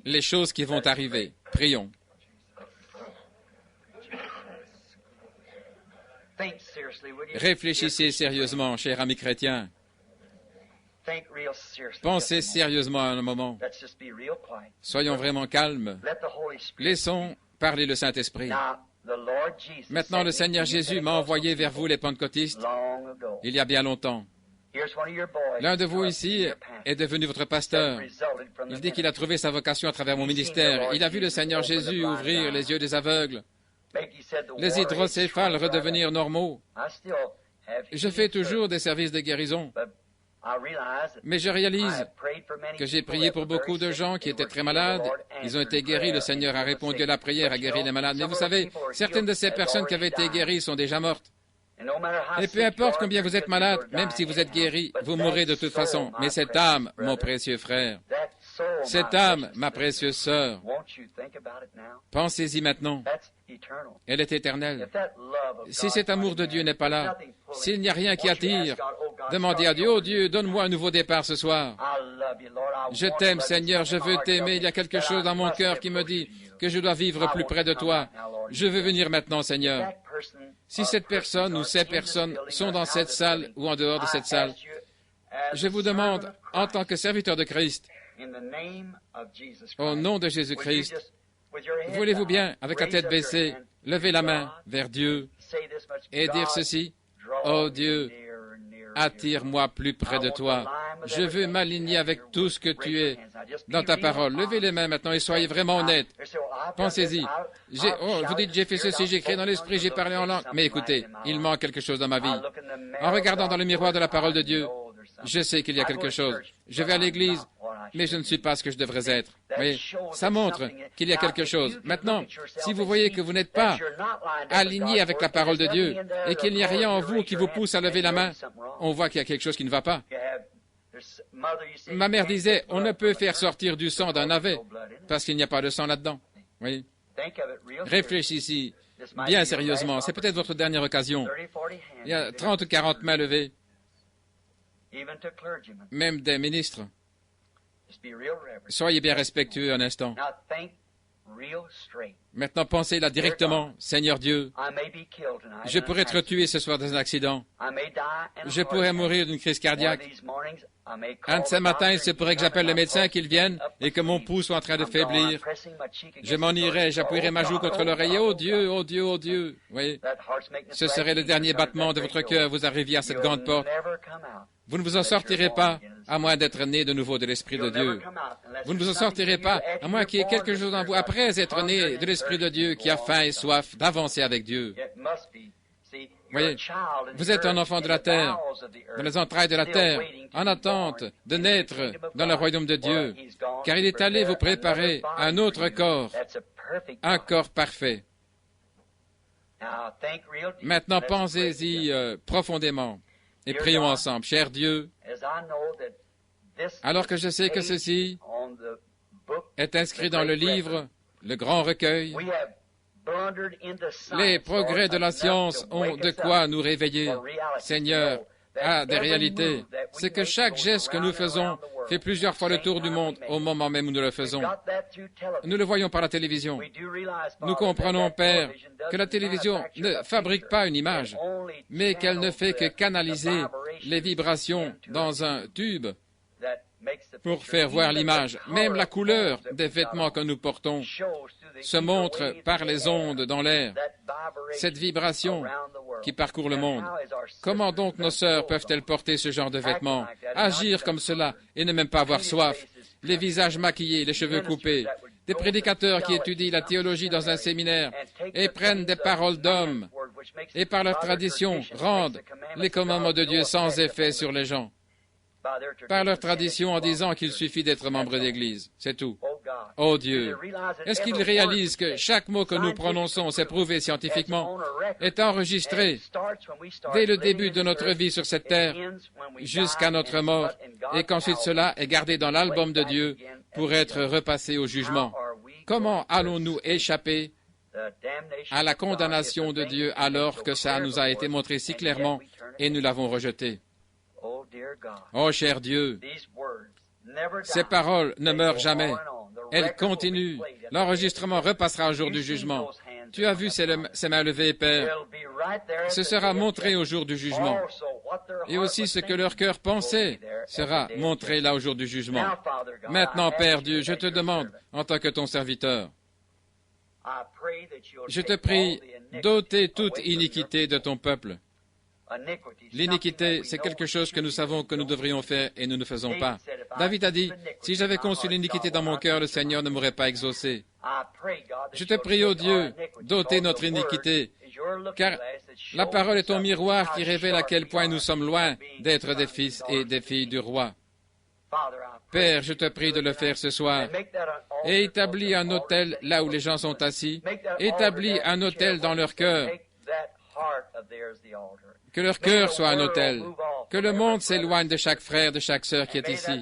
Speaker 1: les choses qui vont arriver. Prions. Réfléchissez sérieusement, cher ami chrétien. Pensez sérieusement un moment. Soyons vraiment calmes. Laissons parler le Saint-Esprit. Maintenant, le Seigneur Jésus m'a envoyé vers vous, les pentecôtistes, il y a bien longtemps. L'un de vous ici est devenu votre pasteur. Il dit qu'il a trouvé sa vocation à travers mon ministère. Il a vu le Seigneur Jésus ouvrir les yeux des aveugles, les hydrocéphales redevenir normaux. Je fais toujours des services de guérison. Mais je réalise que j'ai prié pour beaucoup de gens qui étaient très malades. Ils ont été guéris. Le Seigneur a répondu à la prière, a guéri les malades. Mais vous savez, certaines de ces personnes qui avaient été guéries sont déjà mortes. Et peu importe combien vous êtes malade, même si vous êtes guéri, vous mourrez de toute façon. Mais cette âme, mon précieux frère, cette âme, ma précieuse sœur, pensez-y maintenant. Elle est éternelle. Si cet amour de Dieu n'est pas là, s'il n'y a rien qui attire, demandez à Dieu, « Oh Dieu, donne-moi un nouveau départ ce soir. Je t'aime, Seigneur, je veux t'aimer. Il y a quelque chose dans mon cœur qui me dit que je dois vivre plus près de toi. Je veux venir maintenant, Seigneur. » Si cette personne ou ces personnes sont dans cette salle ou en dehors de cette salle, je vous demande, en tant que serviteur de Christ, au nom de Jésus-Christ, voulez-vous bien, avec la tête baissée, lever la main vers Dieu et dire ceci, « Oh Dieu, attire-moi plus près de toi. Je veux m'aligner avec tout ce que tu es dans ta parole. » Levez les mains maintenant et soyez vraiment honnêtes. Pensez-y. Vous dites, j'ai fait ceci, j'ai créé dans l'esprit, j'ai parlé en langue. Mais écoutez, il manque quelque chose dans ma vie. En regardant dans le miroir de la parole de Dieu, je sais qu'il y a quelque chose. Je vais à l'église mais je ne suis pas ce que je devrais être. Vous voyez, ça montre qu'il y a quelque chose. Maintenant, si vous voyez que vous n'êtes pas aligné avec la parole de Dieu et qu'il n'y a rien en vous qui vous pousse à lever la main, on voit qu'il y a quelque chose qui ne va pas. Ma mère disait, on ne peut faire sortir du sang d'un navet parce qu'il n'y a pas de sang là-dedans. Oui. Réfléchissez bien sérieusement. C'est peut-être votre dernière occasion. Il y a 30 ou 40 mains levées, même des ministres. Soyez bien respectueux un instant. Maintenant, pensez là directement, Seigneur Dieu, je pourrais être tué ce soir dans un accident. Je pourrais mourir d'une crise cardiaque. Un de ces matins, il se pourrait que j'appelle le médecin, qu'il vienne et que mon pouls soit en train de faiblir. Je m'en irai, j'appuierai ma joue contre l'oreiller. Oh Dieu, oh Dieu, oh Dieu. Oui, ce serait le dernier battement de votre cœur. Vous arriviez à cette grande porte. Vous ne vous en sortirez pas, à moins d'être né de nouveau de l'Esprit de Dieu. Vous ne vous en sortirez pas, à moins qu'il y ait quelque chose en vous, après être né de l'Esprit de Dieu, qui a faim et soif d'avancer avec Dieu. Voyez, vous êtes un enfant de la terre, dans les entrailles de la terre, en attente de naître dans le royaume de Dieu, car il est allé vous préparer un autre corps, un corps parfait. Maintenant, pensez-y profondément et prions ensemble. Cher Dieu, alors que je sais que ceci est inscrit dans le livre, le grand recueil, les progrès de la science ont de quoi nous réveiller, Seigneur, à des réalités. C'est que chaque geste que nous faisons fait plusieurs fois le tour du monde au moment même où nous le faisons. Nous le voyons par la télévision. Nous comprenons, Père, que la télévision ne fabrique pas une image, mais qu'elle ne fait que canaliser les vibrations dans un tube pour faire voir l'image. Même la couleur des vêtements que nous portons se montre par les ondes dans l'air, cette vibration qui parcourt le monde. Comment donc nos sœurs peuvent-elles porter ce genre de vêtements, agir comme cela et ne même pas avoir soif, les visages maquillés, les cheveux coupés, des prédicateurs qui étudient la théologie dans un séminaire et prennent des paroles d'hommes et par leur tradition rendent les commandements de Dieu sans effet sur les gens, par leur tradition en disant qu'il suffit d'être membre d'Église, c'est tout. Oh Dieu, est-ce qu'ils réalisent que chaque mot que nous prononçons, c'est prouvé scientifiquement, est enregistré dès le début de notre vie sur cette terre jusqu'à notre mort, et qu'ensuite cela est gardé dans l'album de Dieu pour être repassé au jugement? Comment allons-nous échapper à la condamnation de Dieu alors que ça nous a été montré si clairement et nous l'avons rejeté? Oh cher Dieu, ces paroles ne meurent jamais. Elles continuent. L'enregistrement repassera au jour du jugement. Tu as vu ces mains levées, Père. Ce sera montré au jour du jugement. Et aussi ce que leur cœur pensait sera montré là au jour du jugement. Maintenant, Père Dieu, je te demande, en tant que ton serviteur, je te prie d'ôter toute iniquité de ton peuple. L'iniquité, c'est quelque chose que nous savons que nous devrions faire et nous ne faisons pas. David a dit, si j'avais conçu l'iniquité dans mon cœur, le Seigneur ne m'aurait pas exaucé. Je te prie, ô Dieu, d'ôter notre iniquité, car la parole est ton miroir qui révèle à quel point nous sommes loin d'être des fils et des filles du roi. Père, je te prie de le faire ce soir, et établis un autel là où les gens sont assis, établis un autel dans leur cœur, que leur cœur soit un autel, que le monde s'éloigne de chaque frère, de chaque sœur qui est ici,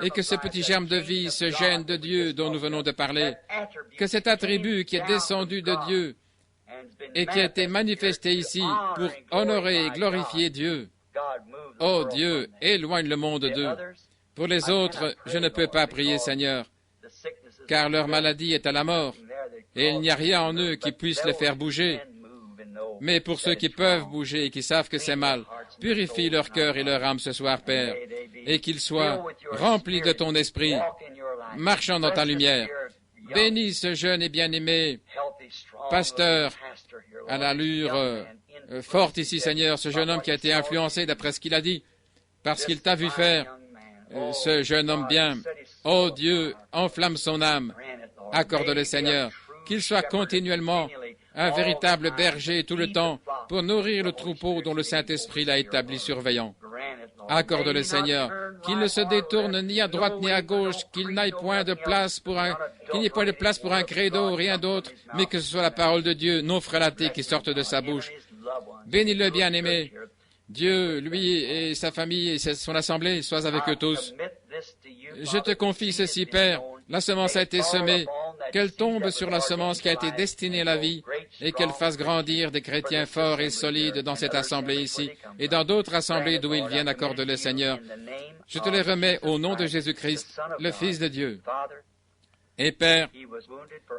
Speaker 1: et que ce petit germe de vie, ce gène de Dieu dont nous venons de parler, que cet attribut qui est descendu de Dieu et qui a été manifesté ici pour honorer et glorifier Dieu, oh Dieu, éloigne le monde d'eux. Pour les autres, je ne peux pas prier, Seigneur, car leur maladie est à la mort, et il n'y a rien en eux qui puisse les faire bouger. Mais pour ceux qui peuvent bouger et qui savent que c'est mal, purifie leur cœur et leur âme ce soir, Père, et qu'ils soient remplis de ton esprit, marchant dans ta lumière. Bénis ce jeune et bien-aimé pasteur à l'allure forte ici, Seigneur, ce jeune homme qui a été influencé d'après ce qu'il a dit, parce qu'il t'a vu faire, ce jeune homme bien. Oh Dieu, enflamme son âme, accorde-le, Seigneur, qu'il soit continuellement un véritable berger tout le temps pour nourrir le troupeau dont le Saint-Esprit l'a établi surveillant. Accorde-le, Seigneur, qu'il ne se détourne ni à droite ni à gauche, qu'il n'y ait point de place pour un credo, rien d'autre, mais que ce soit la parole de Dieu non frelatée qui sorte de sa bouche. Bénis-le, bien-aimé. Dieu, lui et sa famille et son assemblée, sois avec eux tous. Je te confie ceci, Père. La semence a été semée. Qu'elle tombe sur la semence qui a été destinée à la vie et qu'elle fasse grandir des chrétiens forts et solides dans cette assemblée ici et dans d'autres assemblées d'où ils viennent, accorde le Seigneur. Je te les remets au nom de Jésus-Christ, le Fils de Dieu. Et Père,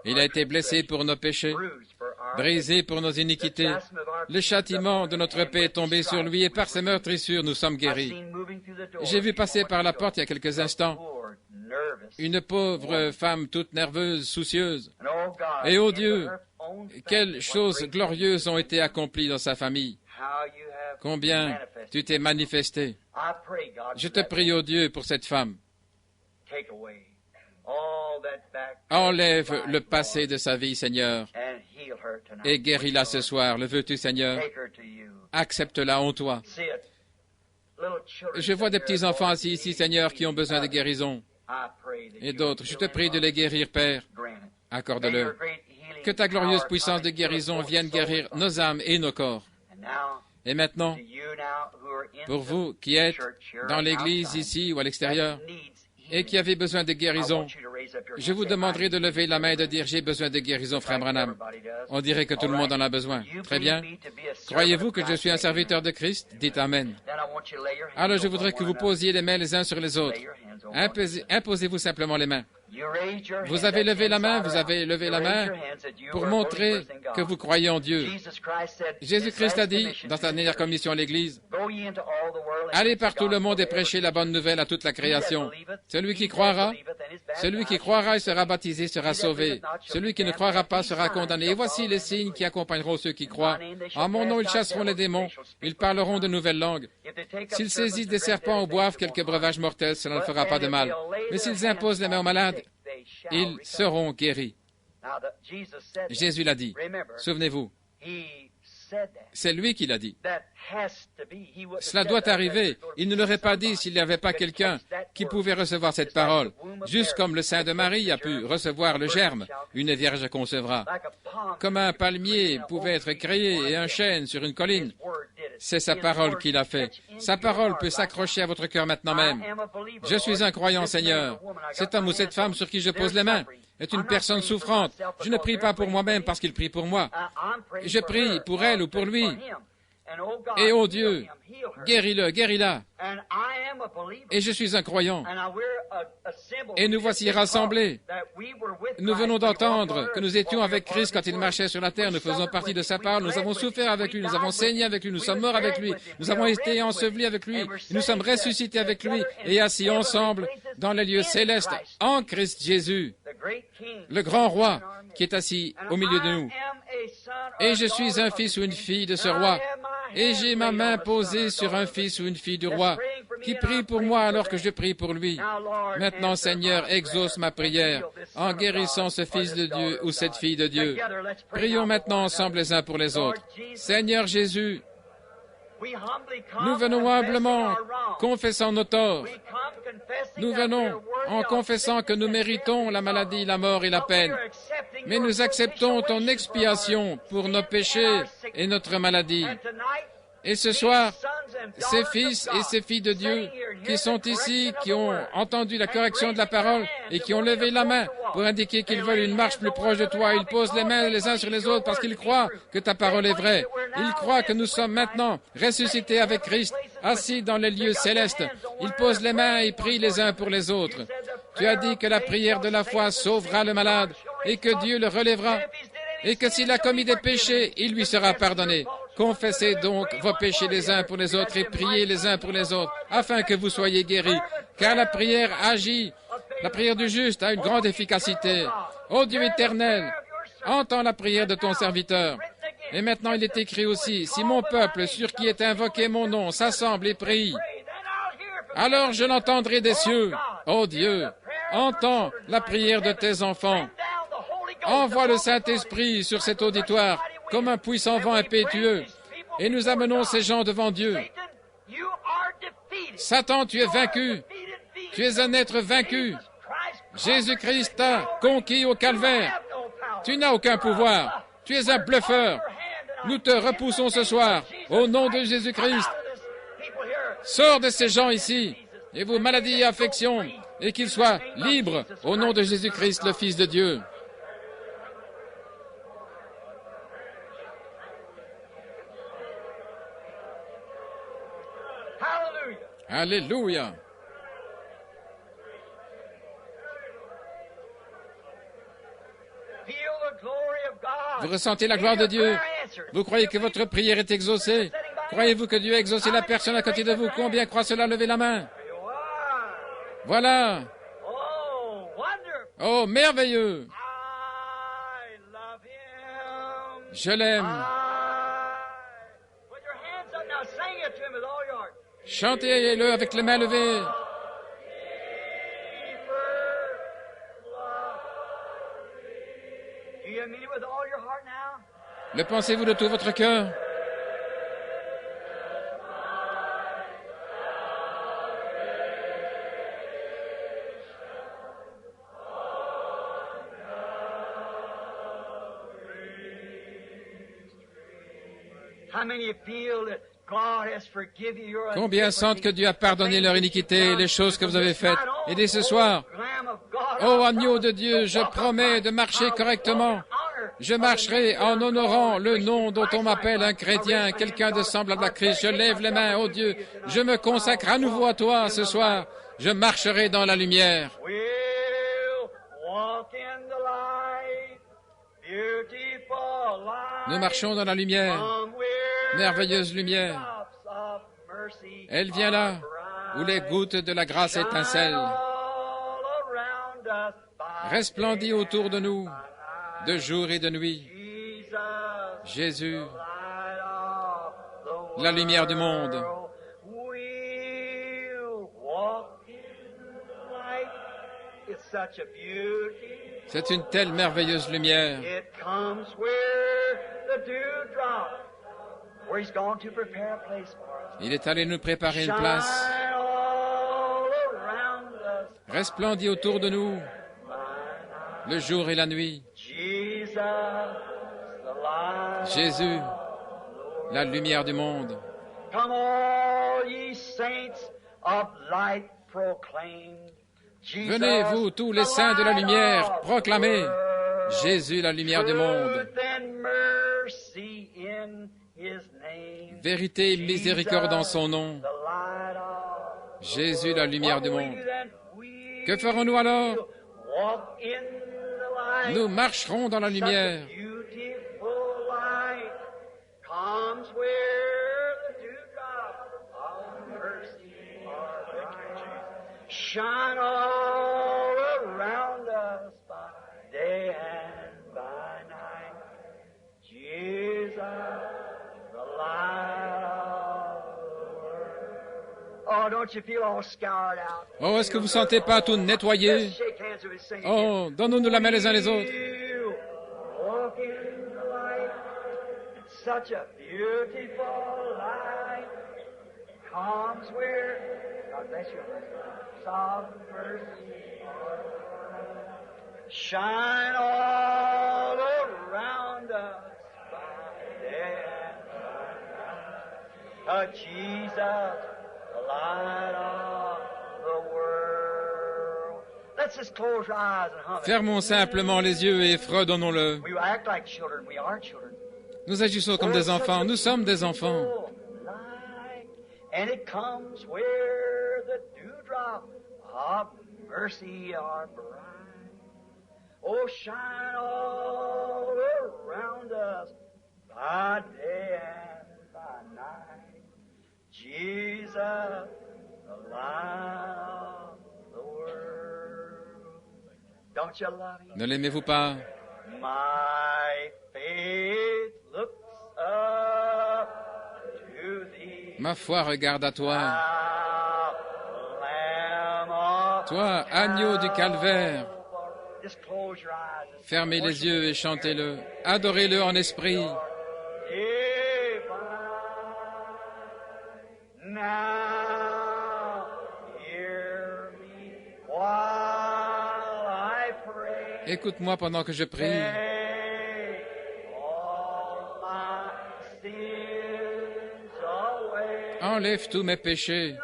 Speaker 1: il a été blessé pour nos péchés, brisé pour nos iniquités. Le châtiment de notre paix est tombé sur lui et par ses meurtrissures, nous sommes guéris. J'ai vu passer par la porte il y a quelques instants une pauvre femme toute nerveuse, soucieuse. Et ô Dieu, quelles choses glorieuses ont été accomplies dans sa famille. Combien tu t'es manifesté. Je te prie, ô Dieu, pour cette femme. Enlève le passé de sa vie, Seigneur, et guéris-la ce soir. Le veux-tu, Seigneur? Accepte-la en toi. Je vois des petits-enfants assis ici, Seigneur, qui ont besoin de guérison, et d'autres. Je te prie de les guérir, Père. Accorde-le. Que ta glorieuse puissance de guérison vienne guérir nos âmes et nos corps. Et maintenant, pour vous qui êtes dans l'Église ici ou à l'extérieur, et qui avez besoin de guérison, je vous demanderai de lever la main et de dire « J'ai besoin de guérison, frère Branham ». On dirait que tout le monde en a besoin. Très bien. Croyez-vous que je suis un serviteur de Christ? Dites « Amen ». Alors je voudrais que vous posiez les mains les uns sur les autres. Imposez-vous simplement les mains. Vous avez levé la main pour montrer que vous croyez en Dieu. Jésus-Christ a dit, dans sa dernière commission à l'Église, « Allez par tout le monde et prêchez la bonne nouvelle à toute la création. Celui qui croira et sera baptisé sera sauvé. Celui qui ne croira pas sera condamné. Et voici les signes qui accompagneront ceux qui croient. En mon nom, ils chasseront les démons. Ils parleront de nouvelles langues. S'ils saisissent des serpents ou boivent quelques breuvages mortels, cela ne fera pas de mal. Mais s'ils imposent les mains aux malades, ils seront guéris. » Jésus l'a dit. Souvenez-vous. C'est lui qui l'a dit. Cela doit arriver. Il ne l'aurait pas dit s'il n'y avait pas quelqu'un qui pouvait recevoir cette parole. Juste comme le sein de Marie a pu recevoir le germe, une vierge concevra. Comme un palmier pouvait être créé et un chêne sur une colline. C'est sa parole qui l'a fait. Sa parole peut s'accrocher à votre cœur maintenant même. Je suis un croyant, Seigneur. Cet homme ou cette femme sur qui je pose les mains est une personne souffrante. Je ne prie pas pour moi-même parce qu'il prie pour moi. Je prie pour elle ou pour lui. Et ô Dieu, guéris-le, guéris-la. Et je suis un croyant. Et nous voici rassemblés. Nous venons d'entendre que nous étions avec Christ quand il marchait sur la terre. Nous faisons partie de sa parole. Nous avons souffert avec lui. Nous avons saigné avec lui. Nous sommes morts avec lui. Nous avons été ensevelis avec lui. Nous sommes ressuscités avec lui et assis ensemble dans les lieux célestes en Christ Jésus, le grand roi qui est assis au milieu de nous. Et je suis un fils ou une fille de ce roi. Et j'ai ma main posée sur un fils ou une fille du roi qui prie pour moi alors que je prie pour lui. Maintenant, Seigneur, exauce ma prière en guérissant ce fils de Dieu ou cette fille de Dieu. Prions maintenant ensemble les uns pour les autres. Seigneur Jésus, nous venons humblement confessant nos torts. Nous venons en confessant que nous méritons la maladie, la mort et la peine. Mais nous acceptons ton expiation pour nos péchés et notre maladie. Et ce soir, ces fils et ces filles de Dieu qui sont ici, qui ont entendu la correction de la parole et qui ont levé la main pour indiquer qu'ils veulent une marche plus proche de toi, ils posent les mains les uns sur les autres parce qu'ils croient que ta parole est vraie. Ils croient que nous sommes maintenant ressuscités avec Christ, assis dans les lieux célestes. Ils posent les mains et prient les uns pour les autres. Tu as dit que la prière de la foi sauvera le malade et que Dieu le relèvera et que s'il a commis des péchés, il lui sera pardonné. Confessez donc vos péchés les uns pour les autres et priez les uns pour les autres, afin que vous soyez guéris, car la prière agit. La prière du juste a une grande efficacité. Ô Dieu éternel, entends la prière de ton serviteur. Et maintenant il est écrit aussi, si mon peuple, sur qui est invoqué mon nom, s'assemble et prie, alors je l'entendrai des cieux. Ô Dieu, entends la prière de tes enfants. Envoie le Saint-Esprit sur cet auditoire comme un puissant vent impétueux, et nous amenons ces gens devant Dieu. Satan, tu es vaincu. Tu es un être vaincu. Jésus-Christ t'a conquis au calvaire. Tu n'as aucun pouvoir. Tu es un bluffeur. Nous te repoussons ce soir, au nom de Jésus-Christ. Sors de ces gens ici, et vos maladies et affections, et qu'ils soient libres, au nom de Jésus-Christ, le Fils de Dieu. Alléluia. Vous ressentez la gloire de Dieu. Vous croyez que votre prière est exaucée. Croyez-vous que Dieu a exaucé la personne à côté de vous? Combien croient cela? Levez la main. Voilà. Oh, merveilleux. Je l'aime. Chantez-le avec les mains levées. Le pensez-vous de tout votre cœur? Combien sentent que Dieu a pardonné leur iniquité, les choses que vous avez faites? Et dès ce soir, ô agneau de Dieu, je promets de marcher correctement. Je marcherai en honorant le nom dont on m'appelle un chrétien, quelqu'un de semblable à Christ. Je lève les mains, ô Dieu. Je me consacre à nouveau à toi ce soir. Je marcherai dans la lumière. Nous marchons dans la lumière, merveilleuse lumière. Elle vient là où les gouttes de la grâce étincellent. Resplendit autour de nous, de jour et de nuit. Jésus, la lumière du monde. C'est une telle merveilleuse lumière. Il est allé nous préparer une place. Resplendit autour de nous, le jour et la nuit. Jésus, la lumière du monde. Venez, vous, tous les saints de la lumière, proclamez Jésus, la lumière du monde. Vérité et miséricorde en son nom. Jésus, la lumière du monde. Que ferons-nous alors? Nous marcherons dans la lumière. Shine all around us by day and by night. Jesus, the light of the world. Oh, don't you feel all scoured out? Oh, est-ce que vous ne sentez pas tout nettoyé? Oh, donnons-nous la main les uns les autres. Walk in the light. It's such a beautiful light. Comes where God bless you. Sovereign mercy. Shine all around us by day and by night. Jesus, the light of the world. Let's just close our eyes and hum it. Fermons simplement les yeux et fredonnons-le. We act like children. We are children. Nous agissons comme des enfants. Nous sommes des enfants. And it comes where the dewdrop of mercy are bright. Oh, shine all around us by day and by night. Jesus, the light of the world. Don't you love him? Ne l'aimez-vous pas? My faith looks up to thee. Ma foi regarde à toi. Toi, agneau du calvaire. Fermez les yeux et chantez-le. Adorez-le en esprit. Now Écoute-moi pendant que je prie. Enlève tous mes péchés.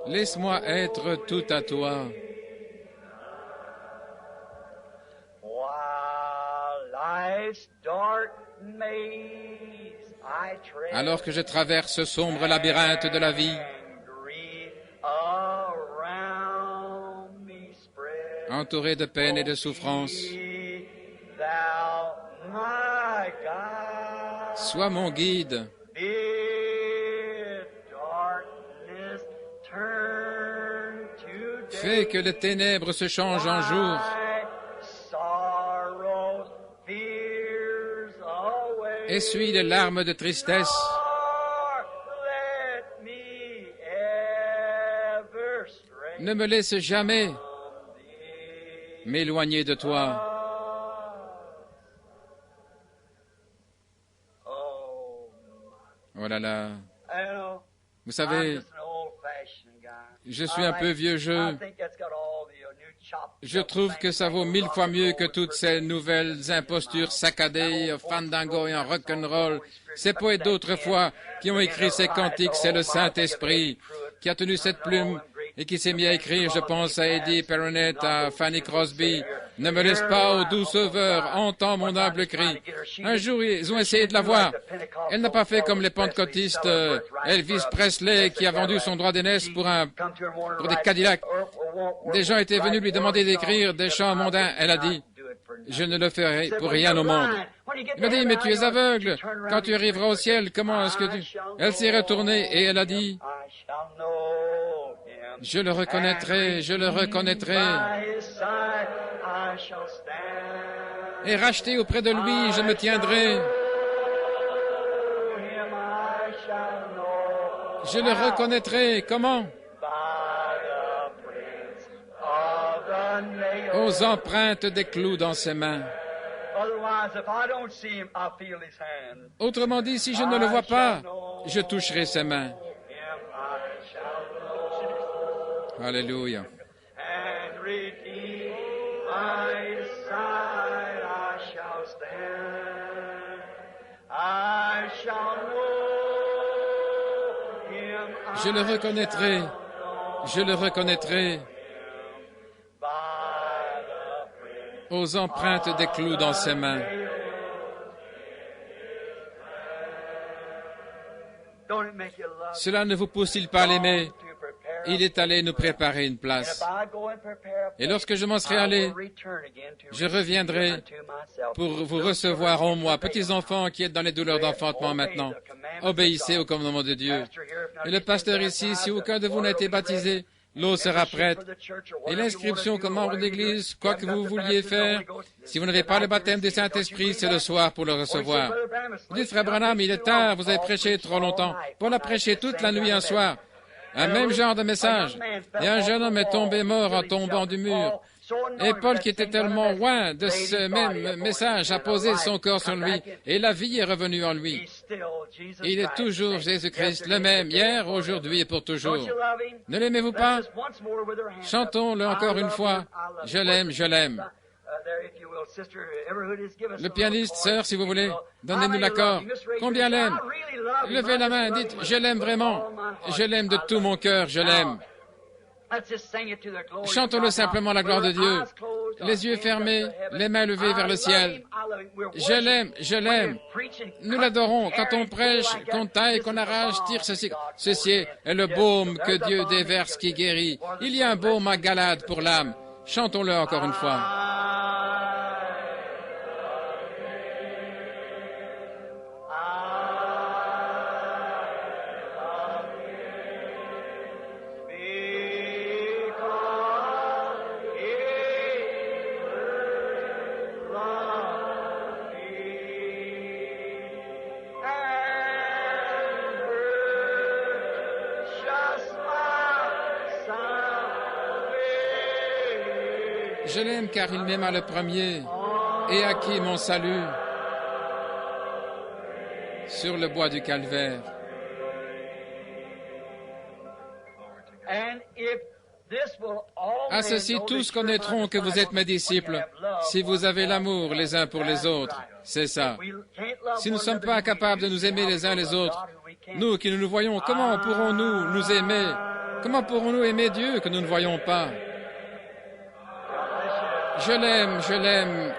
Speaker 1: Laisse-moi être tout à toi. Alors que je traverse ce sombre labyrinthe de la vie, entouré de peine et de souffrance, sois mon guide. Fais que les ténèbres se changent en jour. Essuie les larmes de tristesse. Ne me laisse jamais m'éloigner de toi. Oh là là. Vous savez, je suis un peu vieux jeu. Je trouve que ça vaut 1000 fois mieux que toutes ces nouvelles impostures saccadées, en fandango et en rock'n'roll. Ces poètes d'autrefois qui ont écrit ces cantiques, c'est le Saint-Esprit qui a tenu cette plume et qui s'est mis à écrire. Je pense à Eddie Peronet, à Fanny Crosby. Ne me laisse pas, ô doux sauveur, entends mon humble cri. Un jour, ils ont essayé de la voir. Elle n'a pas fait comme les pentecôtistes, Elvis Presley, qui a vendu son droit d'aînesse pour des Cadillacs. Des gens étaient venus lui demander d'écrire des chants mondains. Elle a dit, je ne le ferai pour rien au monde. Il m'a dit, mais tu es aveugle. Quand tu arriveras au ciel, comment est-ce que tu... Elle s'est retournée et elle a dit, je le reconnaîtrai, je le reconnaîtrai. Et racheté auprès de lui, je me tiendrai. Je le reconnaîtrai. Comment? Aux empreintes des clous dans ses mains. Autrement dit, si je ne le vois pas, je toucherai ses mains. Alléluia. Je le reconnaîtrai, je le reconnaîtrai aux empreintes des clous dans ses mains. Cela ne vous pousse-t-il pas à l'aimer? Il est allé nous préparer une place. Et lorsque je m'en serai allé, je reviendrai pour vous recevoir en moi. Petits enfants qui êtes dans les douleurs d'enfantement maintenant, obéissez au commandement de Dieu. Et le pasteur ici, si aucun de vous n'a été baptisé, l'eau sera prête. Et l'inscription comme membre d'église, quoi que vous vouliez faire, si vous n'avez pas le baptême du Saint-Esprit, c'est le soir pour le recevoir. Vous dites, frère Branham, il est tard, vous avez prêché trop longtemps. Paul a prêché toute la nuit un soir. Un même genre de message. Et un jeune homme est tombé mort en tombant du mur. Et Paul, qui était tellement loin de ce même message, a posé son corps sur lui, et la vie est revenue en lui. Il est toujours Jésus-Christ, le même, hier, aujourd'hui et pour toujours. Ne l'aimez-vous pas? Chantons-le encore une fois. Je l'aime, je l'aime. Le pianiste, sœur, si vous voulez, donnez-nous l'accord. Combien l'aime? Levez la main, dites, je l'aime vraiment. Je l'aime de tout mon cœur, je l'aime. Chantons-le simplement à la gloire de Dieu. Les yeux fermés, les mains levées vers le ciel. Je l'aime, je l'aime. Nous l'adorons. Quand on prêche, qu'on taille, qu'on arrache, tire ceci. Ceci est le baume que Dieu déverse qui guérit. Il y a un baume à Galade pour l'âme. Chantons-le encore une fois. Je l'aime car il m'aima le premier et acquis mon salut sur le bois du calvaire. À ceci, tous connaîtront que vous êtes mes disciples, si vous avez l'amour les uns pour les autres. C'est ça. Si nous ne sommes pas capables de nous aimer les uns les autres, nous qui nous voyons, comment pourrons-nous nous aimer? Comment pourrons-nous aimer Dieu que nous ne voyons pas? Je l'aime,